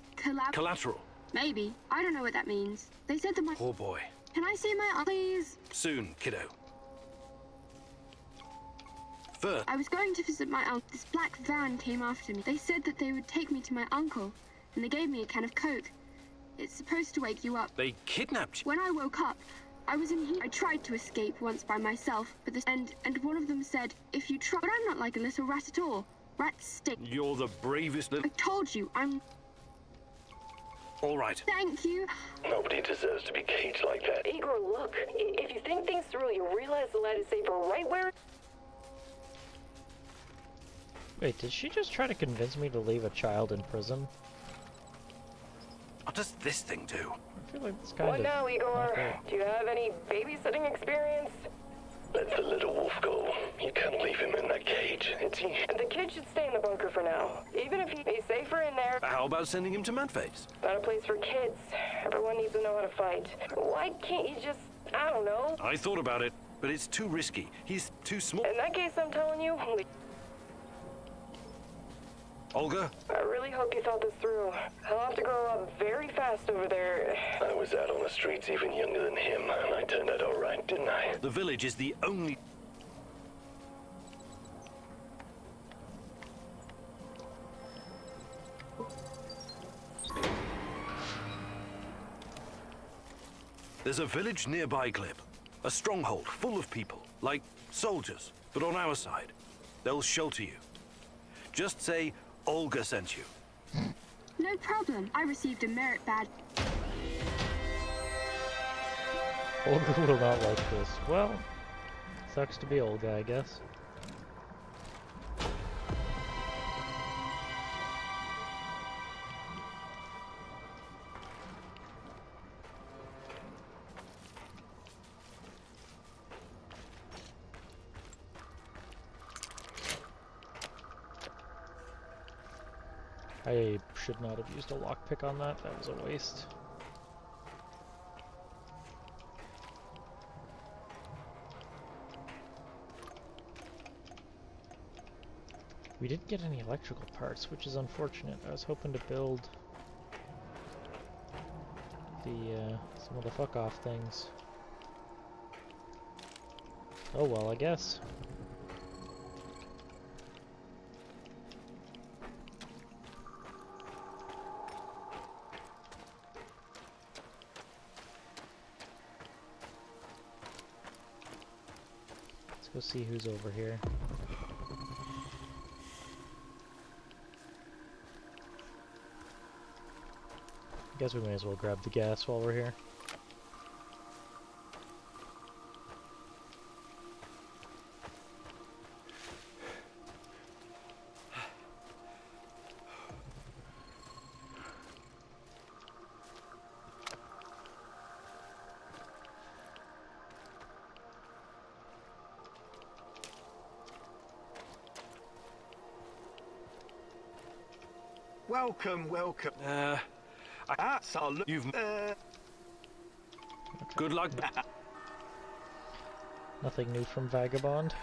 Maybe. I don't know what that means. They said that my... Oh boy. Can I see my uncle, please? Soon, kiddo. First. I was going to visit my uncle. This black van came after me. They said that they would take me to my uncle, and they gave me a can of Coke. It's supposed to wake you up. They kidnapped you? When I woke up, I was in here. I tried to escape once by myself, but and one of them said, if you try... But I'm not like a little rat at all. Rats stink. You're the bravest little... I told you, I'm... All right. Thank you. Nobody deserves to be caged like that. Igor, look. If you think things through, you realize the lad is safer right where... Wait, did she just try to convince me to leave a child in prison? What does this thing do? I feel like it's kind What of... now, Igor? Okay. Do you have any babysitting experience? Let the little wolf go. You can't leave him in that cage. It's he. The kid should stay in the bunker for now. Even if he's safer in there. How about sending him to Mudface? Not a place for kids. Everyone needs to know how to fight. Why can't you just... I don't know. I thought about it, but it's too risky. He's too small. In that case, I'm telling you... Olga? I really hope you thought this through. He'll have to grow up very fast over there. I was out on the streets even younger than him, and I turned out all right, didn't I? The village is the only... There's a village nearby, Gleb. A stronghold full of people, like soldiers, but on our side. They'll shelter you. Just say, Olga sent you. No problem. I received a merit badge. Olga will not like this. Well, sucks to be Olga, I guess. I should not have used a lockpick on that. That was a waste. We didn't get any electrical parts, which is unfortunate. I was hoping to build the some of the fuck off things. Oh well, I guess. Let's go see who's over here. Guess we may as well grab the gas while we're here. Welcome, welcome. So you've Good luck. Nothing new from Vagabond.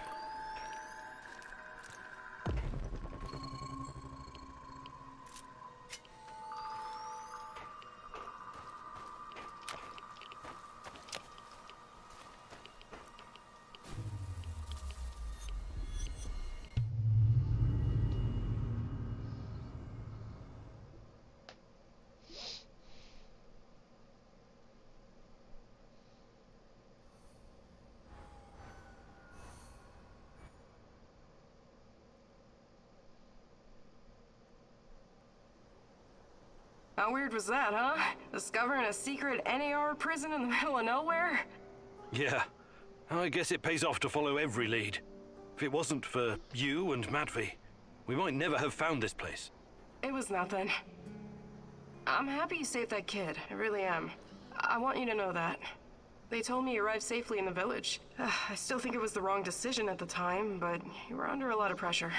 How weird was that, huh? Discovering a secret NAR prison in the middle of nowhere? Yeah. I guess it pays off to follow every lead. If it wasn't for you and Matvey, we might never have found this place. It was nothing. I'm happy you saved that kid. I really am. I want you to know that. They told me you arrived safely in the village. I still think it was the wrong decision at the time, but you were under a lot of pressure.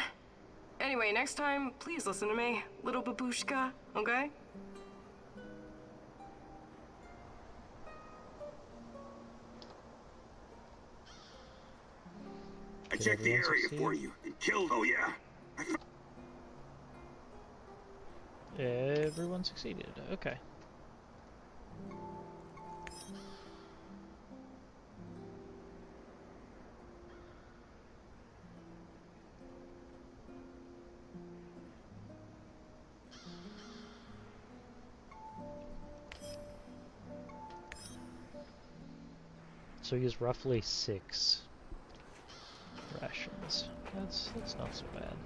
Anyway, next time, please listen to me, little babushka, okay? I checked the area for you and killed. Oh yeah. Everyone succeeded. Okay. So he has roughly 6 rations. That's not so bad.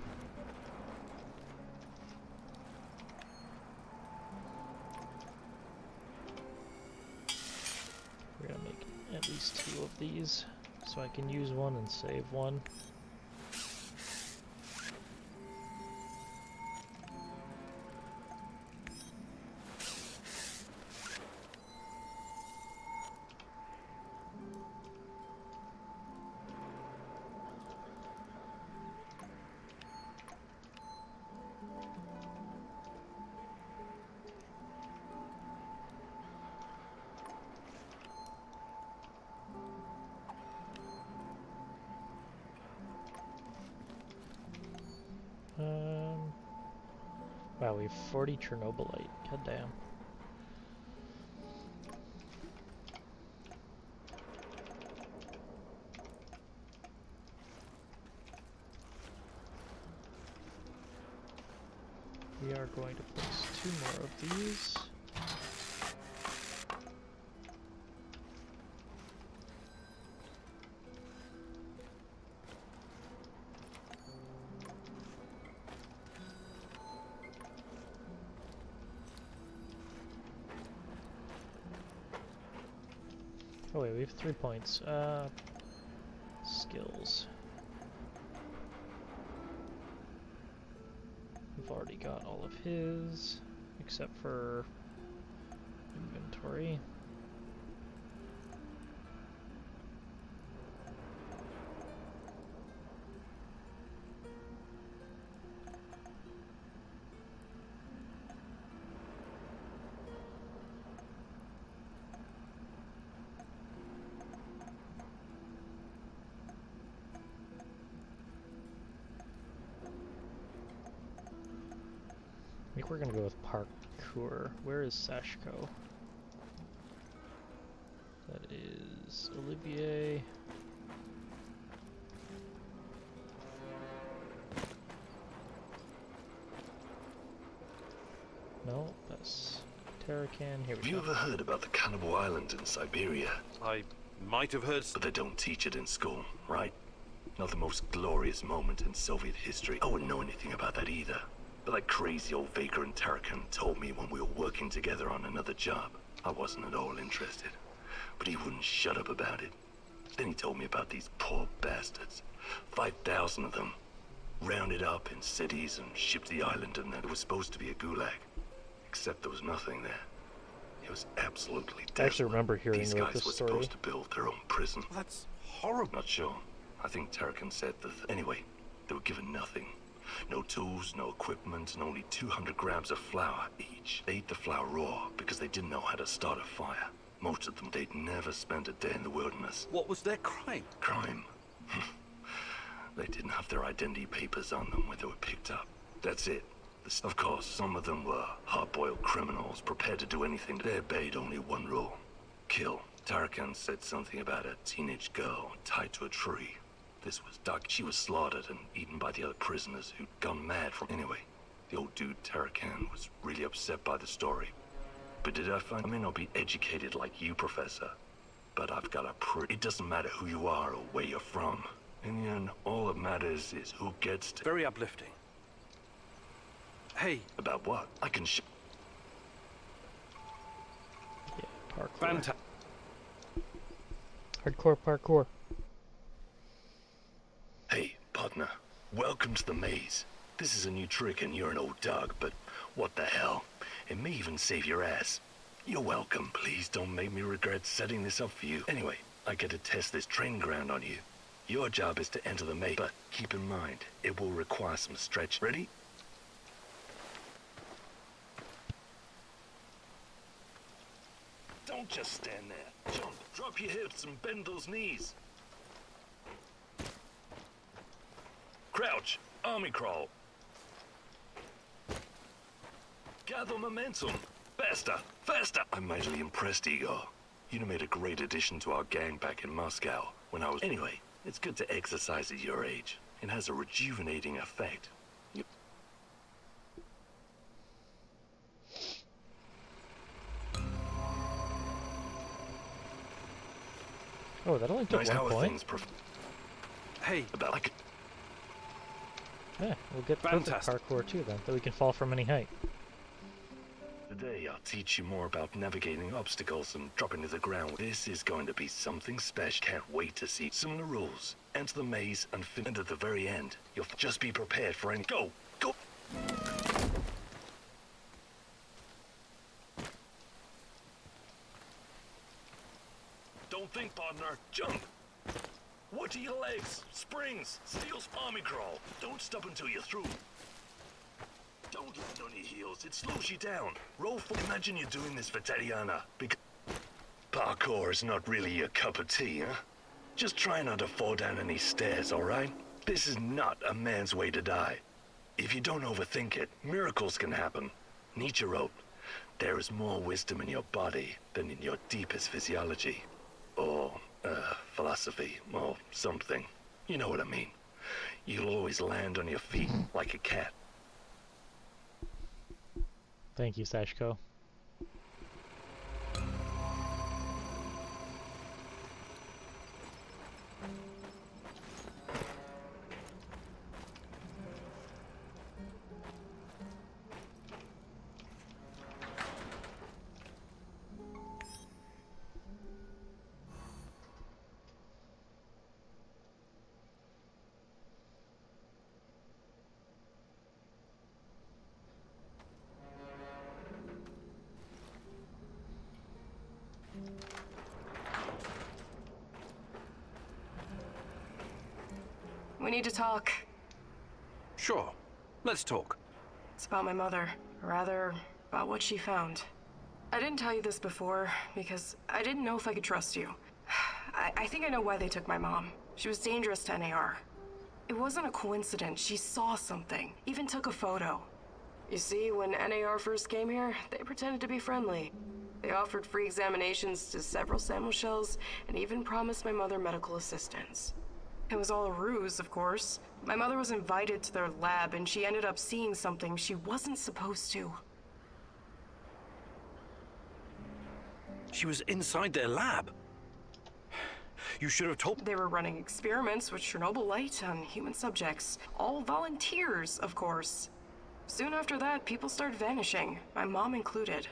We're gonna make at least 2 of these, so I can use one and save one. Wow, we have 40 Chernobylite. God damn. We are going to place 2 more of these. Oh wait, we have 3 points. Skills. We've already got all of his, except for inventory. I think we're gonna go with parkour. Where is Sashko? That is Olivier. No, that's Terracan. Here we Have you ever heard about the Cannibal Island in Siberia? I might have heard. But they don't teach it in school, right? Not the most glorious moment in Soviet history. I wouldn't know anything about that either. But that crazy old Vaker and Terracan told me when we were working together on another job. I wasn't at all interested. But he wouldn't shut up about it. Then he told me about these poor bastards. 5,000 of them. Rounded up in cities and shipped to the island, and that it was supposed to be a gulag. Except there was nothing there. It was absolutely desolate. I actually remember hearing These about guys this were story. supposed to build their own prison. Well, that's horrible. Not sure. I think Terracan said that. Anyway, they were given nothing. No tools, no equipment, and only 200 grams of flour each. They ate the flour raw because they didn't know how to start a fire. Most of them, they'd never spent a day in the wilderness. What was their crime? Crime? They didn't have their identity papers on them when they were picked up. That's it. Of course, some of them were hard-boiled criminals prepared to do anything. They obeyed only one rule: kill. Terracan said something about a teenage girl tied to a tree. This was Doc. She was slaughtered and eaten by the other prisoners who'd gone mad from... Anyway, the old dude Terracan was really upset by the story. But did I find... I may not be educated like you, Professor, but I've got a It doesn't matter who you are or where you're from. In the end, all that matters is who gets to... Very uplifting. Hey. About what? I can Yeah, parkour. Fantastic. Hardcore parkour. Hey, partner. Welcome to the maze. This is a new trick and you're an old dog, but what the hell? It may even save your ass. You're welcome. Please don't make me regret setting this up for you. Anyway, I get to test this training ground on you. Your job is to enter the maze, but keep in mind, it will require some stretch. Ready? Don't just stand there. Jump, drop your hips and bend those knees. Crouch, army crawl. Gather momentum. Faster, faster. I'm mightily impressed, Igor. You made a great addition to our gang back in Moscow when I was... Anyway, it's good to exercise at your age. It has a rejuvenating effect. Oh, that only took Nice. 1 How are point. things, Hey. About like... Yeah, we'll get perfect parkour too then, that we can fall from any height. Today, I'll teach you more about navigating obstacles and dropping to the ground. This is going to be something special. Can't wait to see. Similar rules. Enter the maze and finish at the very end. You'll just be prepared for any... Go! Go! Don't think, partner. Jump! Watch your legs. Springs. Steel's army crawl. Don't stop until you're through. Don't land on your heels. It slows you down. Roll for... Imagine you're doing this for Tatiana. Because parkour is not really your cup of tea, huh? Just try not to fall down any stairs, alright? This is not a man's way to die. If you don't overthink it, miracles can happen. Nietzsche wrote, "There is more wisdom in your body than in your deepest physiology." Or, philosophy, or something. You know what I mean. You'll always land on your feet like a cat. Thank you, Sashko. We need to talk. Sure. Let's talk. It's about my mother. Or rather, about what she found. I didn't tell you this before because I didn't know if I could trust you. I think I know why they took my mom. She was dangerous to NAR. It wasn't a coincidence. She saw something, even took a photo. You see, when NAR first came here, they pretended to be friendly. They offered free examinations to several Samuels and even promised my mother medical assistance. It was all a ruse, of course. My mother was invited to their lab and she ended up seeing something she wasn't supposed to. She was inside their lab. You should have told... They were running experiments with Chernobyl light on human subjects. All volunteers, of course. Soon after that, people started vanishing, my mom included.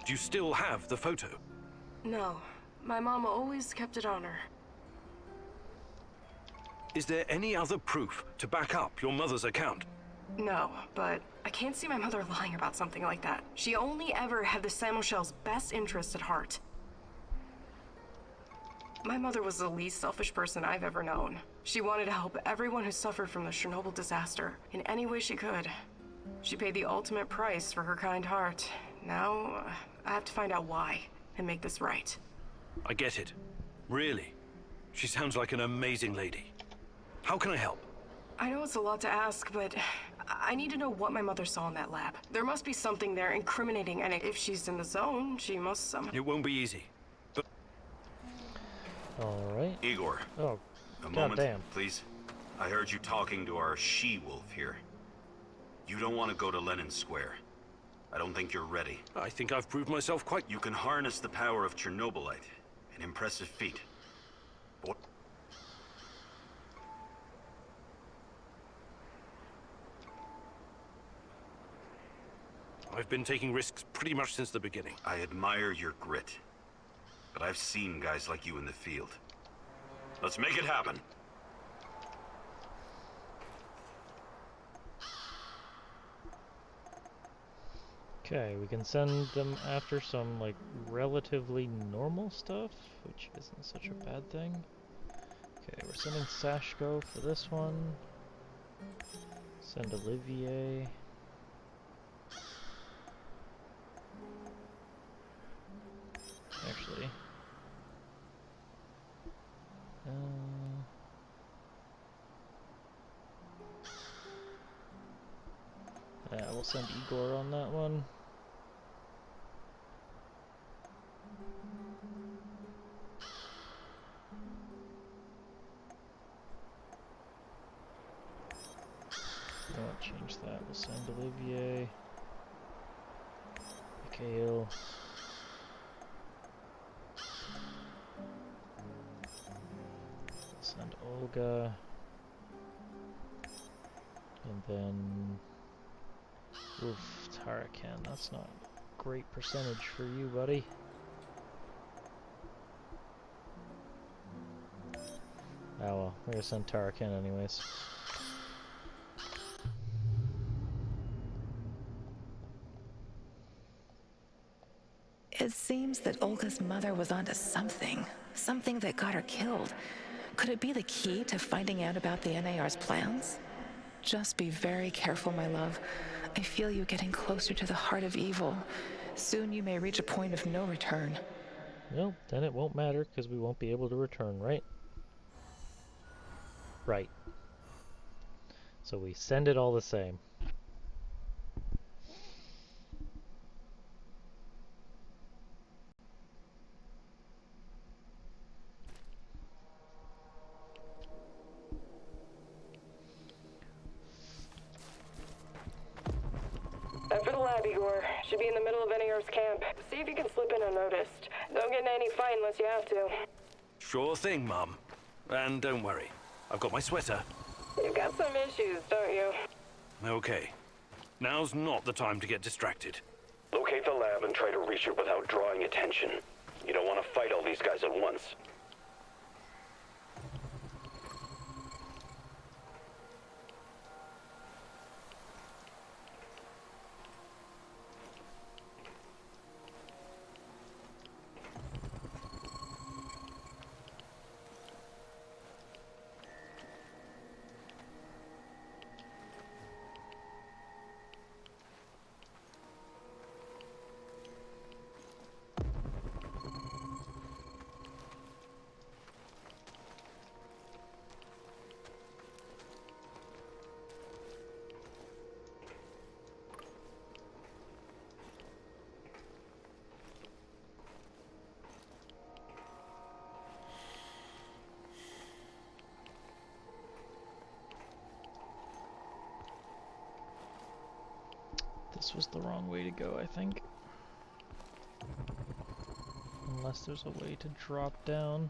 Do you still have the photo? No. My mom always kept it on her. Is there any other proof to back up your mother's account? No, but I can't see my mother lying about something like that. She only ever had the Samuel's best interest at heart. My mother was the least selfish person I've ever known. She wanted to help everyone who suffered from the Chernobyl disaster in any way she could. She paid the ultimate price for her kind heart. Now, I have to find out why and make this right. I get it. Really. She sounds like an amazing lady. How can I help? I know it's a lot to ask, but I need to know what my mother saw in that lab. There must be something there incriminating, and if she's in the zone, she must somehow... It won't be easy. But... Alright. Igor. Oh, a moment, goddamn. please. I heard you talking to our she-wolf here. You don't want to go to Lenin Square. I don't think you're ready. I think I've proved myself quite... You can harness the power of Chernobylite. An impressive feat. But... I've been taking risks pretty much since the beginning. I admire your grit. But I've seen guys like you in the field. Let's make it happen. Okay, we can send them after some, like, relatively normal stuff, which isn't such a bad thing. Okay, we're sending Sashko for this one. Send Olivier. Actually. Yeah, we'll send Igor on that one. I won't change that. We'll send Olivier. Mikhail. Send Olga. And then... Oof, Tarakan, that's not a great percentage for you, buddy. Oh well, we're gonna send Tarakan anyways. It seems that Olga's mother was onto something. Something that got her killed. Could it be the key to finding out about the NAR's plans? Just be very careful, my love. I feel you getting closer to the heart of evil. Soon you may reach a point of no return. Well, then it won't matter, because we won't be able to return, right? Right. So we send it all the same. For the lab, Igor. Should be in the middle of NAR's camp. See if you can slip in unnoticed. Don't get in any fight unless you have to. Sure thing, Mum. And don't worry, I've got my sweater. You've got some issues, don't you? Okay. Now's not the time to get distracted. Locate the lab and try to reach it without drawing attention. You don't want to fight all these guys at once. This was the wrong way to go, I think. Unless there's a way to drop down.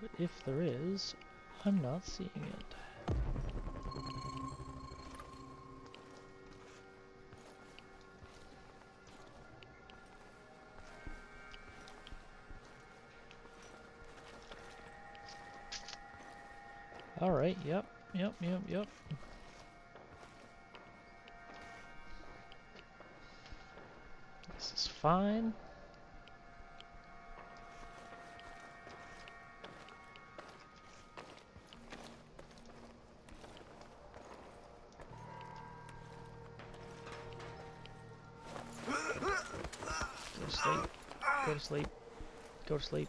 But if there is, I'm not seeing it. Alright, yep. This is fine. Go to sleep. Go to sleep. Go to sleep.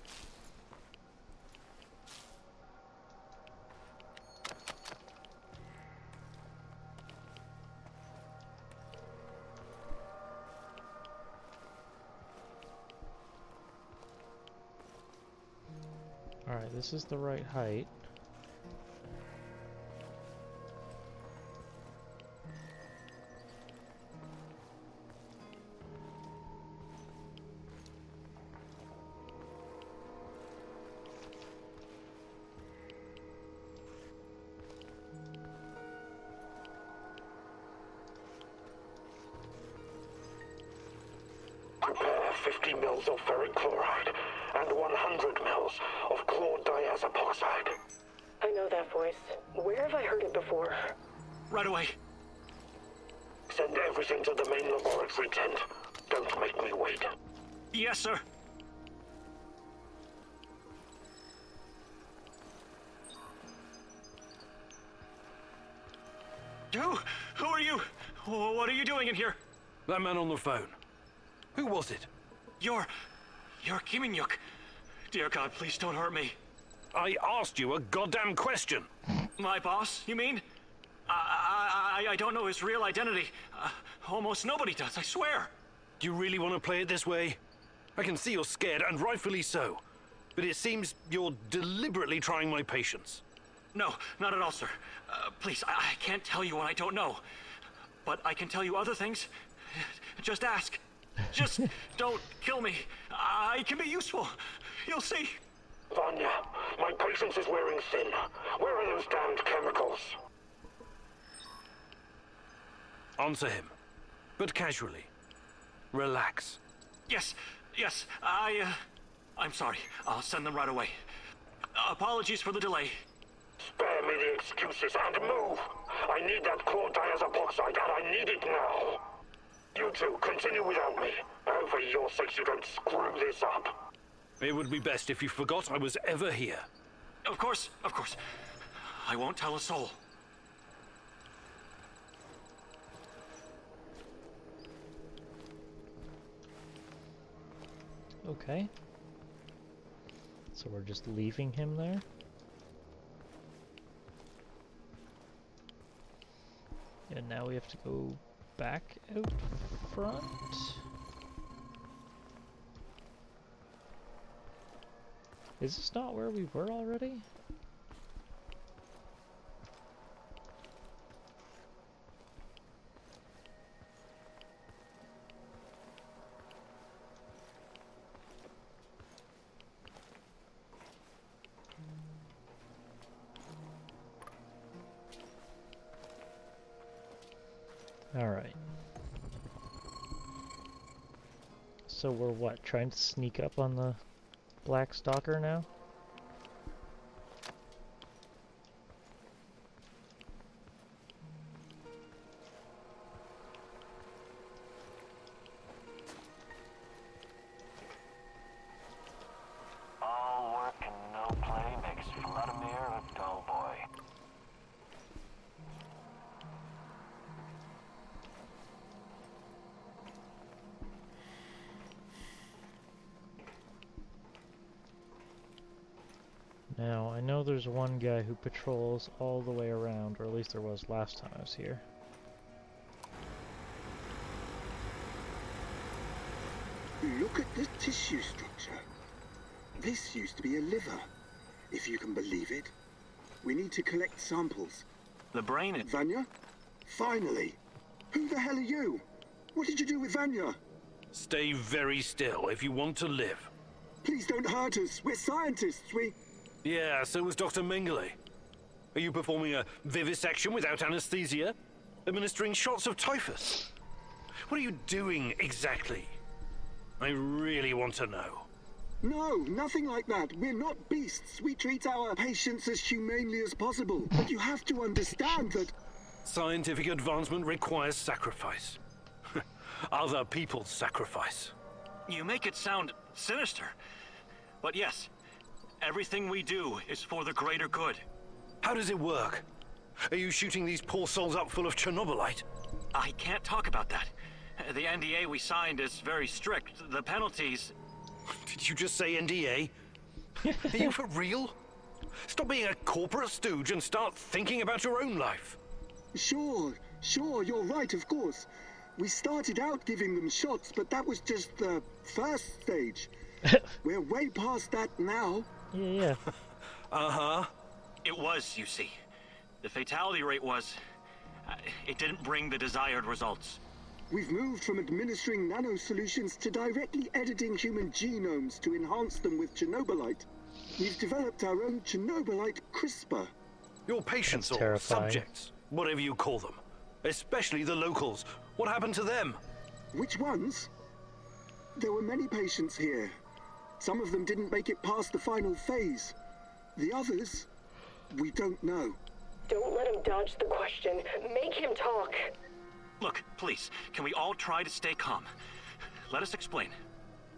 Alright, this is the right height. Prepare 50 mils of ferric chloride and 100 mils of chlor diazopoxide. I know that voice. Where have I heard it before? Right away. Send everything to the main laboratory tent. Don't make me wait. Yes, sir. Who are you? What are you doing in here? That man on the phone. Who was it? You're Kim In-yuk. Dear God, please don't hurt me. I asked you a goddamn question. My boss, you mean? I don't know his real identity. Almost nobody does, I swear. Do you really want to play it this way? I can see you're scared, and rightfully so. But it seems you're deliberately trying my patience. No, not at all, sir. Please, I can't tell you what I don't know. But I can tell you other things. Just ask. Just don't kill me. I can be useful. You'll see. Vanya, my patience is wearing thin. Where are those damned chemicals? Answer him, but casually. Relax. Yes. I'm sorry. I'll send them right away. Apologies for the delay. Spare me the excuses and move. I need that chlor diazopoxide, and I need it now. You two, continue without me. For your sakes, you don't screw this up. It would be best if you forgot I was ever here. Of course. I won't tell a soul. Okay. So we're just leaving him there? And now we have to go back out front? Is this not where we were already? Alright. So we're what, trying to sneak up on the Black Stalker now? All work and no play makes Vladimir a dull boy. Now, I know there's one guy who patrols all the way around, or at least there was last time I was here. Look at the tissue structure. This used to be a liver, if you can believe it. We need to collect samples. The brain is... Vanya? Finally! Who the hell are you? What did you do with Vanya? Stay very still if you want to live. Please don't hurt us. We're scientists. Yeah, so was Dr. Mengele. Are you performing a vivisection without anesthesia? Administering shots of typhus? What are you doing exactly? I really want to know. No, nothing like that. We're not beasts. We treat our patients as humanely as possible. But you have to understand that... Scientific advancement requires sacrifice. Other people's sacrifice. You make it sound sinister. But yes, everything we do is for the greater good. How does it work? Are you shooting these poor souls up full of Chernobylite? I can't talk about that. The NDA we signed is very strict. The penalties... Did you just say NDA? Are you for real? Stop being a corporate stooge and start thinking about your own life. Sure, you're right, of course. We started out giving them shots, but that was just the first stage. We're way past that now. Yeah. Uh-huh. It was, you see. The fatality rate was... it didn't bring the desired results. We've moved from administering nano-solutions to directly editing human genomes to enhance them with Chernobylite. We've developed our own Chernobylite CRISPR. Your patients or subjects, whatever you call them, especially the locals, what happened to them? Which ones? There were many patients here. Some of them didn't make it past the final phase. The others, we don't know. Don't let him dodge the question. Make him talk. Look, please, can we all try to stay calm? Let us explain.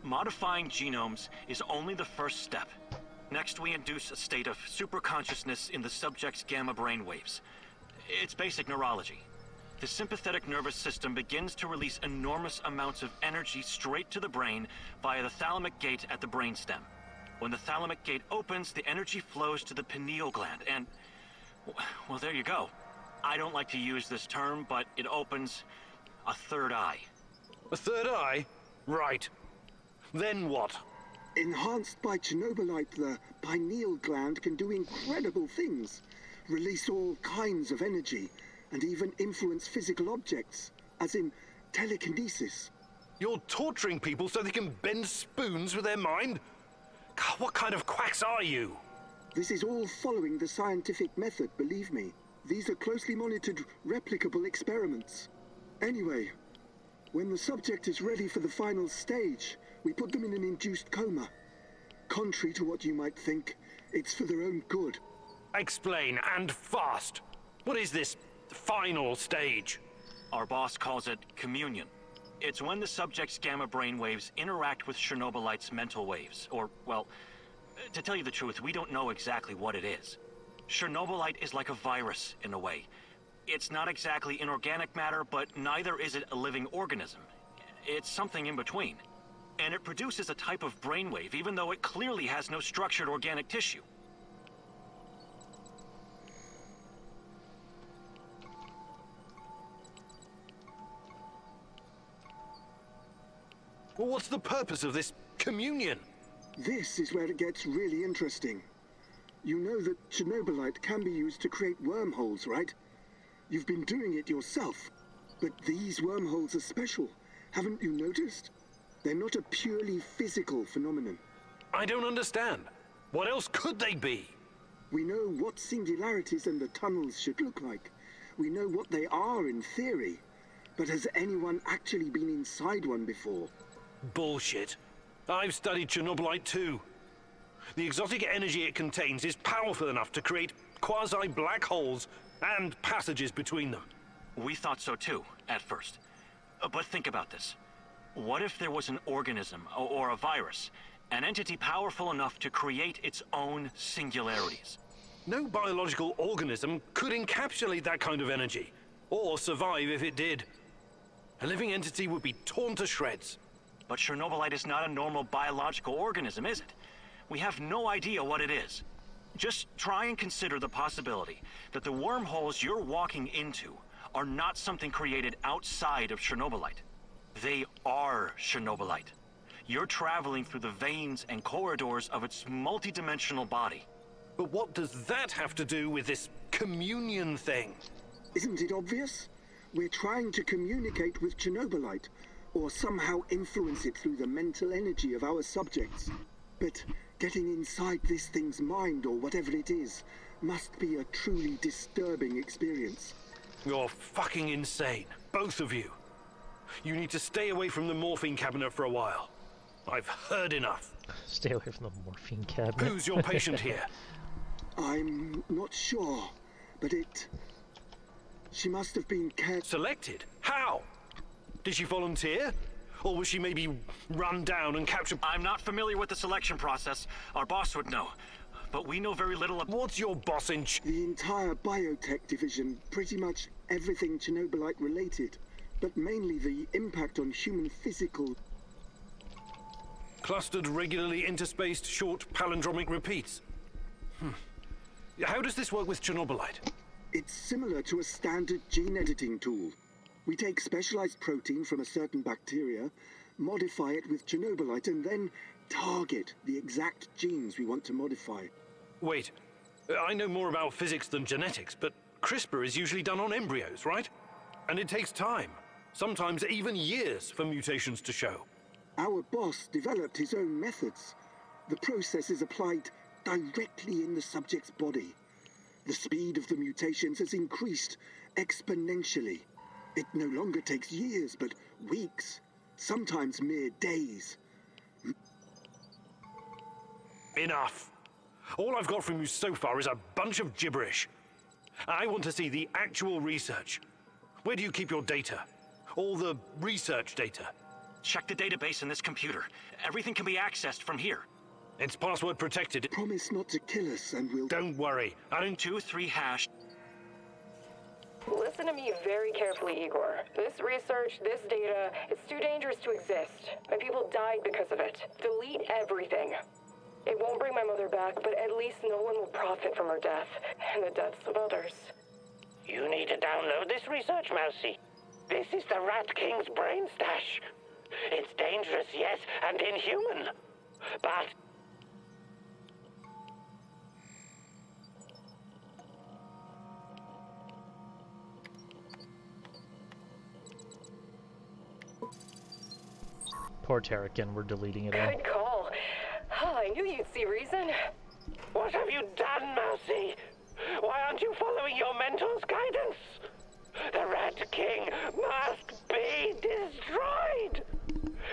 Modifying genomes is only the first step. Next, we induce a state of superconsciousness in the subject's gamma brainwaves. It's basic neurology. The sympathetic nervous system begins to release enormous amounts of energy straight to the brain via the thalamic gate at the brainstem. When the thalamic gate opens, the energy flows to the pineal gland and... well, there you go. I don't like to use this term, but it opens a third eye. A third eye? Right. Then what? Enhanced by Chernobylite, the pineal gland can do incredible things. Release all kinds of energy, and even influence physical objects, as in telekinesis. You're torturing people so they can bend spoons with their mind? God, what kind of quacks are you? This is all following the scientific method, believe me. These are closely monitored, replicable experiments. Anyway, when the subject is ready for the final stage, we put them in an induced coma. Contrary to what you might think, it's for their own good. Explain, and fast. What is this final stage? Our boss calls it communion. It's when the subject's gamma brainwaves interact with Chernobylite's mental waves, or, well, to tell you the truth, we don't know exactly what it is. Chernobylite is like a virus, in a way. It's not exactly inorganic matter, but neither is it a living organism. It's something in between. And it produces a type of brainwave, even though it clearly has no structured organic tissue. Well, what's the purpose of this communion? This is where it gets really interesting. You know that Chernobylite can be used to create wormholes, right? You've been doing it yourself. But these wormholes are special. Haven't you noticed? They're not a purely physical phenomenon. I don't understand. What else could they be? We know what singularities and the tunnels should look like. We know what they are in theory. But has anyone actually been inside one before? Bullshit. I've studied Chernobylite too. The exotic energy it contains is powerful enough to create quasi-black holes and passages between them. We thought so too, at first. But think about this. What if there was an organism, or a virus, an entity powerful enough to create its own singularities? No biological organism could encapsulate that kind of energy, or survive if it did. A living entity would be torn to shreds. But Chernobylite is not a normal biological organism, is it? We have no idea what it is. Just try and consider the possibility that the wormholes you're walking into are not something created outside of Chernobylite. They are Chernobylite. You're traveling through the veins and corridors of its multidimensional body. But what does that have to do with this communion thing? Isn't it obvious? We're trying to communicate with Chernobylite, or somehow influence it through the mental energy of our subjects. But getting inside this thing's mind, or whatever it is, must be a truly disturbing experience. You're fucking insane, both of you. You need to stay away from the morphine cabinet for a while. I've heard enough. Stay away from the morphine cabinet. Who's your patient here? I'm not sure, but she must have been selected? How? Did she volunteer? Or was she maybe run down and captured? I'm not familiar with the selection process. Our boss would know. But we know very little about... What's your boss in... The entire biotech division, pretty much everything Chernobylite related, but mainly the impact on human physical... Clustered, regularly interspaced, short palindromic repeats. How does this work with Chernobylite? It's similar to a standard gene editing tool. We take specialized protein from a certain bacteria, modify it with Chernobylite, and then target the exact genes we want to modify. Wait, I know more about physics than genetics, but CRISPR is usually done on embryos, right? And it takes time, sometimes even years, for mutations to show. Our boss developed his own methods. The process is applied directly in the subject's body. The speed of the mutations has increased exponentially. It no longer takes years, but weeks, sometimes mere days. Enough. All I've got from you so far is a bunch of gibberish. I want to see the actual research. Where do you keep your data? All the research data? Check the database in this computer. Everything can be accessed from here. It's password protected. Promise not to kill us and we'll... Don't worry. I don't... 23 hash. Listen to me very carefully, Igor. This research, this data, it's too dangerous to exist. My people died because of it. Delete everything. It won't bring my mother back, but at least no one will profit from her death, and the deaths of others. You need to download this research, Mousy. This is the Rat King's brain stash. It's dangerous, yes, and inhuman. But... Poor Terrican, we're deleting it all. Good call. I knew you'd see reason. What have you done, Mousy? Why aren't you following your mentor's guidance? The Rat King must be destroyed.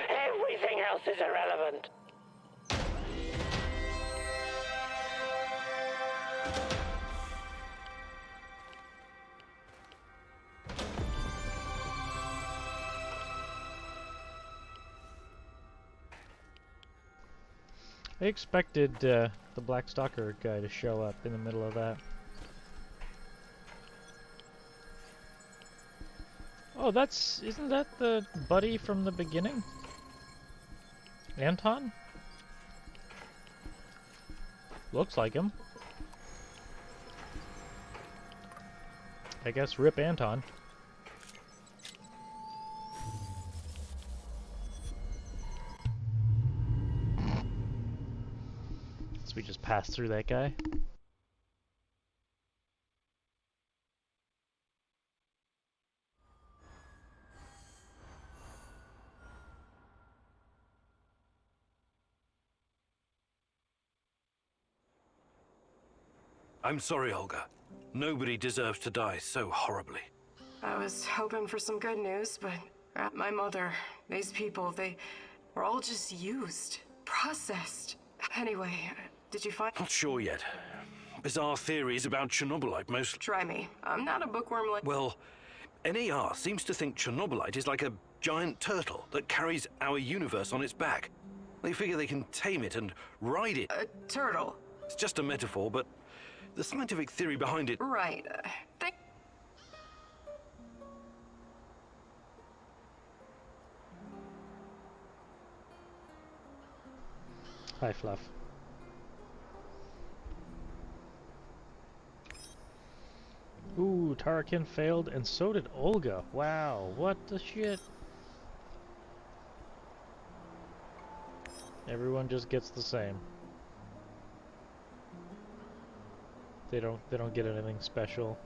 Everything else is irrelevant. I expected the Black Stalker guy to show up in the middle of that. Oh, isn't that the buddy from the beginning? Anton? Looks like him. I guess rip Anton. So we just passed through that guy. I'm sorry, Olga. Nobody deserves to die so horribly. I was hoping for some good news, but my mother, these people, they were all just used, processed. Anyway, did you find... Not sure yet. Bizarre theories about Chernobylite mostly. Try me. I'm not a bookworm like... Well, NAR seems to think Chernobylite is like a giant turtle that carries our universe on its back. They figure they can tame it and ride it. A turtle? It's just a metaphor, but the scientific theory behind it... Right. Hi, Fluff. Ooh, Tarkin failed, and so did Olga. Wow, what the shit? Everyone just gets the same. They don't get anything special.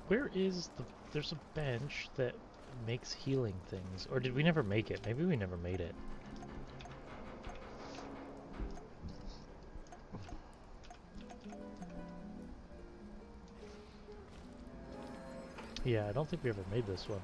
Where is the... There's a bench that makes healing things. Or did we never make it? Maybe we never made it. Yeah, I don't think we ever made this one.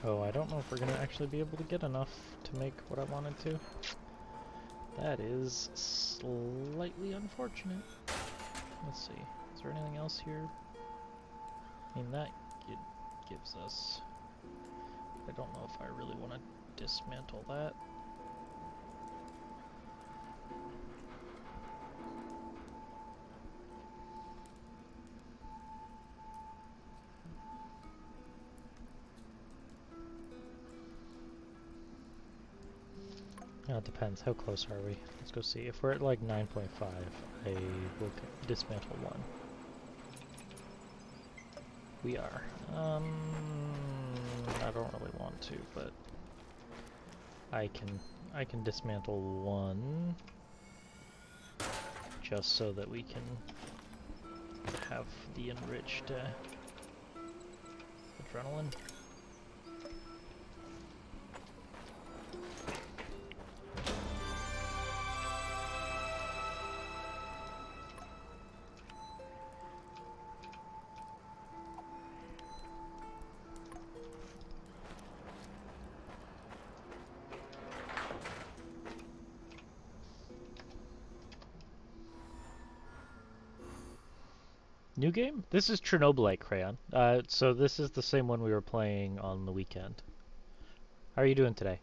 Oh, I don't know if we're gonna actually be able to get enough to make what I wanted to. That is slightly unfortunate. Let's see. Is there anything else here? I mean, that gives us... I don't know if I really want to dismantle that. It depends. How close are we? Let's go see. If we're at like 9.5, I will dismantle one. We are. I don't really want to, but I can dismantle one just so that we can have the enriched adrenaline. New game? This is Chernobylite Crayon. So this is the same one we were playing on the weekend. How are you doing today?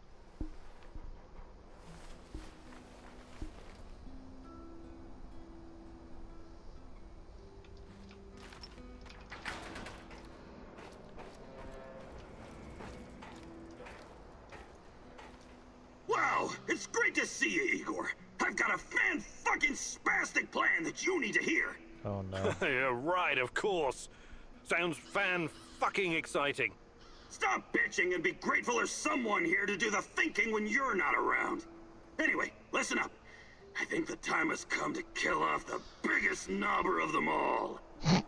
Wow, it's great to see you, Igor. I've got a fan-fucking-spastic plan that you need to hear. Oh no. Yeah, right, of course. Sounds fan-fucking exciting. Stop bitching and be grateful there's someone here to do the thinking when you're not around. Anyway, listen up. I think the time has come to kill off the biggest knobber of them all.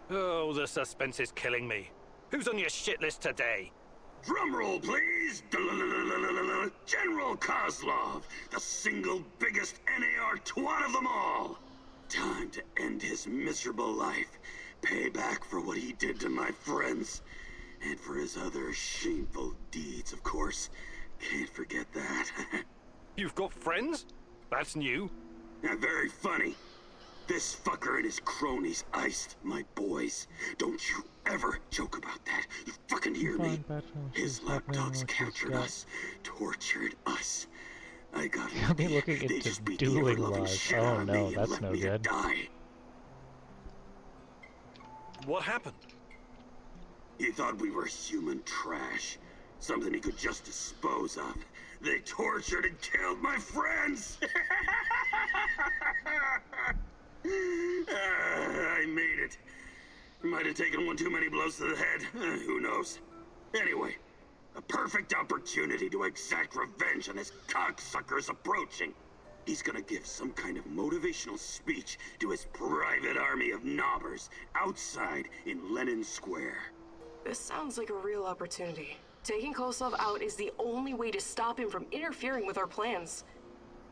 Oh, the suspense is killing me. Who's on your shit list today? Drumroll, please! General Kozlov, the single biggest NAR twat of them all! Time to end his miserable life, pay back for what he did to my friends, and for his other shameful deeds, of course. Can't forget that. You've got friends? That's new. Now, very funny. This fucker and his cronies iced my boys. Don't you ever joke about that. You fucking hear me? His lapdogs captured us, tortured us. I got lucky. Looking into dueling laws. Oh no, that's no good. What happened? He thought we were human trash. Something he could just dispose of. They tortured and killed my friends! I made it. Might have taken one too many blows to the head. Who knows? Anyway, a perfect opportunity to exact revenge on this cocksucker's approaching. He's gonna give some kind of motivational speech to his private army of knobbers outside in Lenin Square. This sounds like a real opportunity. Taking Koslov out is the only way to stop him from interfering with our plans.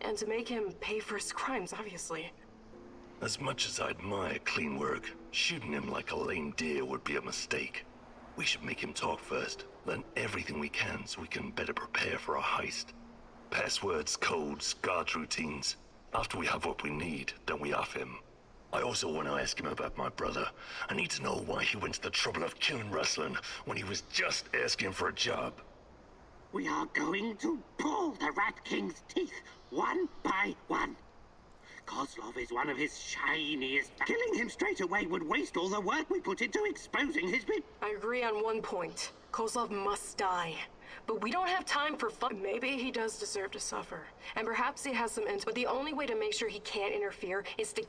And to make him pay for his crimes, obviously. As much as I admire clean work, shooting him like a lame deer would be a mistake. We should make him talk first, learn everything we can so we can better prepare for our heist. Passwords, codes, guard routines. After we have what we need, then we off him. I also want to ask him about my brother. I need to know why he went to the trouble of killing Ruslan when he was just asking for a job. We are going to pull the Rat King's teeth, one by one. Koslov is one of his shiniest. Killing him straight away would waste all the work we put into exposing his bit. I agree on one point. Koslov must die. But we don't have time for fun. Maybe he does deserve to suffer. And perhaps he has some int. But the only way to make sure he can't interfere is to...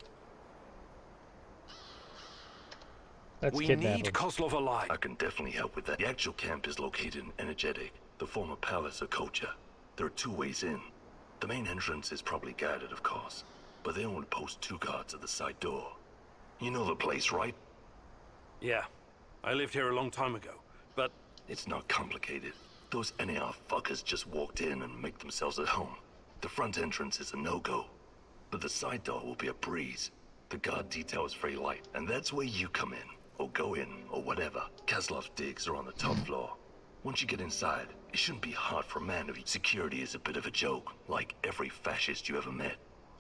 We need Koslov alive. I can definitely help with that. The actual camp is located in Energetic, the former palace of Kocha. There are 2 ways in. The main entrance is probably guarded, of course, but they only post 2 guards at the side door. You know the place, right? Yeah. I lived here a long time ago, but... It's not complicated. Those NAR fuckers just walked in and make themselves at home. The front entrance is a no-go, but the side door will be a breeze. The guard detail is very light, and that's where you come in, or go in, or whatever. Kaslov's digs are on the top floor. Once you get inside, it shouldn't be hard for a man of you. Security is a bit of a joke, like every fascist you ever met.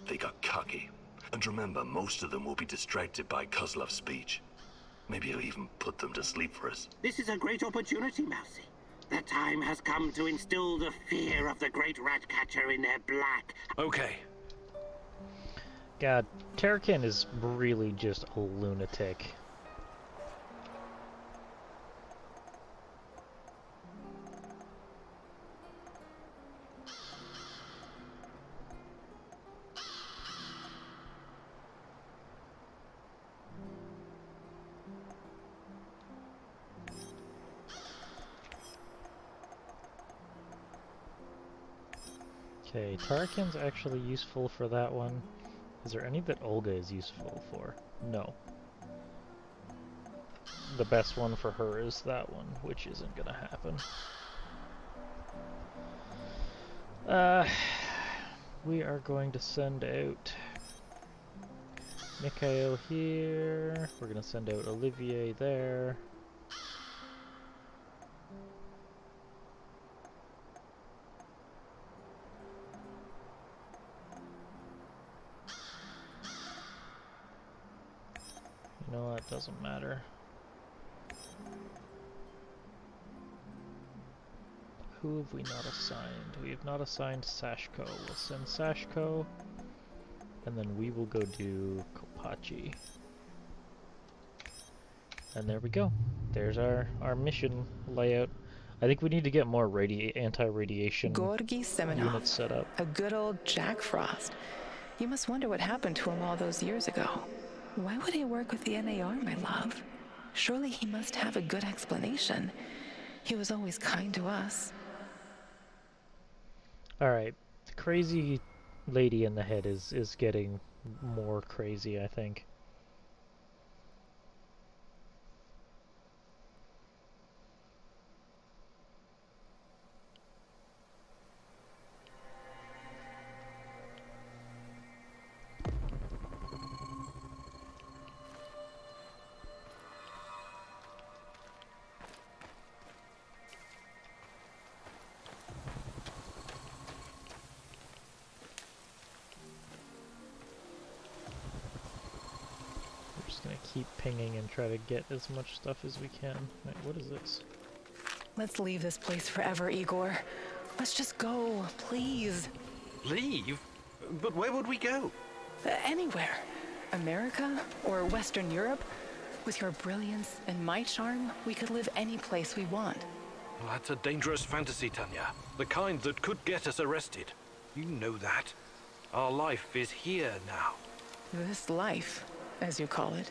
They got cocky. And remember, most of them will be distracted by Kozlov's speech. Maybe he'll even put them to sleep for us. This is a great opportunity, Mousy. The time has come to instill the fear of the great rat catcher in their black. Okay. God, Terrakin is really just a lunatic. Okay, Tarkin's actually useful for that one. Is there any that Olga is useful for? No. The best one for her is that one, which isn't gonna happen. We are going to send out Mikhail here. We're gonna send out Olivier there. You know what, doesn't matter. Who have we not assigned? We have not assigned Sashko. We'll send Sashko, and then we will go do Kopachi. And there we go. There's our mission layout. I think we need to get more anti-radiation units set up. A good old Jack Frost. You must wonder what happened to him all those years ago. Why would he work with the NAR, my love? Surely he must have a good explanation. He was always kind to us. Alright, the crazy lady in the head is getting more crazy, I think. Keep pinging and try to get as much stuff as we can. Wait, what is this? Let's leave this place forever, Igor. Let's just go, please. Leave? But where would we go? Anywhere. America or Western Europe. With your brilliance and my charm, we could live any place we want. Well, that's a dangerous fantasy, Tanya. The kind that could get us arrested. You know that. Our life is here now. This life, as you call it,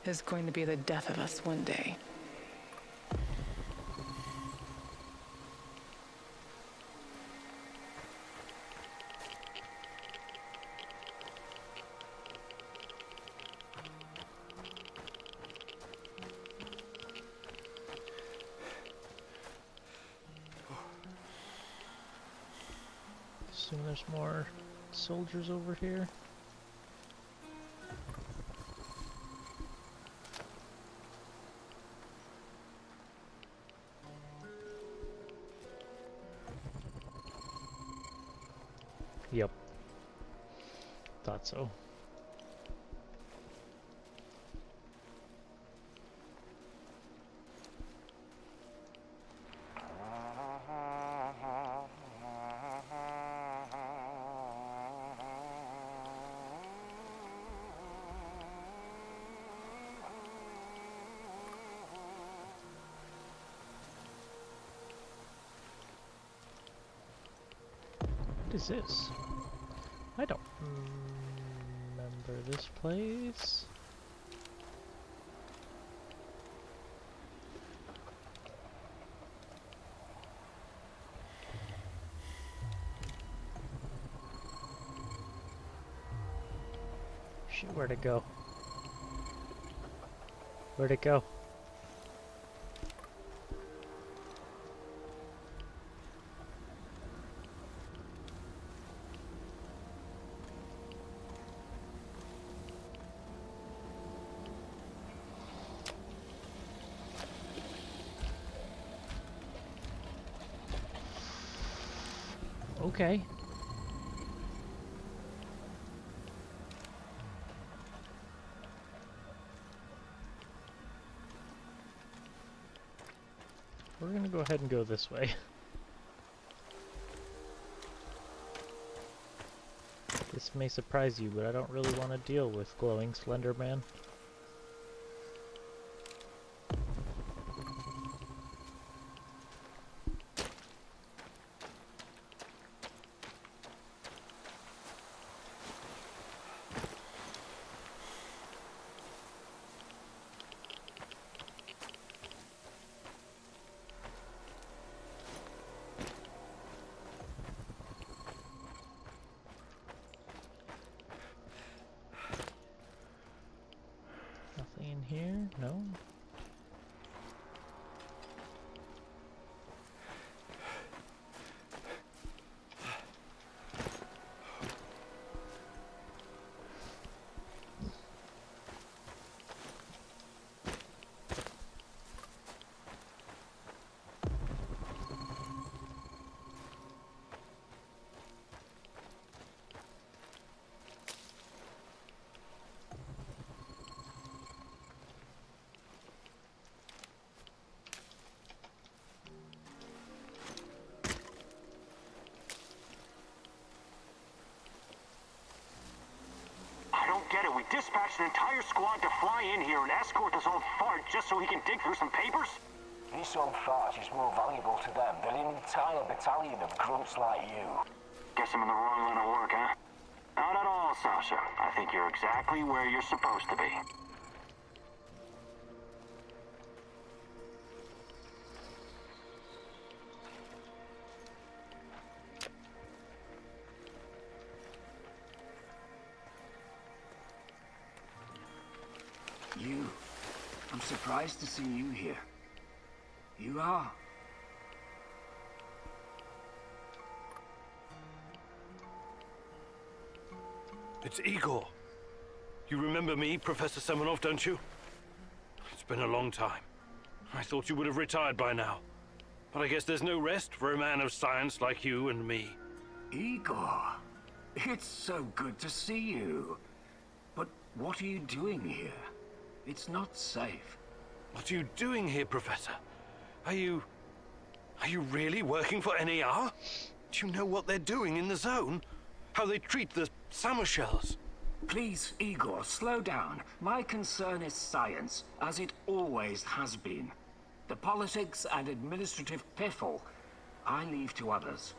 is going to be the death of us one day. Assume there's more soldiers over here. Yep. Thought so. What is this? I don't remember this place. Shit, where'd it go? Where'd it go? Okay. We're gonna go ahead and go this way. This may surprise you, but I don't really want to deal with glowing Slender Man. Nothing in here? No? Get it, we dispatched an entire squad to fly in here and escort this old fart just so he can dig through some papers? This old fart is more valuable to them than an entire battalion of grunts like you. Guess I'm in the wrong line of work, huh? Not at all, Sasha. I think you're exactly where you're supposed to be. You. I'm surprised to see you here. You are. It's Igor. You remember me, Professor Semenov, don't you? It's been a long time. I thought you would have retired by now. But I guess there's no rest for a man of science like you and me. Igor, it's so good to see you. But what are you doing here? It's not safe. What are you doing here, Professor? Are you really working for NER? Do you know what they're doing in the zone? How they treat the Samoshels? Please, Igor, slow down. My concern is science, as it always has been. The politics and administrative piffle, I leave to others.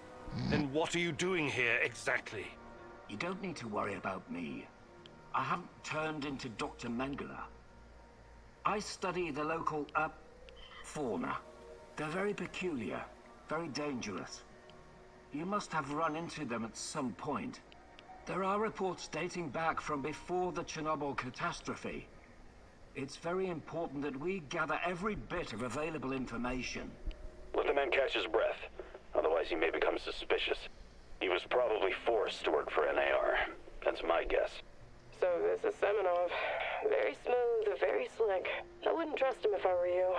Then what are you doing here exactly? You don't need to worry about me. I haven't turned into Dr. Mengele. I study the local, fauna. They're very peculiar, very dangerous. You must have run into them at some point. There are reports dating back from before the Chernobyl catastrophe. It's very important that we gather every bit of available information. Let the man catch his breath. Otherwise he may become suspicious. He was probably forced to work for NAR. That's my guess. So this is Semenov. Very smooth, very slick. I wouldn't trust him if I were you.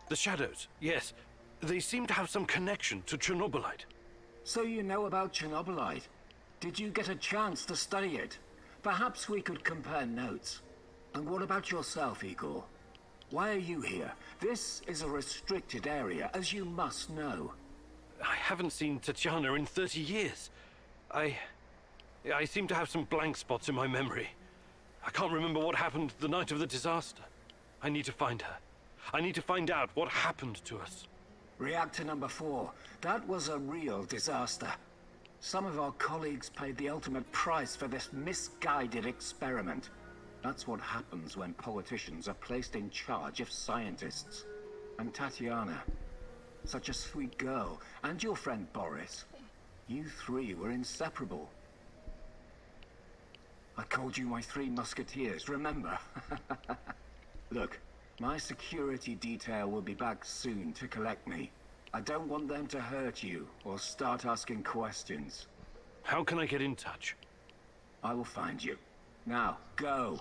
The shadows, yes. They seem to have some connection to Chernobylite. So you know about Chernobylite? Did you get a chance to study it? Perhaps we could compare notes. And what about yourself, Igor? Why are you here? This is a restricted area, as you must know. I haven't seen Tatiana in 30 years. I seem to have some blank spots in my memory. I can't remember what happened the night of the disaster. I need to find her. I need to find out what happened to us. Reactor number 4. That was a real disaster. Some of our colleagues paid the ultimate price for this misguided experiment. That's what happens when politicians are placed in charge of scientists. And Tatiana, such a sweet girl, and your friend Boris, you three were inseparable. I called you my 3 musketeers, remember? Look, my security detail will be back soon to collect me. I don't want them to hurt you or start asking questions. How can I get in touch? I will find you. Now, go.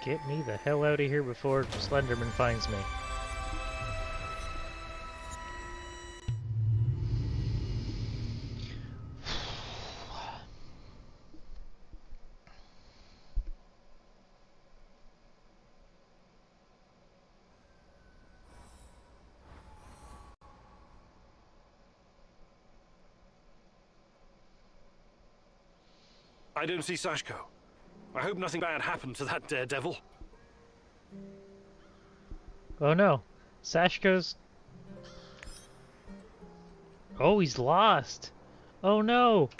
Get me the hell out of here before Slenderman finds me. I don't see Sashko. I hope nothing bad happened to that daredevil. Oh no. Sashko's... Oh, he's lost. Oh no.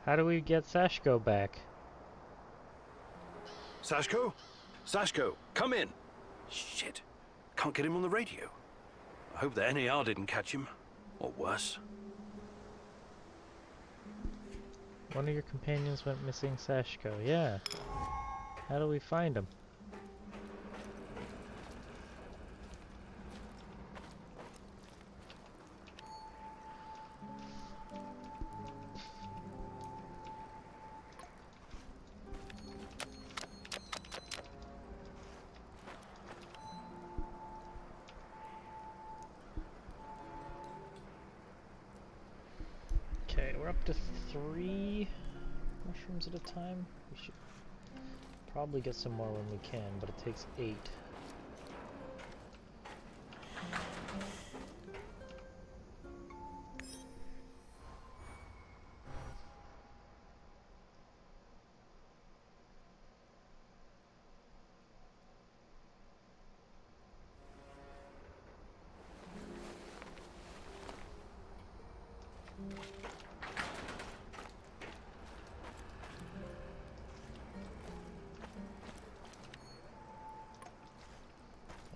How do we get Sashko back? Sashko? Sashko, come in. Shit. Can't get him on the radio. I hope the NAR didn't catch him. Or worse. One of your companions went missing, Sashko. Yeah. How do we find him? Okay, we're up to 3 mushrooms at a time. We should probably get some more when we can, but it takes 8.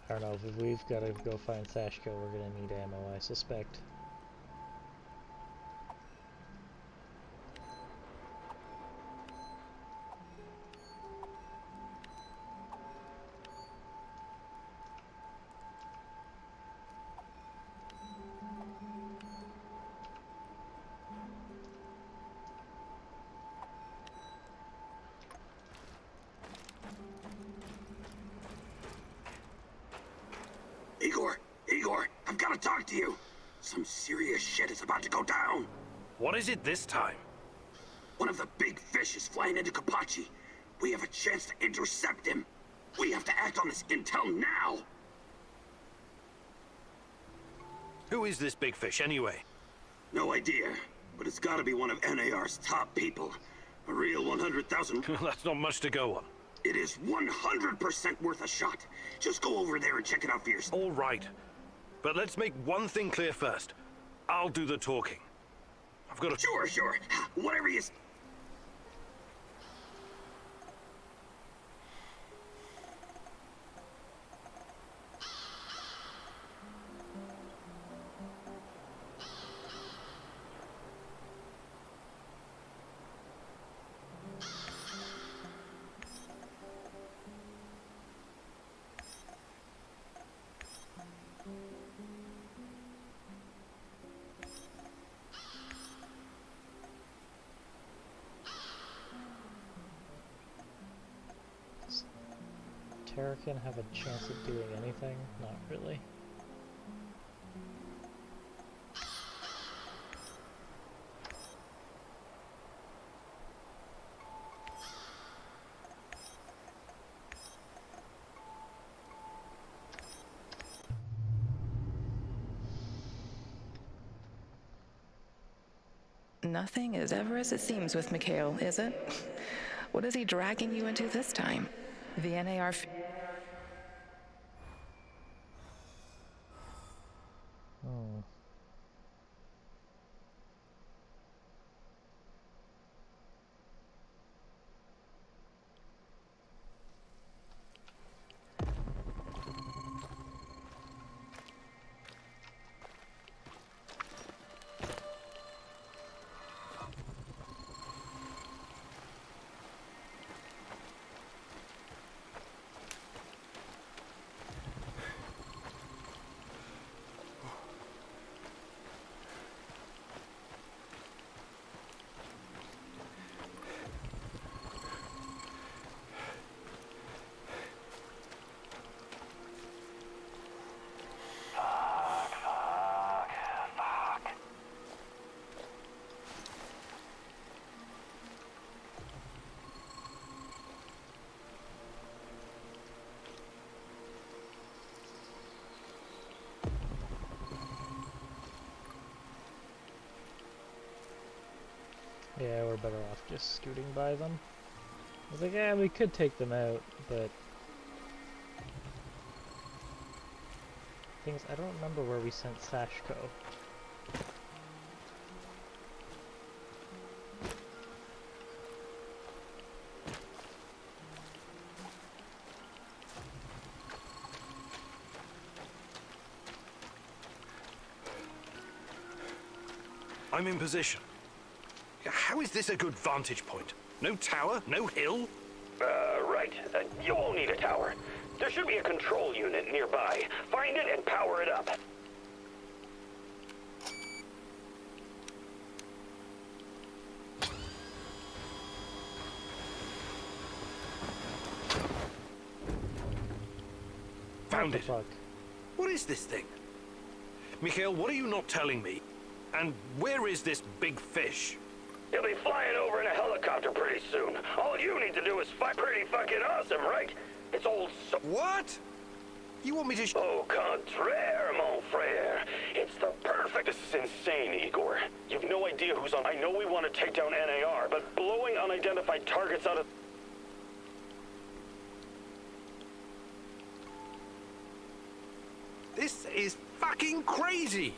I don't know, if we've got to go find Sashko, we're going to need ammo, I suspect. talk to you. Some serious shit is about to go down. What is it this time? One of the big fish is flying into Kapachi. We have a chance to intercept him. We have to act on this intel now. Who is this big fish, anyway? No idea, but it's gotta be one of NAR's top people. A real 100,000... That's not much to go on. It is 100% worth a shot. Just go over there and check it out for yourself. All right. But let's make one thing clear first. I'll do the talking. I've got to... Sure. Whatever you... Terrakin have a chance of doing anything? Not really. Nothing is ever as it seems with Mikhail, is it? What is he dragging you into this time? The NAR... Yeah, we're better off just scooting by them. I was like, yeah, we could take them out, but... Things, I don't remember where we sent Sashko. I'm in position. How is this a good vantage point? No tower? No hill? Right. You won't need a tower. There should be a control unit nearby. Find it and power it up. Found it. What is this thing? Mikhail, what are you not telling me? And where is this big fish? He'll be flying over in a helicopter pretty soon. All you need to do is fight pretty fucking awesome, right? It's old so— What? You want me to Au contraire, mon frère. It's the perfect— This is insane, Igor. You've no idea who's on— I know we want to take down NAR, but blowing unidentified targets out of— This is fucking crazy!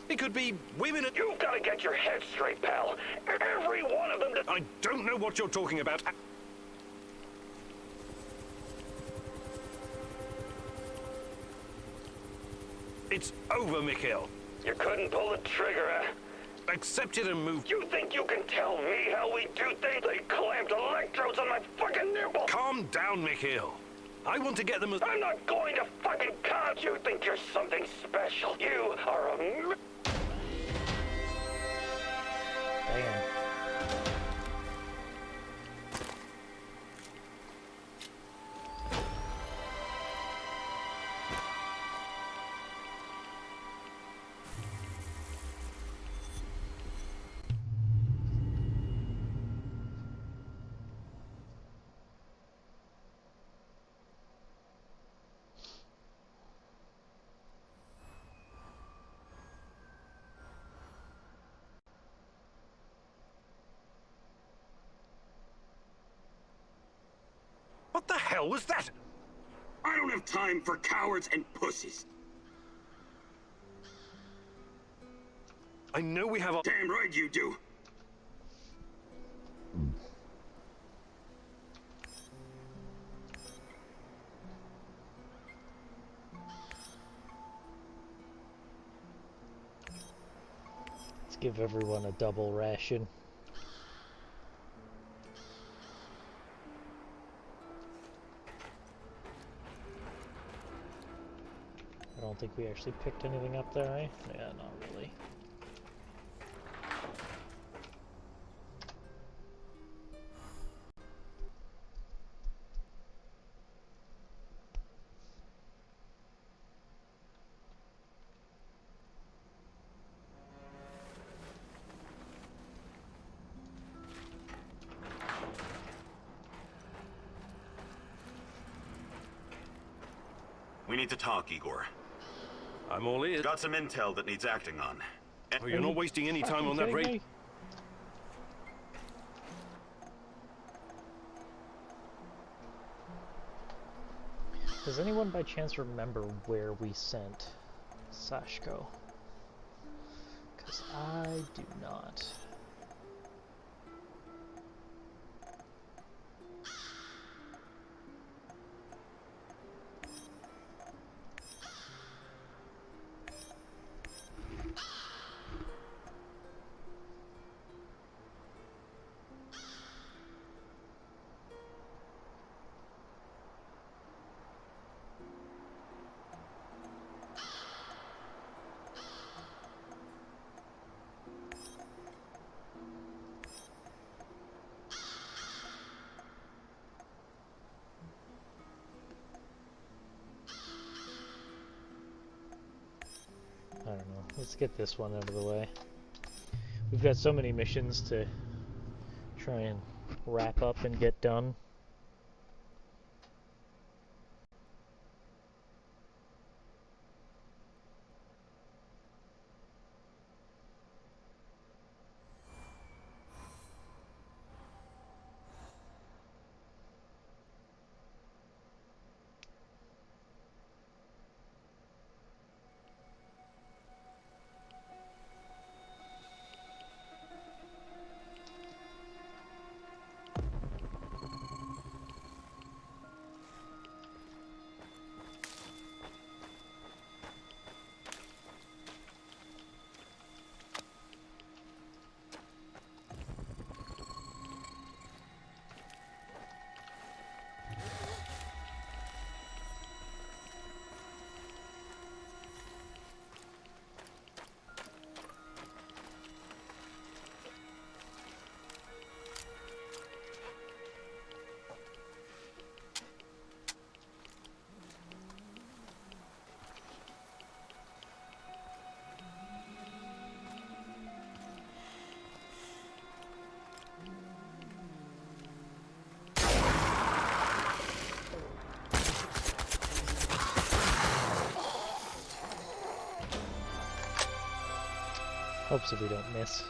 It could be women— You've got to get your head straight, pal. Every one of them— I don't know what you're talking about. It's over, Mikhail. You couldn't pull the trigger, huh? Accept it and move. You think you can tell me how we do things? They clamped electrodes on my fucking nipple! Calm down, Mikhail. I want to get them as— I'm not going to fucking count. You think you're something special. You are a— Damn. What the hell was that? I don't have time for cowards and pussies. I know we have a... Damn right you do. Let's give everyone a double ration. I don't think we actually picked anything up there, eh? Yeah, not really. We need to talk, Igor. I'm all ears. Got some intel that needs acting on. Oh, you're not wasting any time on that, Ray. Does anyone by chance remember where we sent Sashko? Because I do not. I don't know. Let's get this one out of the way. We've got so many missions to try and wrap up and get done. Hopes if we don't miss.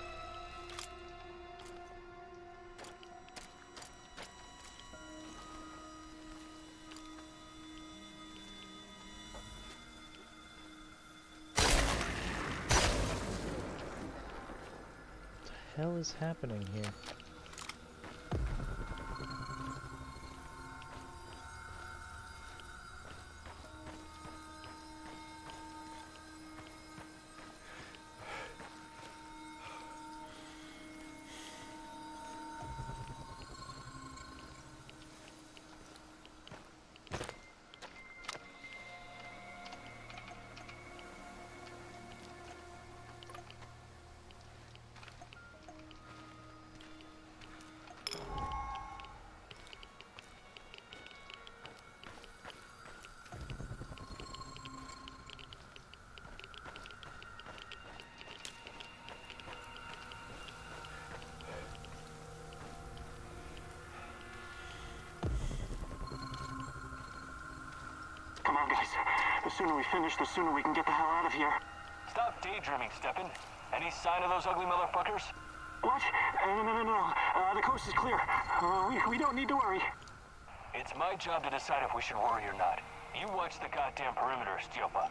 What the hell is happening here? Come on, guys. The sooner we finish, the sooner we can get the hell out of here. Stop daydreaming, Steppen. Any sign of those ugly motherfuckers? What? No. The coast is clear. We don't need to worry. It's my job to decide if we should worry or not. You watch the goddamn perimeter, Stjopa.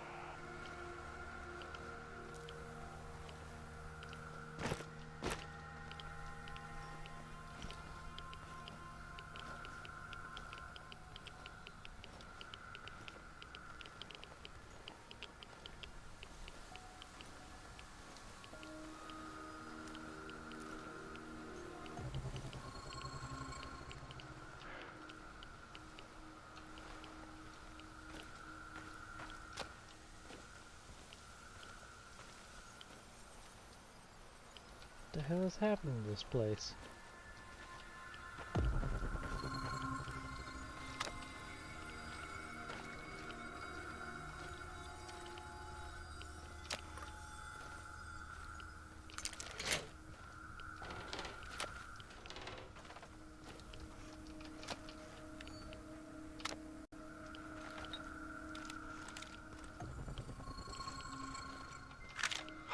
What the hell is happening to this place?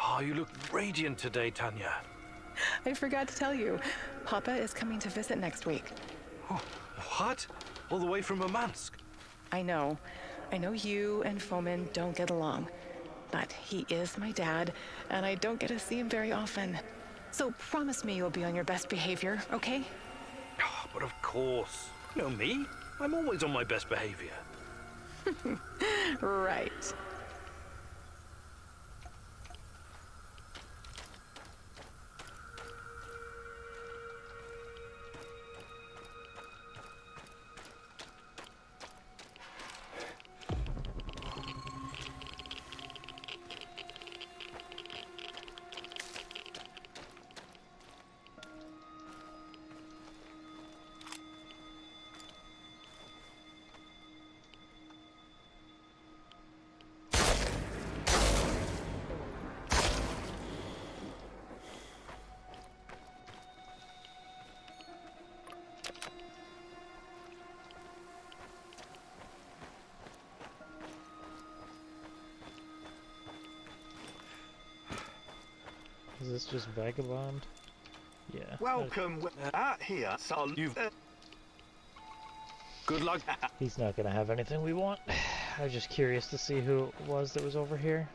Oh, you look radiant today, Tanya. I forgot to tell you, Papa is coming to visit next week. Oh, what? All the way from Murmansk? I know you and Fomin don't get along, but he is my dad, and I don't get to see him very often. So promise me you'll be on your best behavior, okay? Oh, but of course. You know me. I'm always on my best behavior. Right. Is this just Vagabond? Yeah. Welcome out here, so you've... Good luck. He's not gonna have anything we want. I was just curious to see who it was that was over here.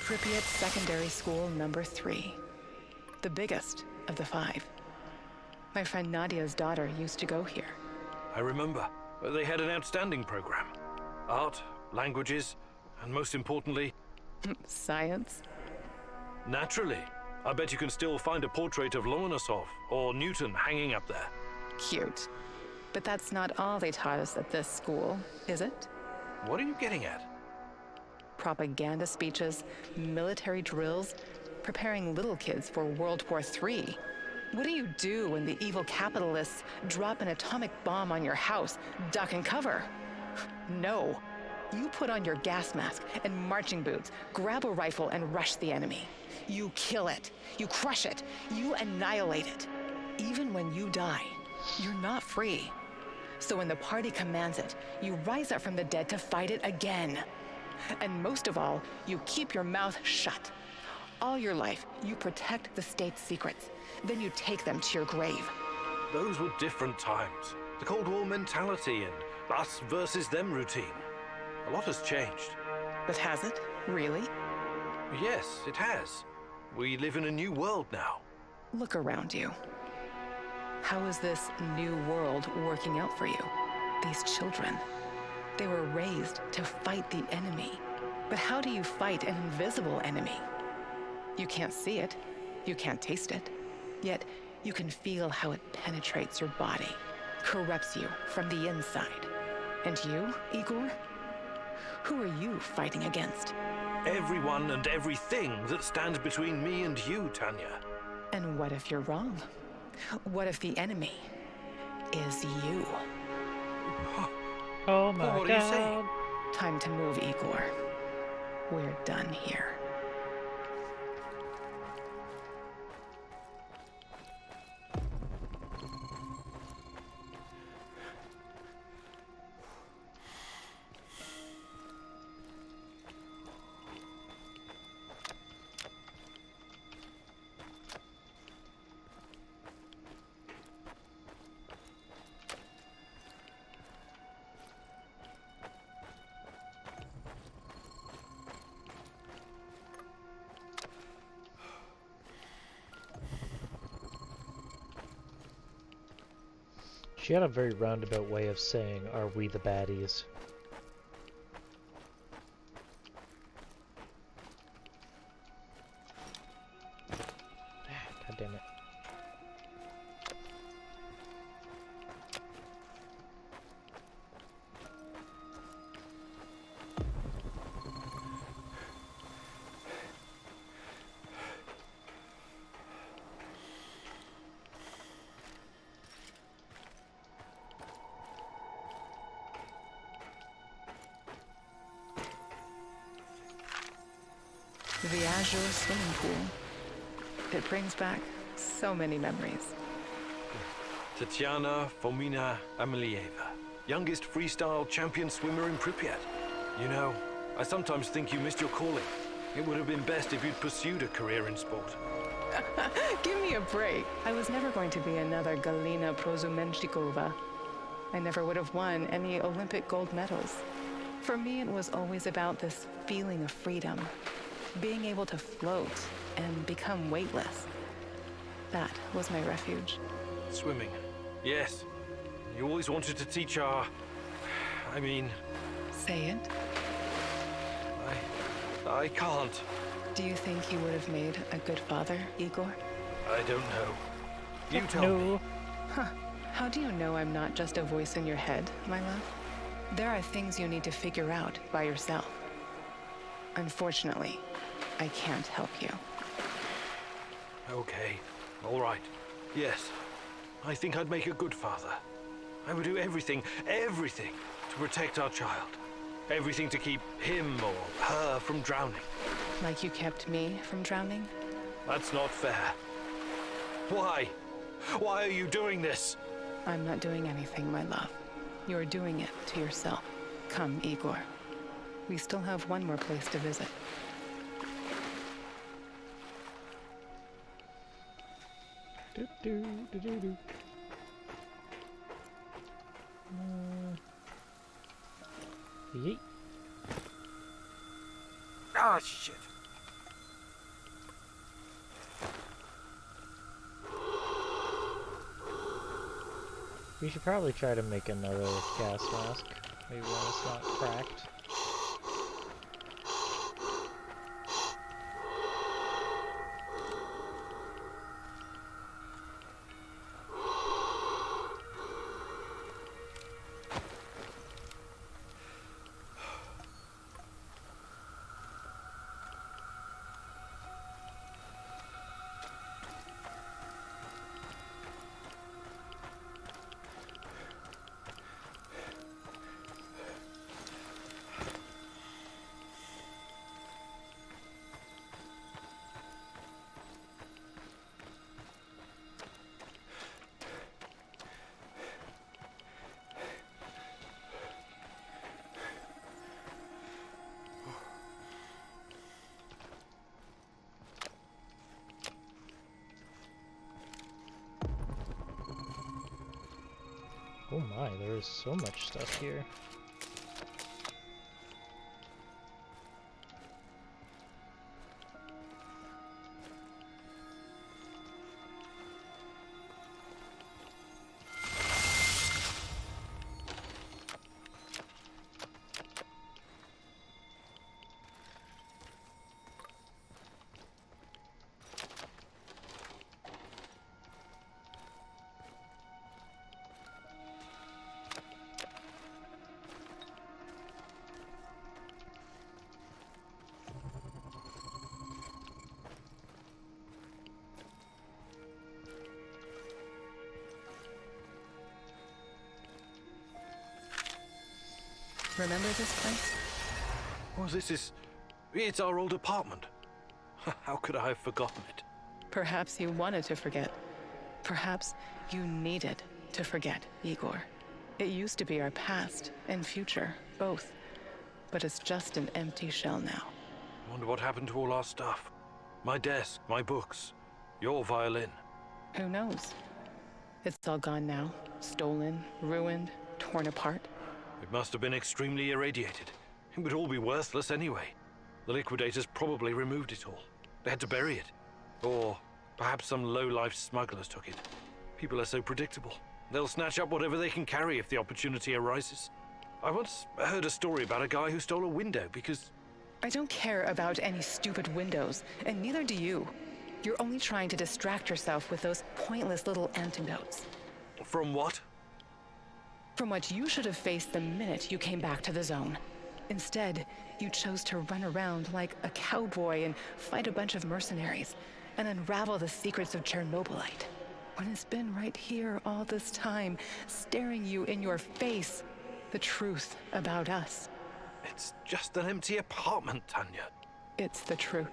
Pripyat Secondary School number 3. The biggest of the 5. My friend Nadia's daughter used to go here. I remember. They had an outstanding program. Art, languages, and most importantly... Science. Naturally. I bet you can still find a portrait of Lomonosov or Newton hanging up there. Cute. But that's not all they taught us at this school, is it? What are you getting at? Propaganda speeches, military drills, preparing little kids for World War III. What do you do when the evil capitalists drop an atomic bomb on your house? Duck and cover. No. You put on your gas mask and marching boots, grab a rifle and rush the enemy. You kill it. You crush it. You annihilate it. Even when you die, you're not free. So when the party commands it, you rise up from the dead to fight it again. And most of all, you keep your mouth shut. All your life, you protect the state's secrets. Then you take them to your grave. Those were different times. The Cold War mentality and us versus them routine. A lot has changed. But has it? Really? Yes, it has. We live in a new world now. Look around you. How is this new world working out for you? These children, they were raised to fight the enemy. But how do you fight an invisible enemy? You can't see it, you can't taste it, yet you can feel how it penetrates your body, corrupts you from the inside. And you, Igor? Who are you fighting against? Everyone and everything that stands between me and you, Tanya. And what if you're wrong? What if the enemy is you? Oh my God. What are you saying? Time to move, Igor. We're done here. She had a very roundabout way of saying, "Are we the baddies?" God damn it. The Azure swimming pool. It brings back so many memories. Tatiana Fomina Amelieva, youngest freestyle champion swimmer in Pripyat. You know, I sometimes think you missed your calling. It would have been best if you'd pursued a career in sport. Give me a break. I was never going to be another Galina Prozumenchikova. I never would have won any Olympic gold medals. For me, it was always about this feeling of freedom, being able to float and become weightless. That was my refuge. Swimming. Yes. You always wanted to teach I mean... Say it. I can't. Do you think you would have made a good father, Igor? I don't know. You tell me. Huh. How do you know I'm not just a voice in your head, my love? There are things you need to figure out by yourself. Unfortunately, I can't help you. Okay. All right. Yes. I think I'd make a good father. I would do everything to protect our child. Everything to keep him or her from drowning. Like you kept me from drowning? That's not fair. Why? Why are you doing this? I'm not doing anything, my love. You're doing it to yourself. Come, Igor. We still have one more place to visit. Yeet. Ah, shit. We should probably try to make another gas mask. Maybe when it's not cracked. Oh my, there is so much stuff here. Remember this place? Well, it's our old apartment. How could I have forgotten it? Perhaps you wanted to forget. Perhaps you needed to forget, Igor. It used to be our past and future, both. But it's just an empty shell now. I wonder what happened to all our stuff. My desk, my books, your violin. Who knows? It's all gone now. Stolen, ruined, torn apart. It must have been extremely irradiated. It would all be worthless anyway. The liquidators probably removed it all. They had to bury it. Or perhaps some low-life smugglers took it. People are so predictable. They'll snatch up whatever they can carry if the opportunity arises. I once heard a story about a guy who stole a window because... I don't care about any stupid windows, and neither do you. You're only trying to distract yourself with those pointless little antidotes. From what? From what you should have faced the minute you came back to the zone. Instead, you chose to run around like a cowboy and fight a bunch of mercenaries and unravel the secrets of Chernobylite. When it's been right here all this time, staring you in your face, the truth about us. It's just an empty apartment, Tanya. It's the truth.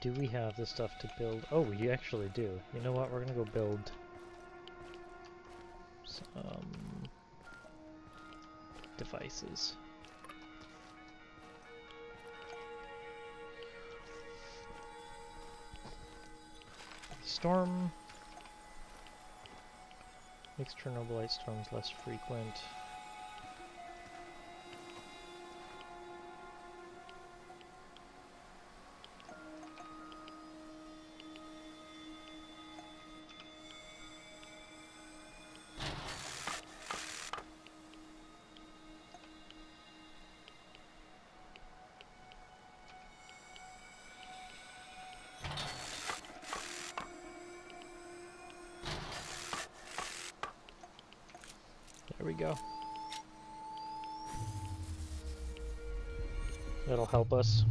Do we have the stuff to build? Oh, we actually do. You know what? We're gonna go build some devices. Storm makes Chernobylite storms less frequent. There we go. That'll help us.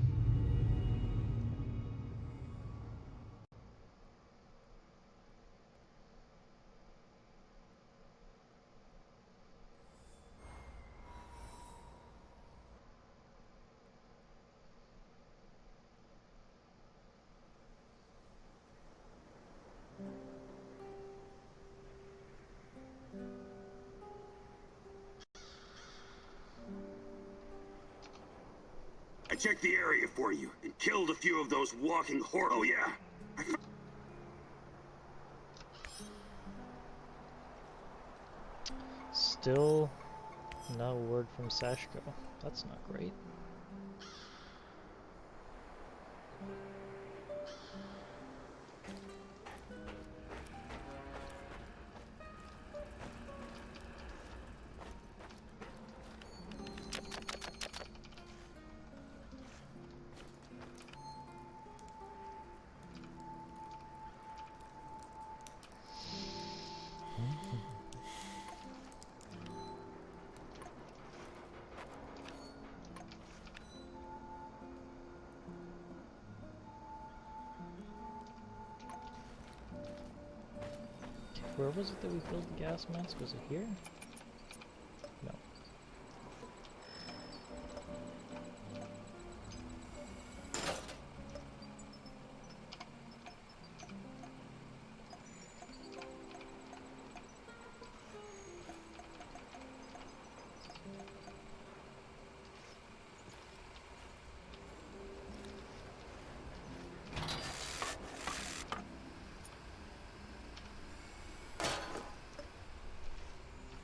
I checked the area for you and killed a few of those walking horrors. Oh yeah. Still no word from Sashko. That's not great. Where was it that we built the gas mask? Was it here? No.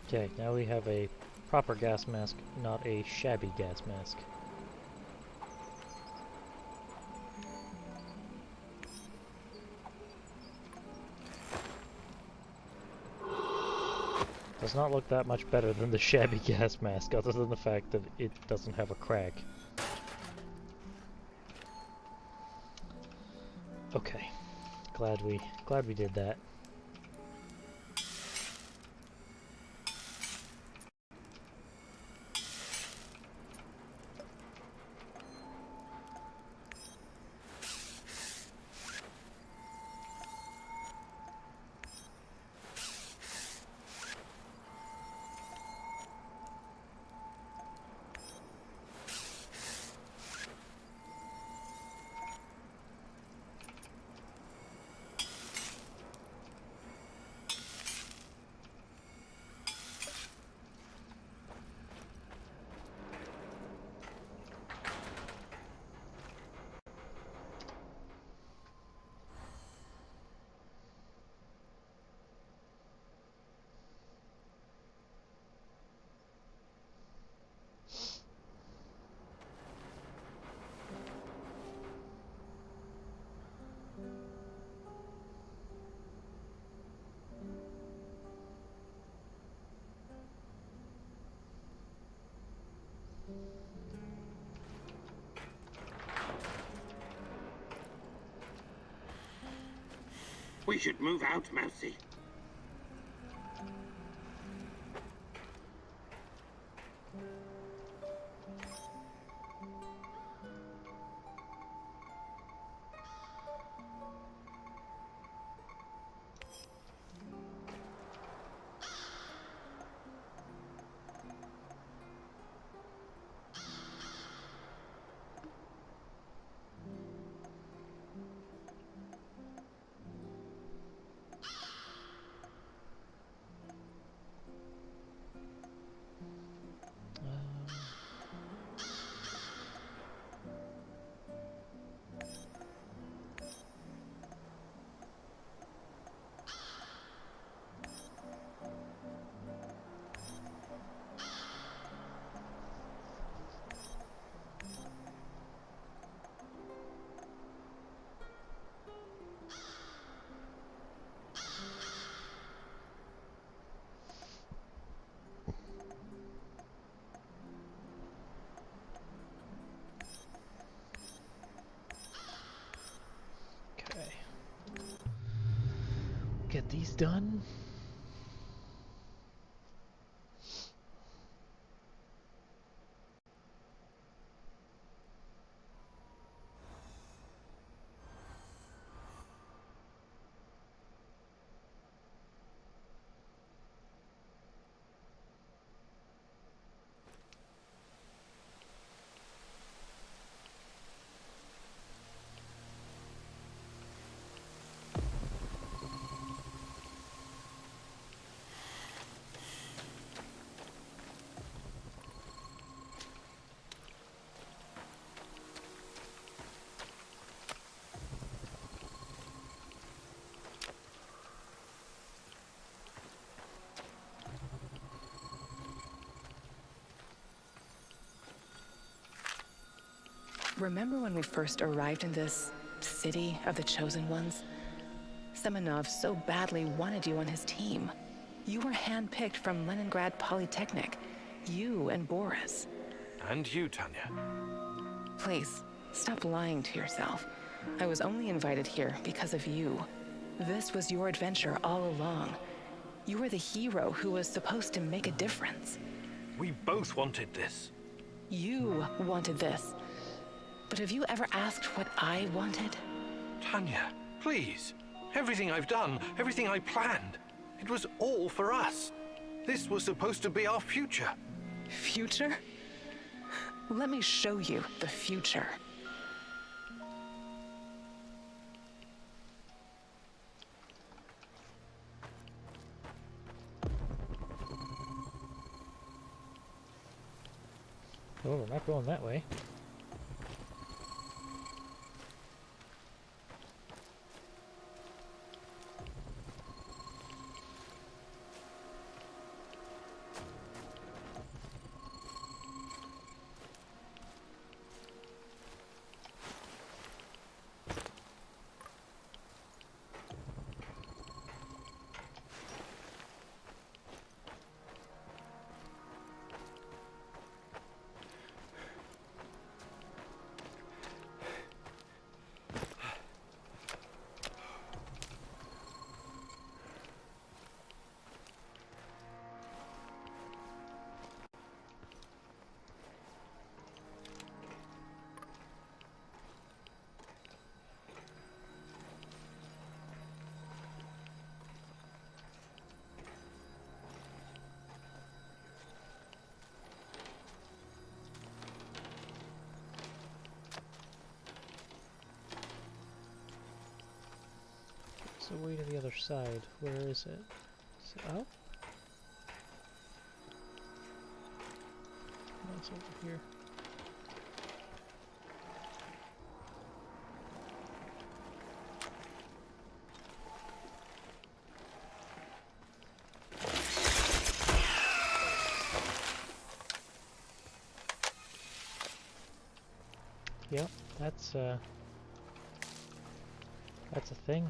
Okay, now we have a proper gas mask, not a shabby gas mask. Does not look that much better than the shabby gas mask, other than the fact that it doesn't have a crack. Okay, glad we did that. We should move out, Mousy. Get these done. Remember when we first arrived in this city of the Chosen Ones? Semenov so badly wanted you on his team. You were handpicked from Leningrad Polytechnic. You and Boris. And you, Tanya. Please, stop lying to yourself. I was only invited here because of you. This was your adventure all along. You were the hero who was supposed to make a difference. We both wanted this. You wanted this. But have you ever asked what I wanted? Tanya, please. Everything I've done, everything I planned, it was all for us. This was supposed to be our future. Future? Let me show you the future. Oh, we're not going that way. What's the way to the other side? Where is it? Is it up? No, it's over here. Yep, that's a thing.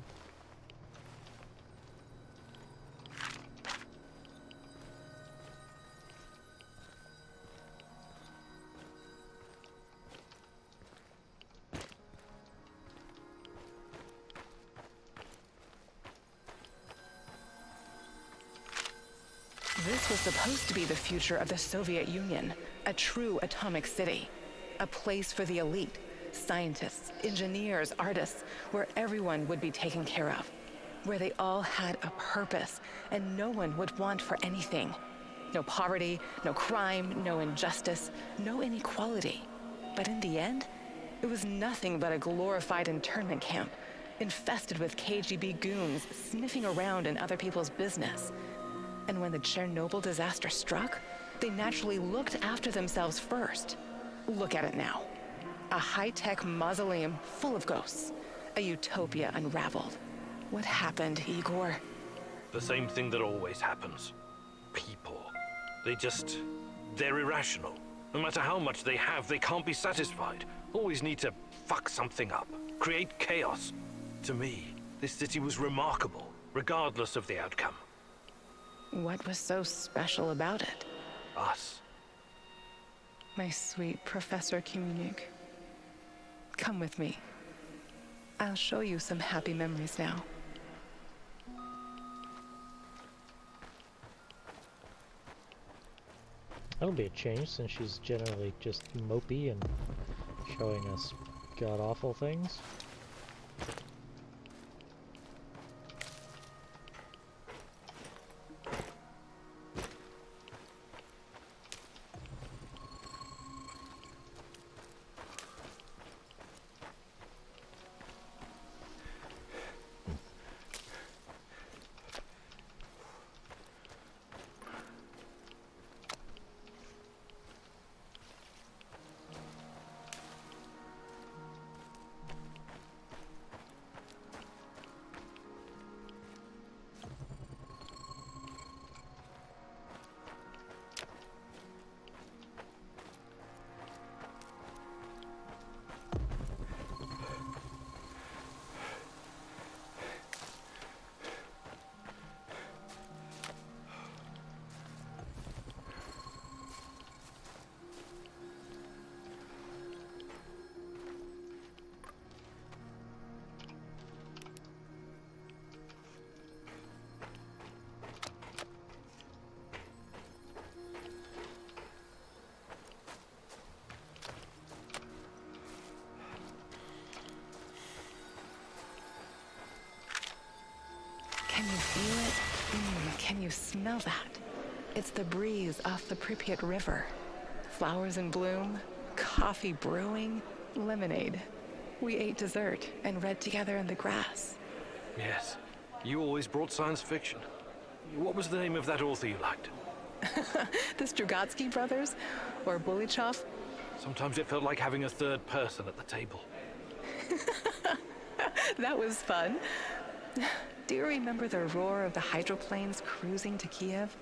This was supposed to be the future of the Soviet Union, a true atomic city. A place for the elite, scientists, engineers, artists, where everyone would be taken care of. Where they all had a purpose, and no one would want for anything. No poverty, no crime, no injustice, no inequality. But in the end, it was nothing but a glorified internment camp, infested with KGB goons sniffing around in other people's business. And when the Chernobyl disaster struck, they naturally looked after themselves first. Look at it now. A high-tech mausoleum full of ghosts. A utopia unraveled. What happened, Igor? The same thing that always happens. People. They're irrational. No matter how much they have, they can't be satisfied. Always need to fuck something up. Create chaos. To me, this city was remarkable, regardless of the outcome. What was so special about it? Us. My sweet Professor Kimunik. Come with me. I'll show you some happy memories now. That'll be a change since she's generally just mopey and showing us god-awful things. Can you feel it? Can you smell that? It's the breeze off the Pripyat River. Flowers in bloom, coffee brewing, lemonade. We ate dessert and read together in the grass. Yes. You always brought science fiction. What was the name of that author you liked? The Strugatsky brothers? Or Bulichov? Sometimes it felt like having a third person at the table. That was fun. Do you remember the roar of the hydroplanes cruising to Kiev?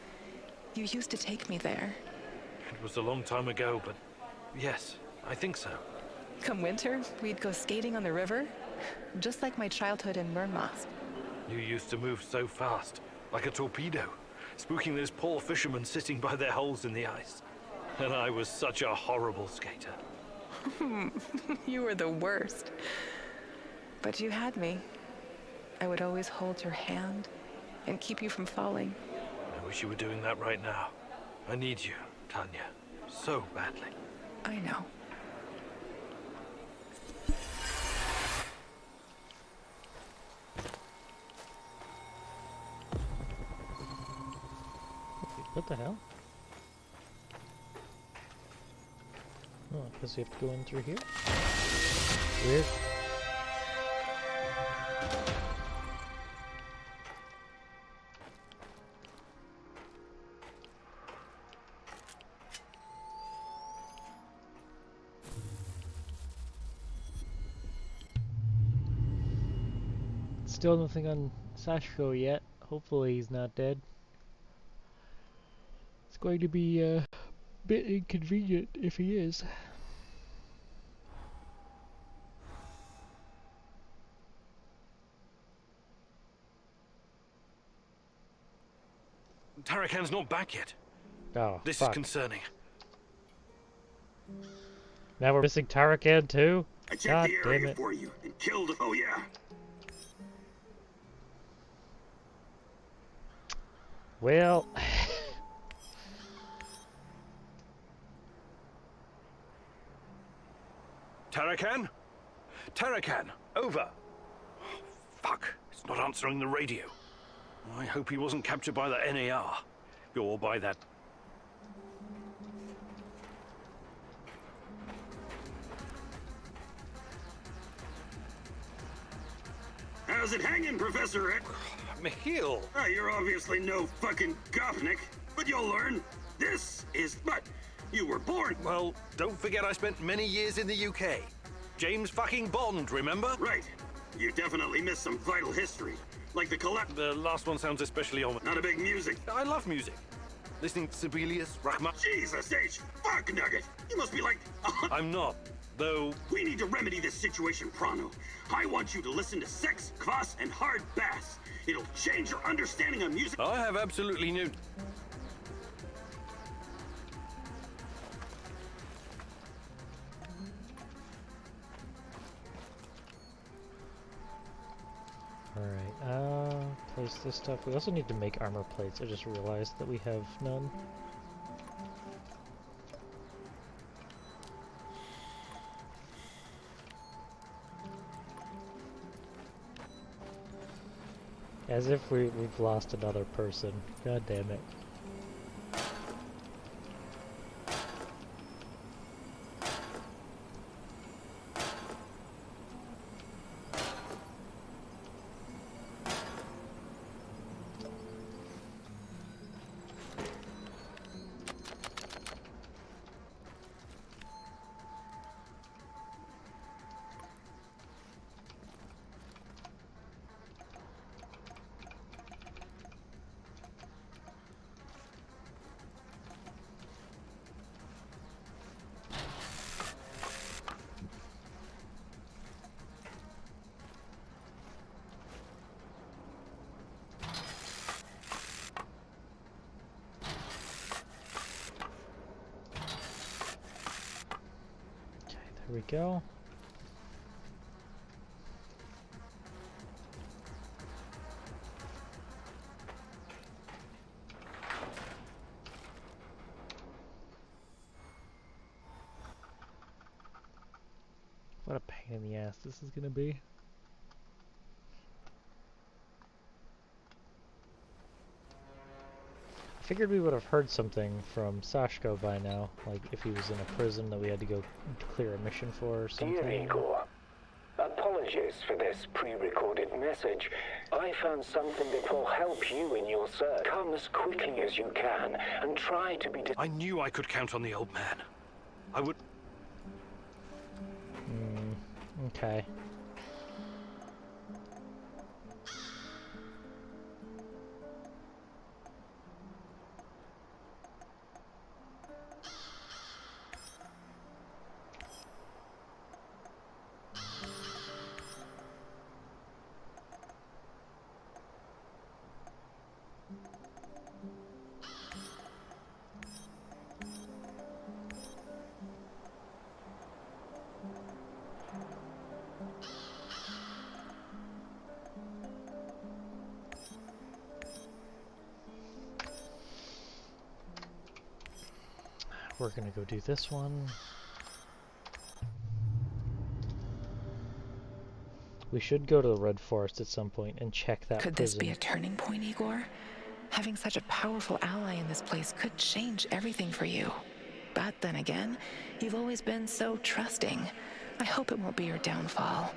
You used to take me there. It was a long time ago, but yes, I think so. Come winter, we'd go skating on the river, just like my childhood in Murmansk. You used to move so fast, like a torpedo, spooking those poor fishermen sitting by their holes in the ice. And I was such a horrible skater. You were the worst. But you had me. I would always hold your hand and keep you from falling. I wish you were doing that right now. I need you, Tanya, so badly. I know. What the hell? Oh, because you have to go in through here? Weird. Still nothing on Sashko yet. Hopefully he's not dead. It's going to be a bit inconvenient if he is. Tarakan's not back yet. Oh, This fuck. is concerning. Now we're missing Tarakan too? I checked God the damn area it. for you and killed. Oh yeah. Well... Tarakan? Tarakan, over. Fuck, it's not answering the radio. I hope he wasn't captured by the NAR. Or by that... How's it hanging, Professor X? Michiel! Ah, you're obviously no fucking Gopnik, but you'll learn. This is... But you were born... Well, don't forget I spent many years in the UK. James fucking Bond, remember? Right. You definitely missed some vital history. Like the collect... The last one sounds especially ominous. Not a big music. I love music. Listening to Sibelius, Rachmaninoff... Jesus H! Fuck Nugget! You must be like... I'm not, though... We need to remedy this situation pronto. I want you to listen to Sex, Kvass, and Hard Bass. It'll change your understanding of music. I have absolutely no... Alright, place this stuff. We also need to make armor plates. I just realized that we have none. As if we've lost another person. God damn it. There we go. What a pain in the ass this is gonna be. I figured we would have heard something from Sashko by now, like if he was in a prison that we had to go clear a mission for or something. Dear Igor, apologies for this pre-recorded message. I found something that will help you in your search. Come as quickly as you can and try to be... I knew I could count on the old man. I would... Okay. We're gonna go do this one. We should go to the Red Forest at some point and check that Could prison. this be a turning point, Igor? Having such a powerful ally in this place could change everything for you. But then again, you've always been so trusting. I hope it won't be your downfall.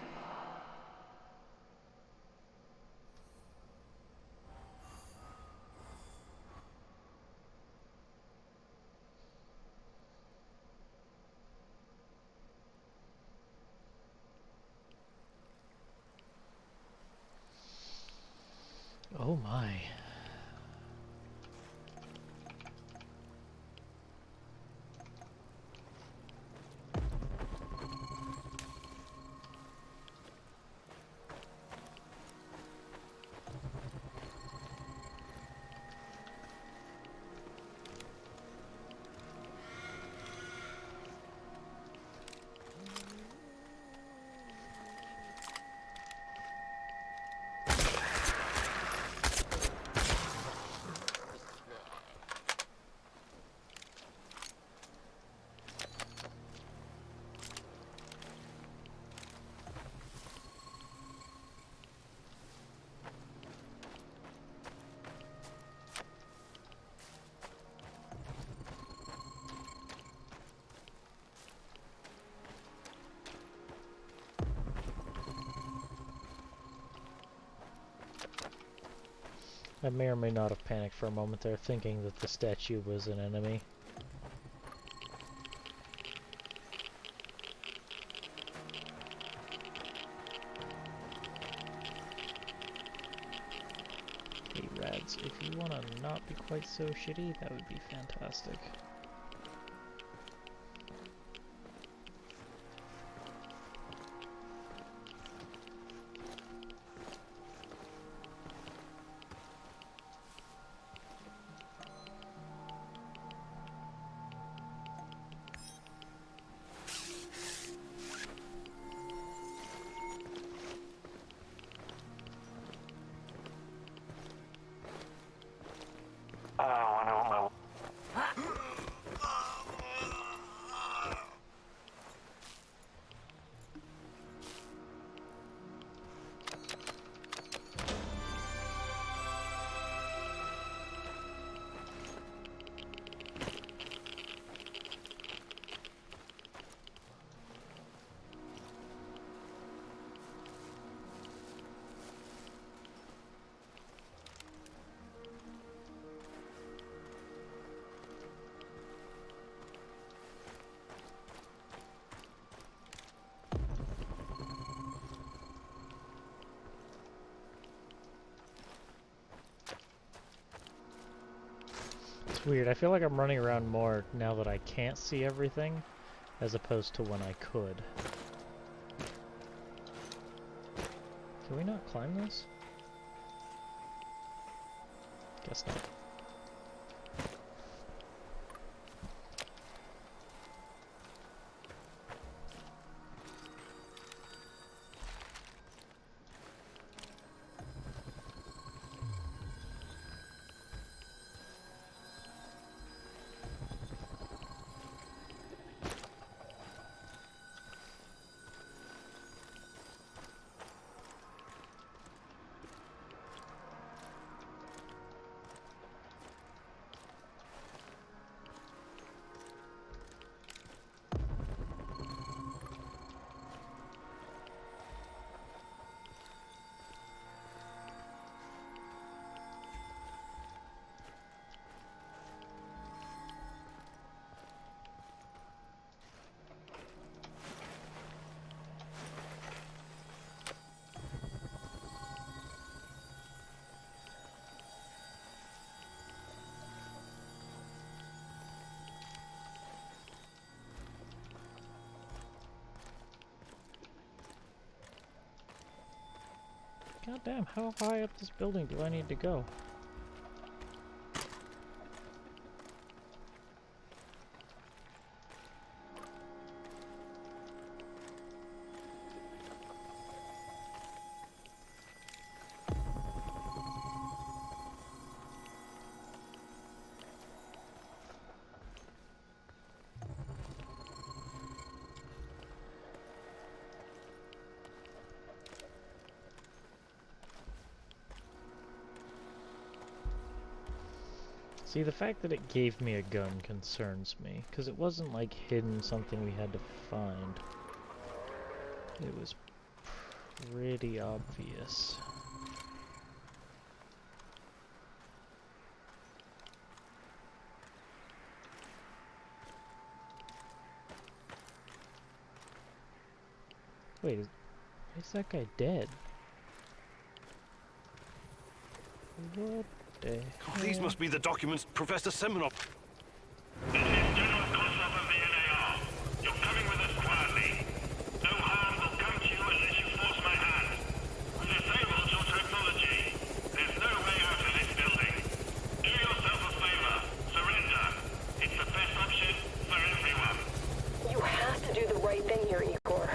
Oh my. I may or may not have panicked for a moment there, thinking that the statue was an enemy. Hey Rads, if you want to not be quite so shitty, that would be fantastic. Weird, I feel like I'm running around more now that I can't see everything, as opposed to when I could. Can we not climb this? Guess not. God damn, how high up this building do I need to go? See, the fact that it gave me a gun concerns me, because it wasn't like hidden something we had to find. It was pretty obvious. Wait, is that guy dead? What the Oh, these must be the documents Professor Semenov... This is General Koslov of the NAR. You're coming with us quietly. No harm will come to you unless you force my hand. We disabled your technology. There's no way out of this building. Do yourself a favor. Surrender. It's the best option for everyone. You have to do the right thing here, Igor.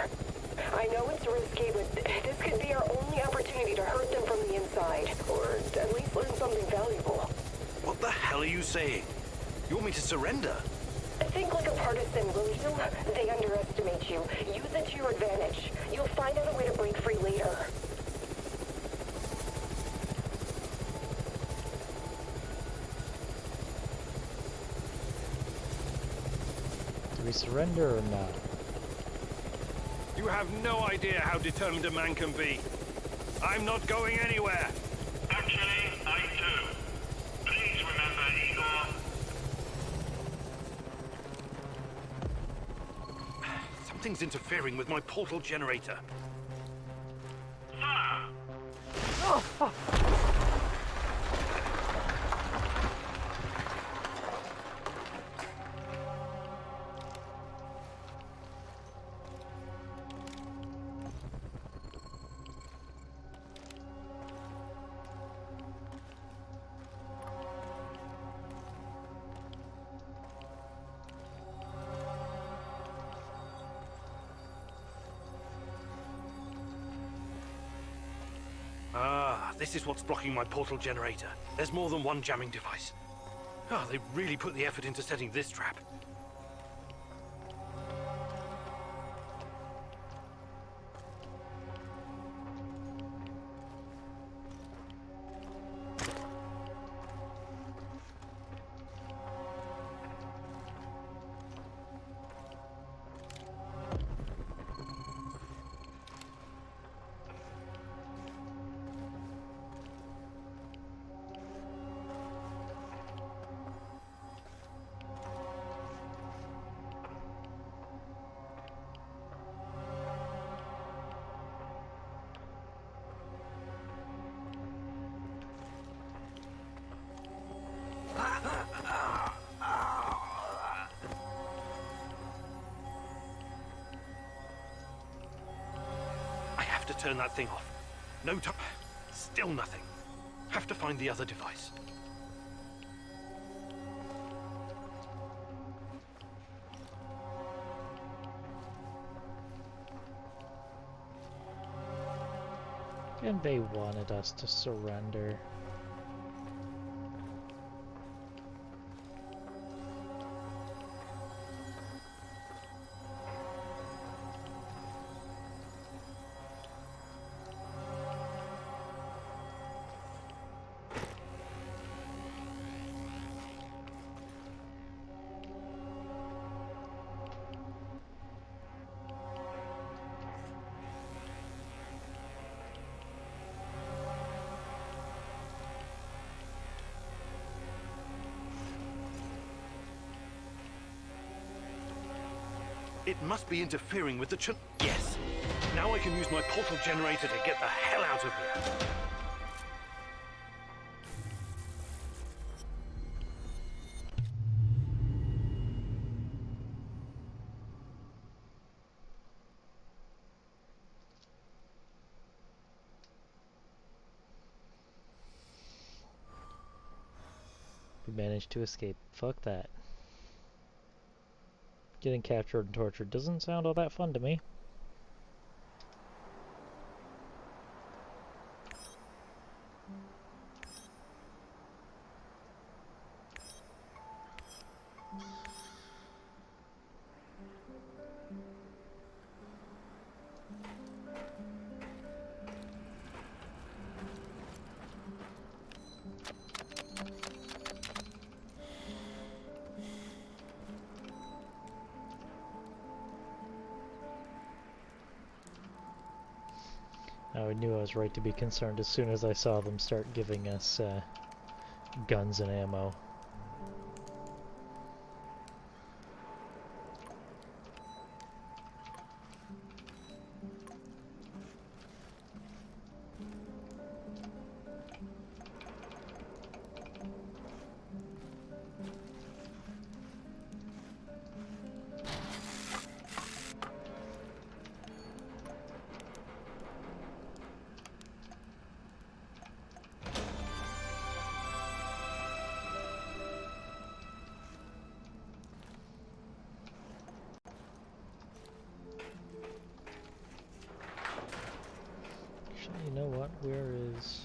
I know it's risky, but this could be our only opportunity to hurt them from the inside, or at least learn something valuable. What the hell are you saying? You want me to surrender? Think like a partisan, will you? They underestimate you. Use it to your advantage. You'll find out a way to break free later. Do we surrender or not? You have no idea how determined a man can be. I'm not going anywhere. Actually, I do. Please remember, Igor. Something's interfering with my portal generator. This is what's blocking my portal generator. There's more than one jamming device. Oh, they really put the effort into setting this trap. Turn that thing off. No time. Still nothing. Have to find the other device. And they wanted us to surrender. It must be interfering with the Yes! Now I can use my portal generator to get the hell out of here. We managed to escape. Fuck that. Getting captured and tortured doesn't sound all that fun to me. I knew I was right to be concerned as soon as I saw them start giving us guns and ammo. you know what? Where is...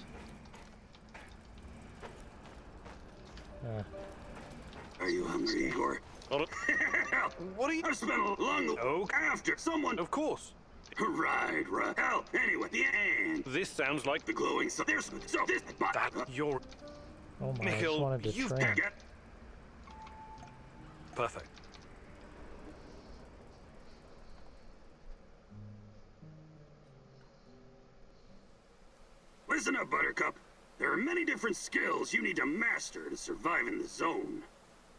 Are you hungry, Igor? What are you... I've spent a long... After someone... Of course. Right. Hell, anyway, the end. This sounds like... The glowing... There's... So this... That you're... Oh my, Mikhail, I just wanted to you've train. Perfect. Listen up, Buttercup. There are many different skills you need to master to survive in the zone.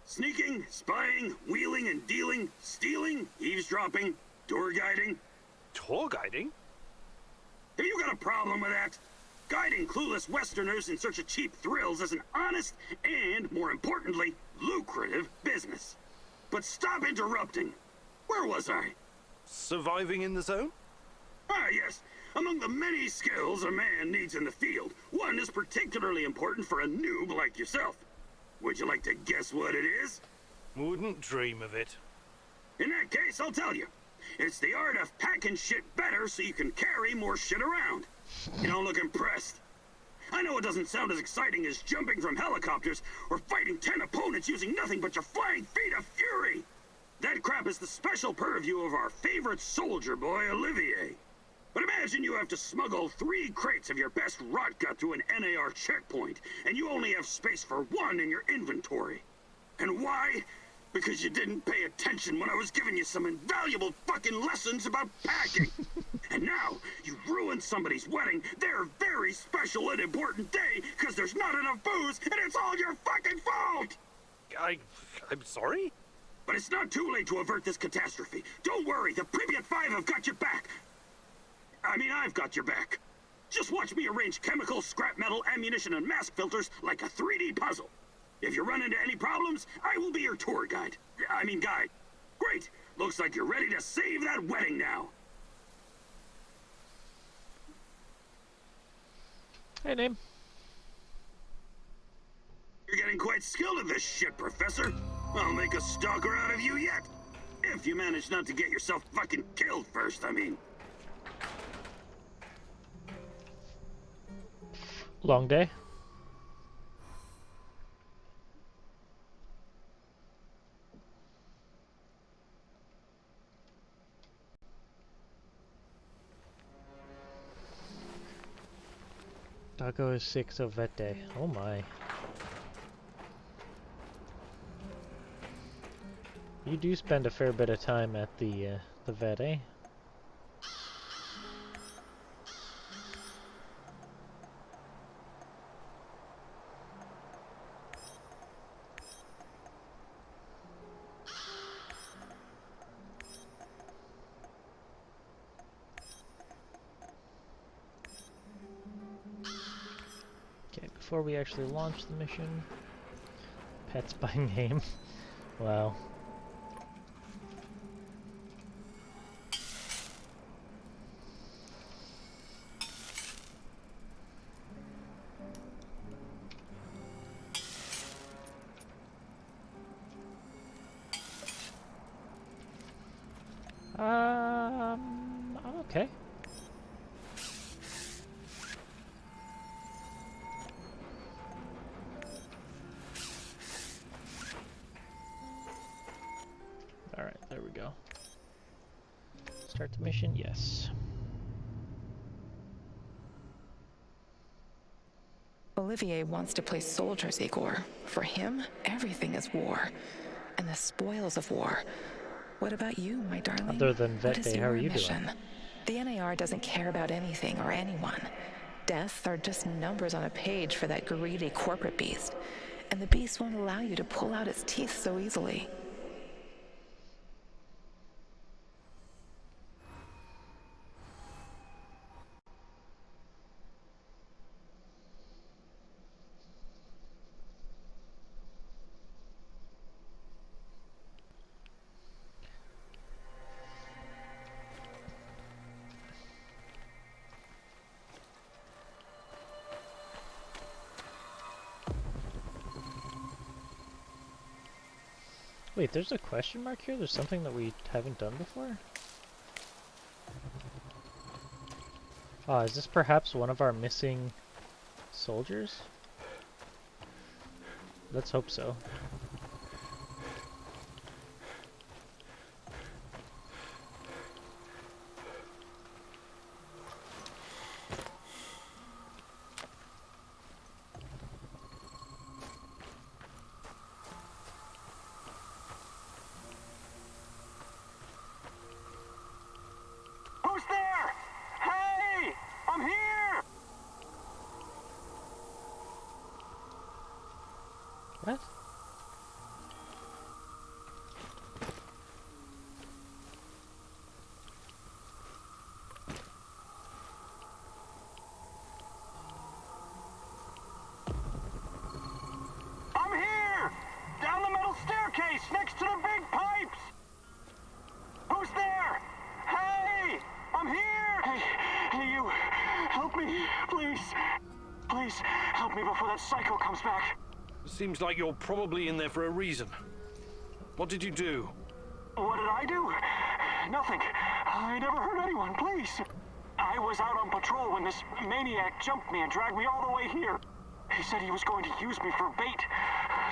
Sneaking, spying, wheeling and dealing, stealing, eavesdropping, door guiding. Tour guiding? Have you got a problem with that? Guiding clueless Westerners in search of cheap thrills is an honest and, more importantly, lucrative business. But stop interrupting. Where was I? Surviving in the zone? Ah, yes. Among the many skills a man needs in the field, one is particularly important for a noob like yourself. Would you like to guess what it is? Wouldn't dream of it. In that case, I'll tell you. It's the art of packing shit better so you can carry more shit around. You don't look impressed. I know it doesn't sound as exciting as jumping from helicopters or fighting 10 opponents using nothing but your flying feet of fury. That crap is the special purview of our favorite soldier boy, Olivier. But imagine you have to smuggle 3 crates of your best rotgut through an NAR checkpoint, and you only have space for 1 in your inventory. And why? Because you didn't pay attention when I was giving you some invaluable fucking lessons about packing. And now, you ruined somebody's wedding, their very special and important day, because there's not enough booze, and it's all your fucking fault! I'm sorry? But it's not too late to avert this catastrophe. Don't worry, the Pripyat 5 have got your back. I've got your back. Just watch me arrange chemicals, scrap metal, ammunition, and mask filters like a 3D puzzle. If you run into any problems, I will be your tour guide. Guide. Great! Looks like you're ready to save that wedding now. Hey, name. You're getting quite skilled at this shit, Professor. I'll make a stalker out of you yet. If you manage not to get yourself fucking killed first, I mean. Long day? Dago is 6 of vet day. Oh my. You do spend a fair bit of time at the vet, eh? Before we actually launch the mission, pets by name. Wow. Okay. Alright, there we go. Start the mission? Yes. Olivier wants to play soldiers, Igor. For him, everything is war. And the spoils of war. What about you, my darling? Other than vet day, how are you doing? The NAR doesn't care about anything or anyone. Deaths are just numbers on a page for that greedy corporate beast. And the beast won't allow you to pull out its teeth so easily. Wait, there's a question mark here? There's something that we haven't done before? Oh, is this perhaps one of our missing soldiers? Let's hope so. Who's there? Hey! I'm here! What? I'm here! Down the metal staircase next to the big pipes! Who's there? Hey! I'm here! Hey, you! Help me, please! Please, help me before that psycho comes back. Seems like you're probably in there for a reason. What did you do? What did I do? Nothing. I never hurt anyone, please. I was out on patrol when this maniac jumped me and dragged me all the way here. He said he was going to use me for bait.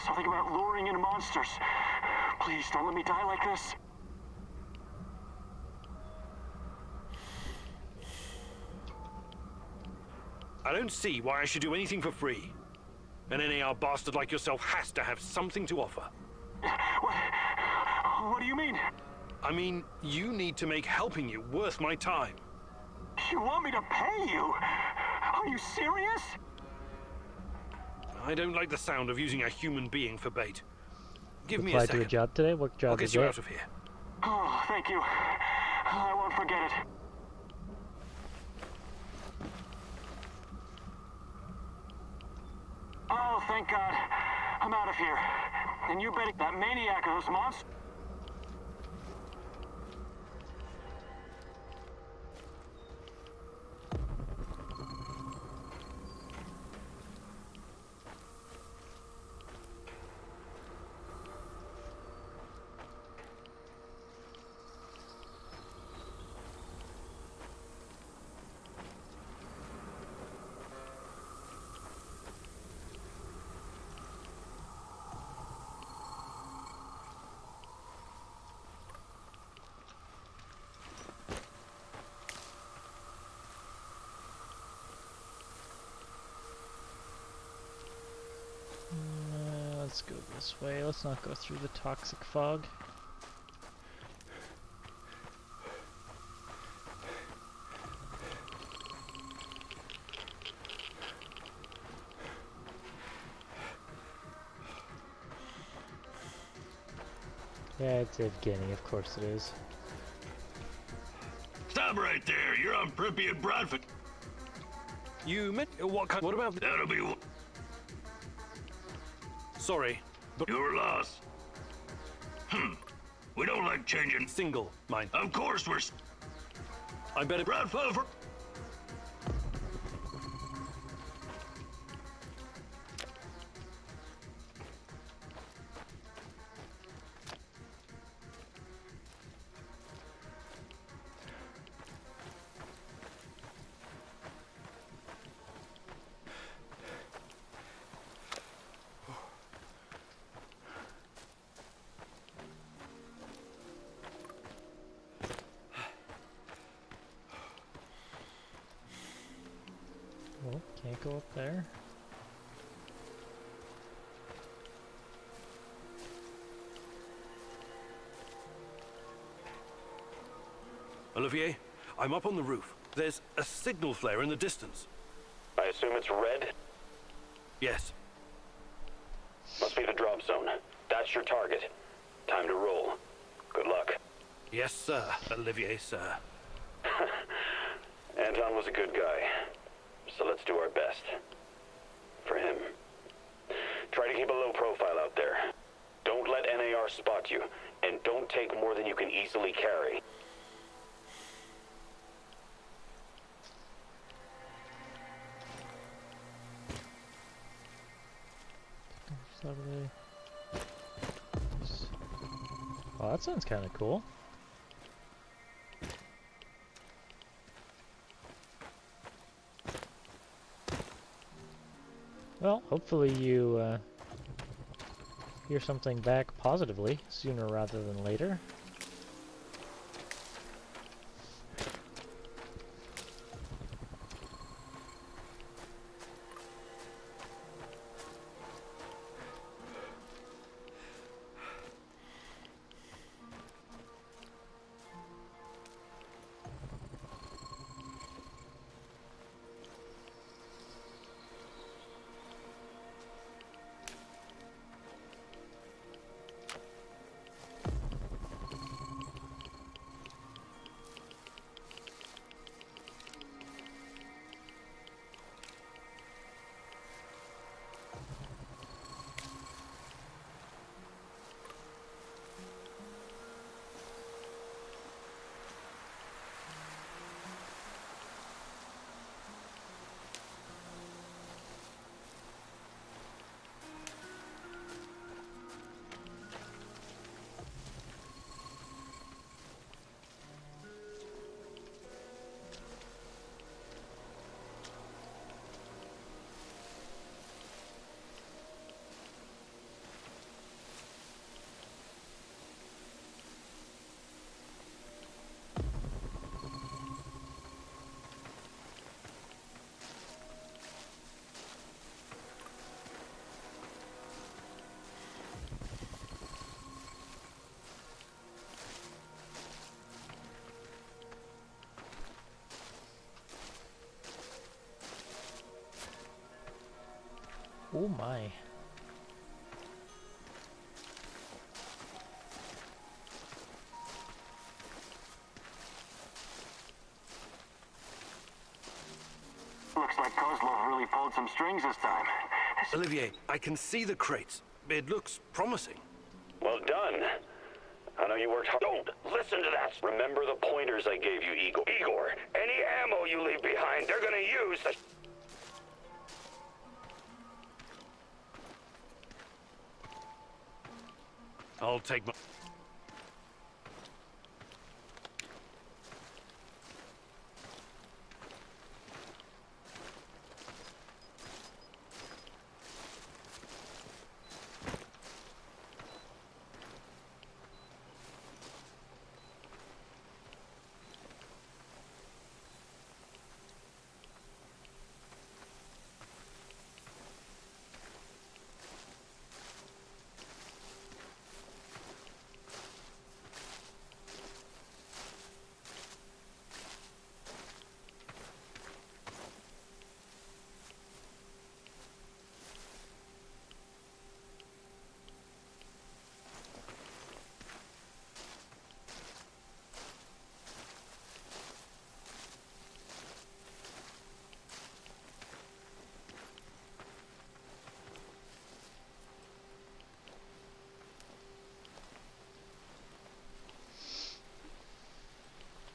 Something about luring in monsters. Please, don't let me die like this. I don't see why I should do anything for free. An NAR bastard like yourself has to have something to offer. What do you mean? I mean, you need to make helping you worth my time. You want me to pay you? Are you serious? I don't like the sound of using a human being for bait. Give me a Applied second. to a job today? What job I'll get is you it? out of here. Oh, thank you. I won't forget it. Oh, thank God. I'm out of here. And you bet that maniac of those monsters. Let's go this way. Let's not go through the toxic fog. Yeah, it's Evgeny, of course it is. Stop right there. You're on Pripyat Bradford. You met what kind? What about? That'll be. Sorry, but You're lost. We don't like changing. Single, mine. Of course we're. I better. Bradford. Oh, can't go up there. Olivier, I'm up on the roof. There's a signal flare in the distance. I assume it's red? Yes. Must be the drop zone. That's your target. Time to roll. Good luck. Yes, sir. Olivier, sir. Anton was a good guy. So let's do our best. For him. Try to keep a low profile out there. Don't let NAR spot you. And don't take more than you can easily carry. Oh, that sounds kind of cool. Well, hopefully you hear something back positively sooner rather than later. Oh my. Looks like Kozlov really pulled some strings this time. Olivier, I can see the crates. It looks promising. Well done. I know you worked hard. Don't listen to that. Remember the pointers I gave you, Igor. Igor, any ammo you leave behind, they're gonna use the... I'll take my...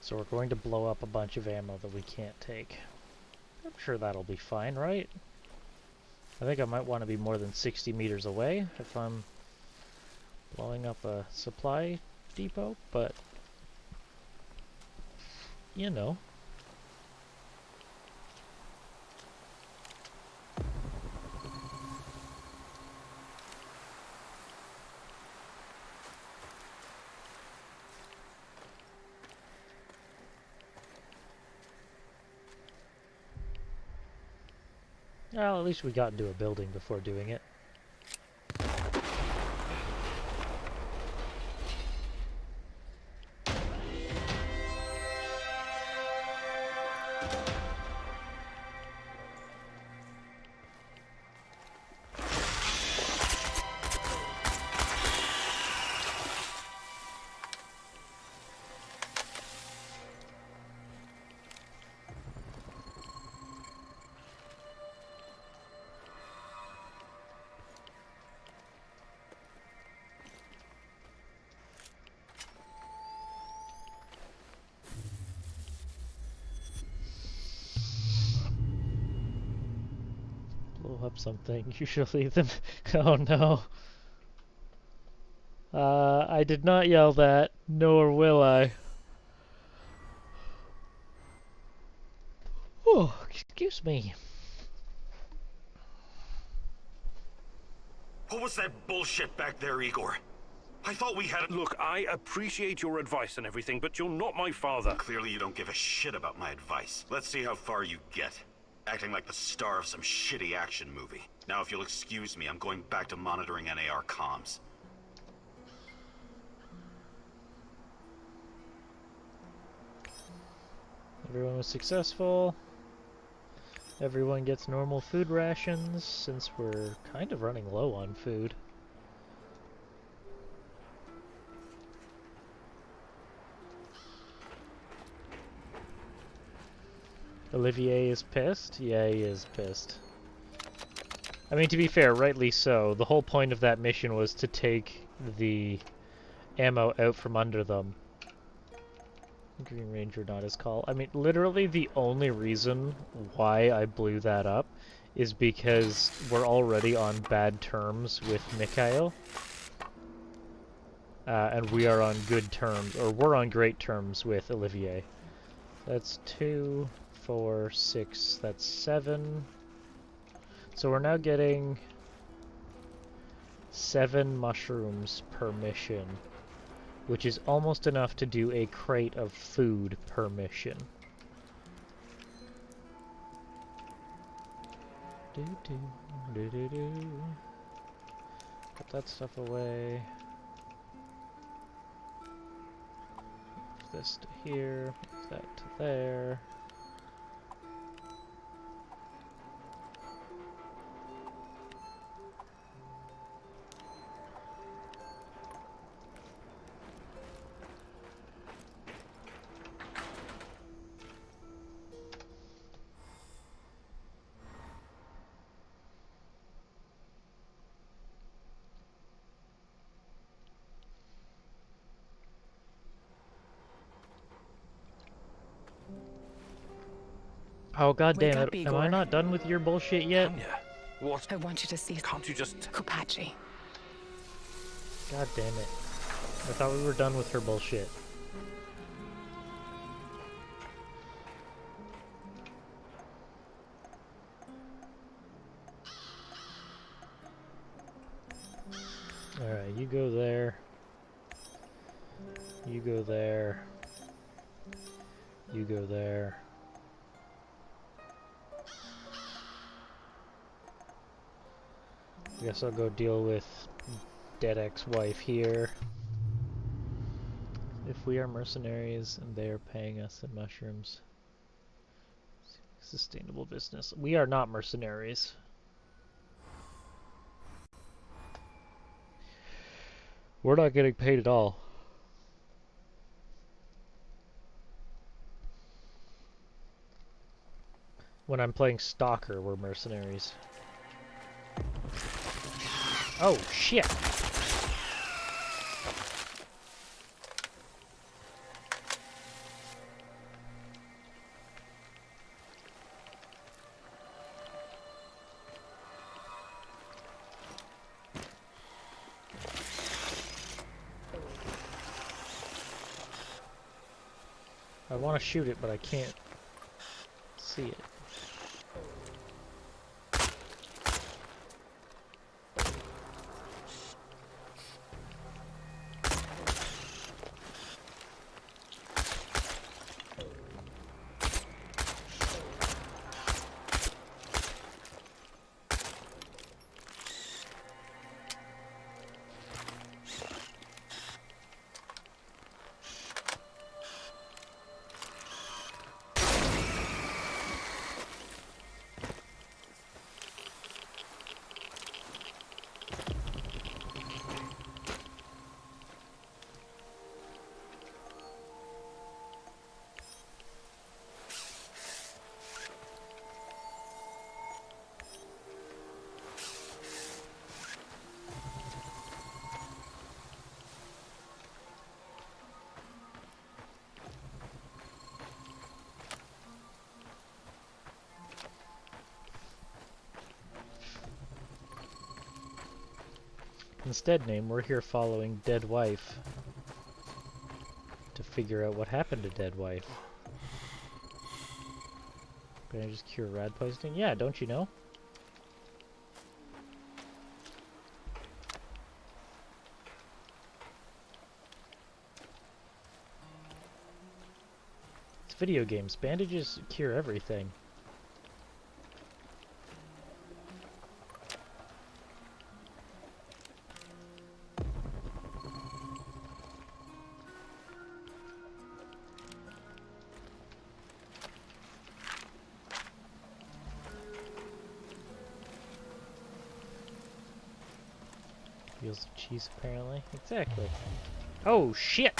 So we're going to blow up a bunch of ammo that we can't take. I'm sure that'll be fine, right? I think I might want to be more than 60 meters away if I'm blowing up a supply depot, but you know. Well, at least we got into a building before doing it. Blow up something, usually them. Oh no. I did not yell that, nor will I. Oh, excuse me. What was that bullshit back there, Igor? I thought we had... Look, I appreciate your advice and everything, but you're not my father. Clearly you don't give a shit about my advice. Let's see how far you get. Acting like the star of some shitty action movie. Now, if you'll excuse me, I'm going back to monitoring NAR comms. Everyone was successful. Everyone gets normal food rations, since we're kind of running low on food. Olivier is pissed? Yeah, he is pissed. I mean, to be fair, rightly so. The whole point of that mission was to take the ammo out from under them. Green Ranger, not his call. I mean, literally the only reason why I blew that up is because we're already on bad terms with Mikhail. And we are on good terms, or we're on great terms with Olivier. That's 2, 4, 6, that's 7. So we're now getting 7 mushrooms per mission, which is almost enough to do a crate of food per mission. Put that stuff away. Move this to here, move that to there. Oh god damn it, am I not done with your bullshit yet? Anya, what? I want you to see. Can't you just... Kopachi. God damn it. I thought we were done with her bullshit. Alright, you go there. You go there. You go there. I guess I'll go deal with dead ex-wife here. If we are mercenaries and they are paying us in mushrooms. Sustainable business. We are not mercenaries. We're not getting paid at all. When I'm playing Stalker, we're mercenaries. Oh, shit! I want to shoot it, but I can't see it. Instead, name, we're here following Dead Wife to figure out what happened to Dead Wife. Can I just cure rad poisoning? Yeah, don't you know? video games. Bandages cure everything. Wheels of cheese, apparently. Exactly. Oh, shit!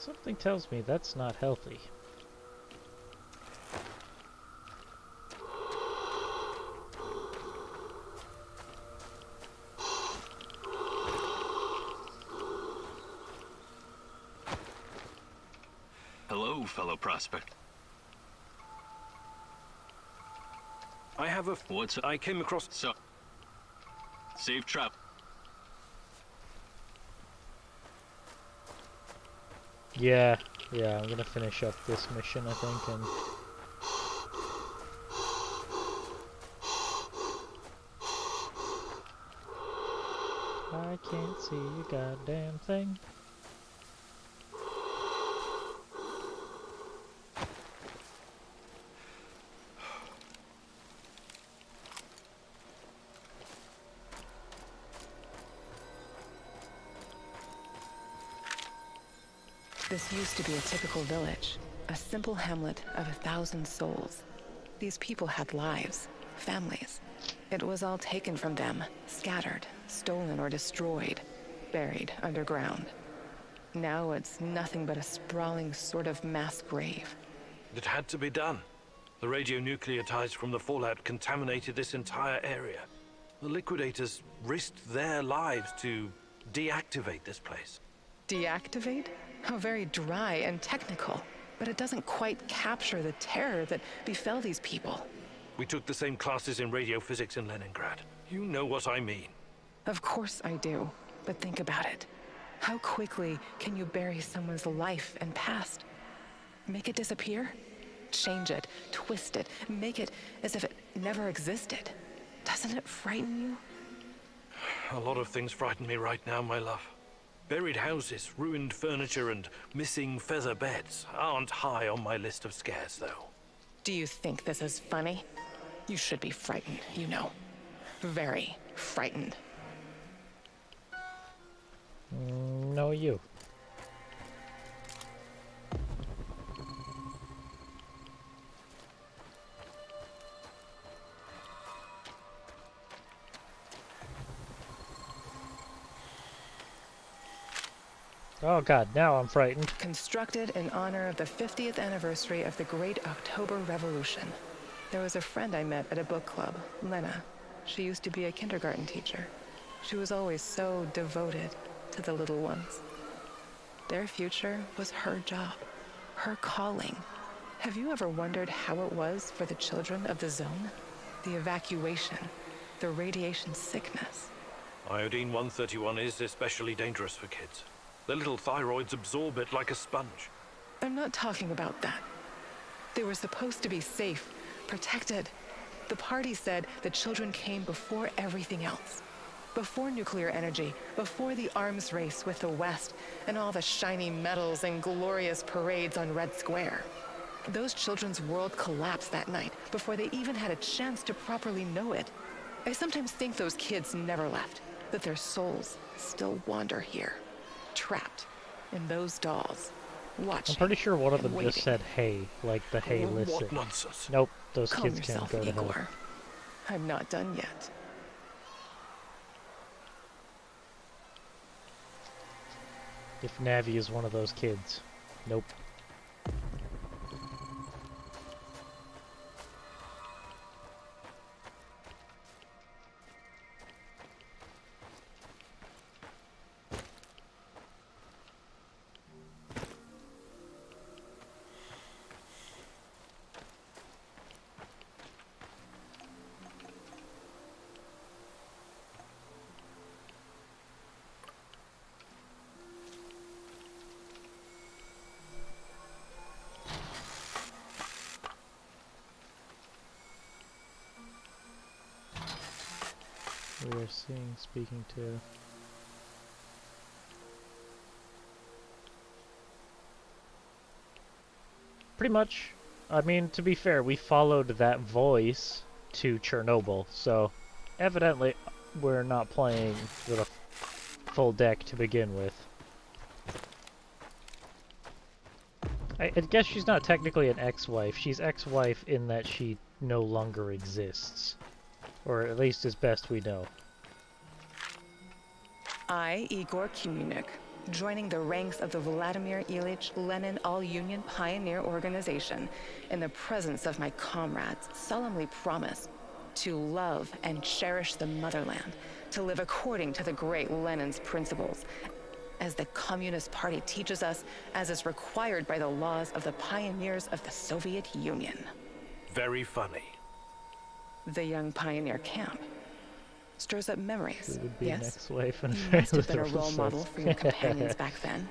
Something tells me that's not healthy. Hello, fellow prospect. I have a... What's... I came across... So... Safe trap. Yeah, I'm gonna finish up this mission, I think, and... I can't see a goddamn thing. This used to be a typical village, a simple hamlet of 1,000 souls. These people had lives, families. It was all taken from them, scattered, stolen or destroyed, buried underground. Now it's nothing but a sprawling sort of mass grave. It had to be done. The radionucleotides from the fallout contaminated this entire area. The liquidators risked their lives to deactivate this place. Deactivate? How very dry and technical. But it doesn't quite capture the terror that befell these people. We took the same classes in radiophysics in Leningrad. You know what I mean. Of course I do. But think about it. How quickly can you bury someone's life and past? Make it disappear? Change it, twist it, make it as if it never existed. Doesn't it frighten you? A lot of things frighten me right now, my love. Buried houses, ruined furniture, and missing feather beds aren't high on my list of scares, though. Do you think this is funny? You should be frightened, you know. Very frightened. No, you. Oh god, now I'm frightened. Constructed in honor of the 50th anniversary of the Great October Revolution. There was a friend I met at a book club, Lena. She used to be a kindergarten teacher. She was always so devoted to the little ones. Their future was her job, her calling. Have you ever wondered how it was for the children of the zone? The evacuation, the radiation sickness. Iodine-131 is especially dangerous for kids. Their little thyroids absorb it like a sponge. I'm not talking about that. They were supposed to be safe, protected. The party said the children came before everything else. Before nuclear energy, before the arms race with the West, and all the shiny medals and glorious parades on Red Square. Those children's world collapsed that night before they even had a chance to properly know it. I sometimes think those kids never left, that their souls still wander here. Trapped in those dolls, watching. I'm pretty sure one of them waiting. just said hey, like the hey listen. What nonsense? Nope, those Calm kids can't yourself, go to hell. Igor. I'm not done yet. If Navi is one of those kids. Nope. we are speaking to. Pretty much. I mean, to be fair, we followed that voice to Chernobyl, so evidently we're not playing with a full deck to begin with. I guess she's not technically an ex-wife. She's ex-wife in that she no longer exists. Or at least as best we know. I, Igor Kumunik, joining the ranks of the Vladimir Ilyich Lenin All-Union Pioneer Organization, in the presence of my comrades, solemnly promise to love and cherish the motherland, to live according to the great Lenin's principles, as the Communist Party teaches us, as is required by the laws of the pioneers of the Soviet Union. Very funny. The young pioneer camp stirs up memories. It would be yes, next wife and you must have been a with role the model sons. for your companions back then.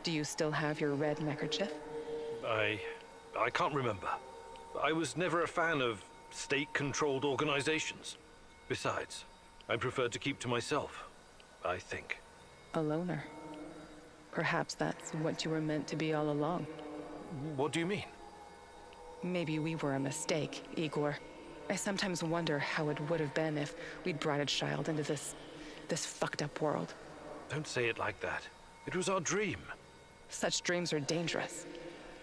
Do you still have your red neckerchief? I can't remember. I was never a fan of state-controlled organizations. Besides, I prefer to keep to myself, I think. A loner. Perhaps that's what you were meant to be all along. What do you mean? Maybe we were a mistake, Igor. I sometimes wonder how it would have been if we'd brought a child into this fucked up world. Don't say it like that. It was our dream. Such dreams are dangerous.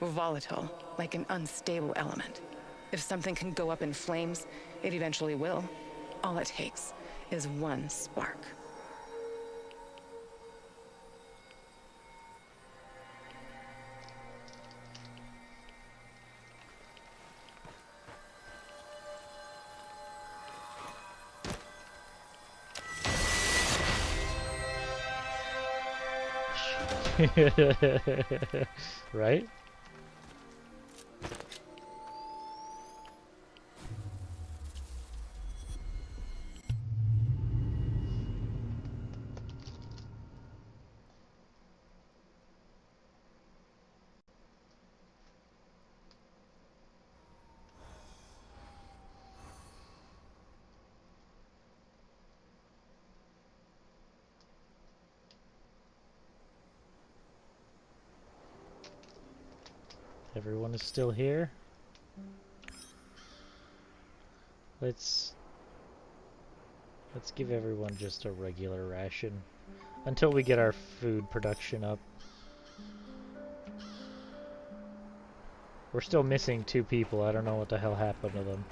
Volatile, like an unstable element. If something can go up in flames, it eventually will. All it takes is one spark. Right? Everyone is still here. Let's give everyone just a regular ration until we get our food production up. We're still missing 2 people. I don't know what the hell happened to them.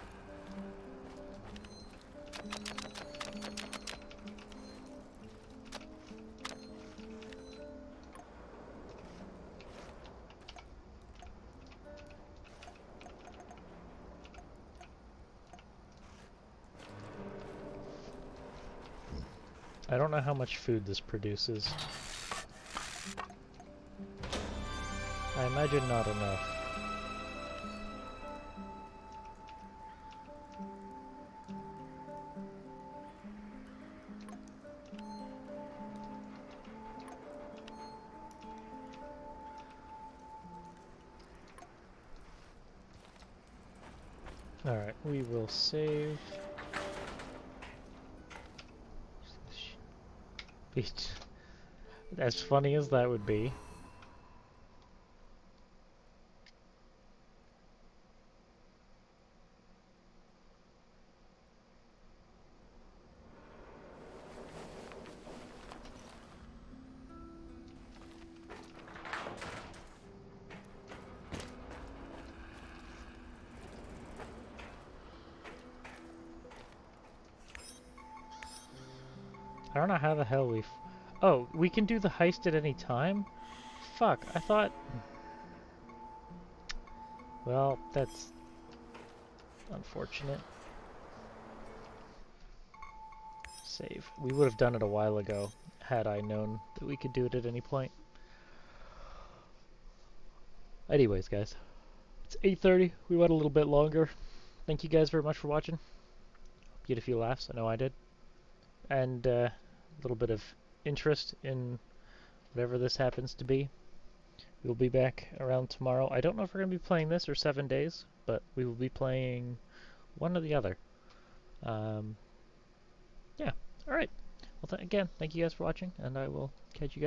I don't know how much food this produces. I imagine not enough. Alright, we will save. As funny as that would be. I don't know how the hell we've... Oh, we can do the heist at any time? Fuck, I thought... Well, that's... unfortunate. Save. We would have done it a while ago, had I known that we could do it at any point. Anyways, guys. It's 8:30. We went a little bit longer. Thank you guys very much for watching. You had a few laughs. I know I did. And, a little bit of interest in whatever this happens to be. We'll be back around tomorrow. I don't know if we're going to be playing this or 7 days, but we will be playing one or the other. Yeah. Alright. Well, again, thank you guys for watching, and I will catch you guys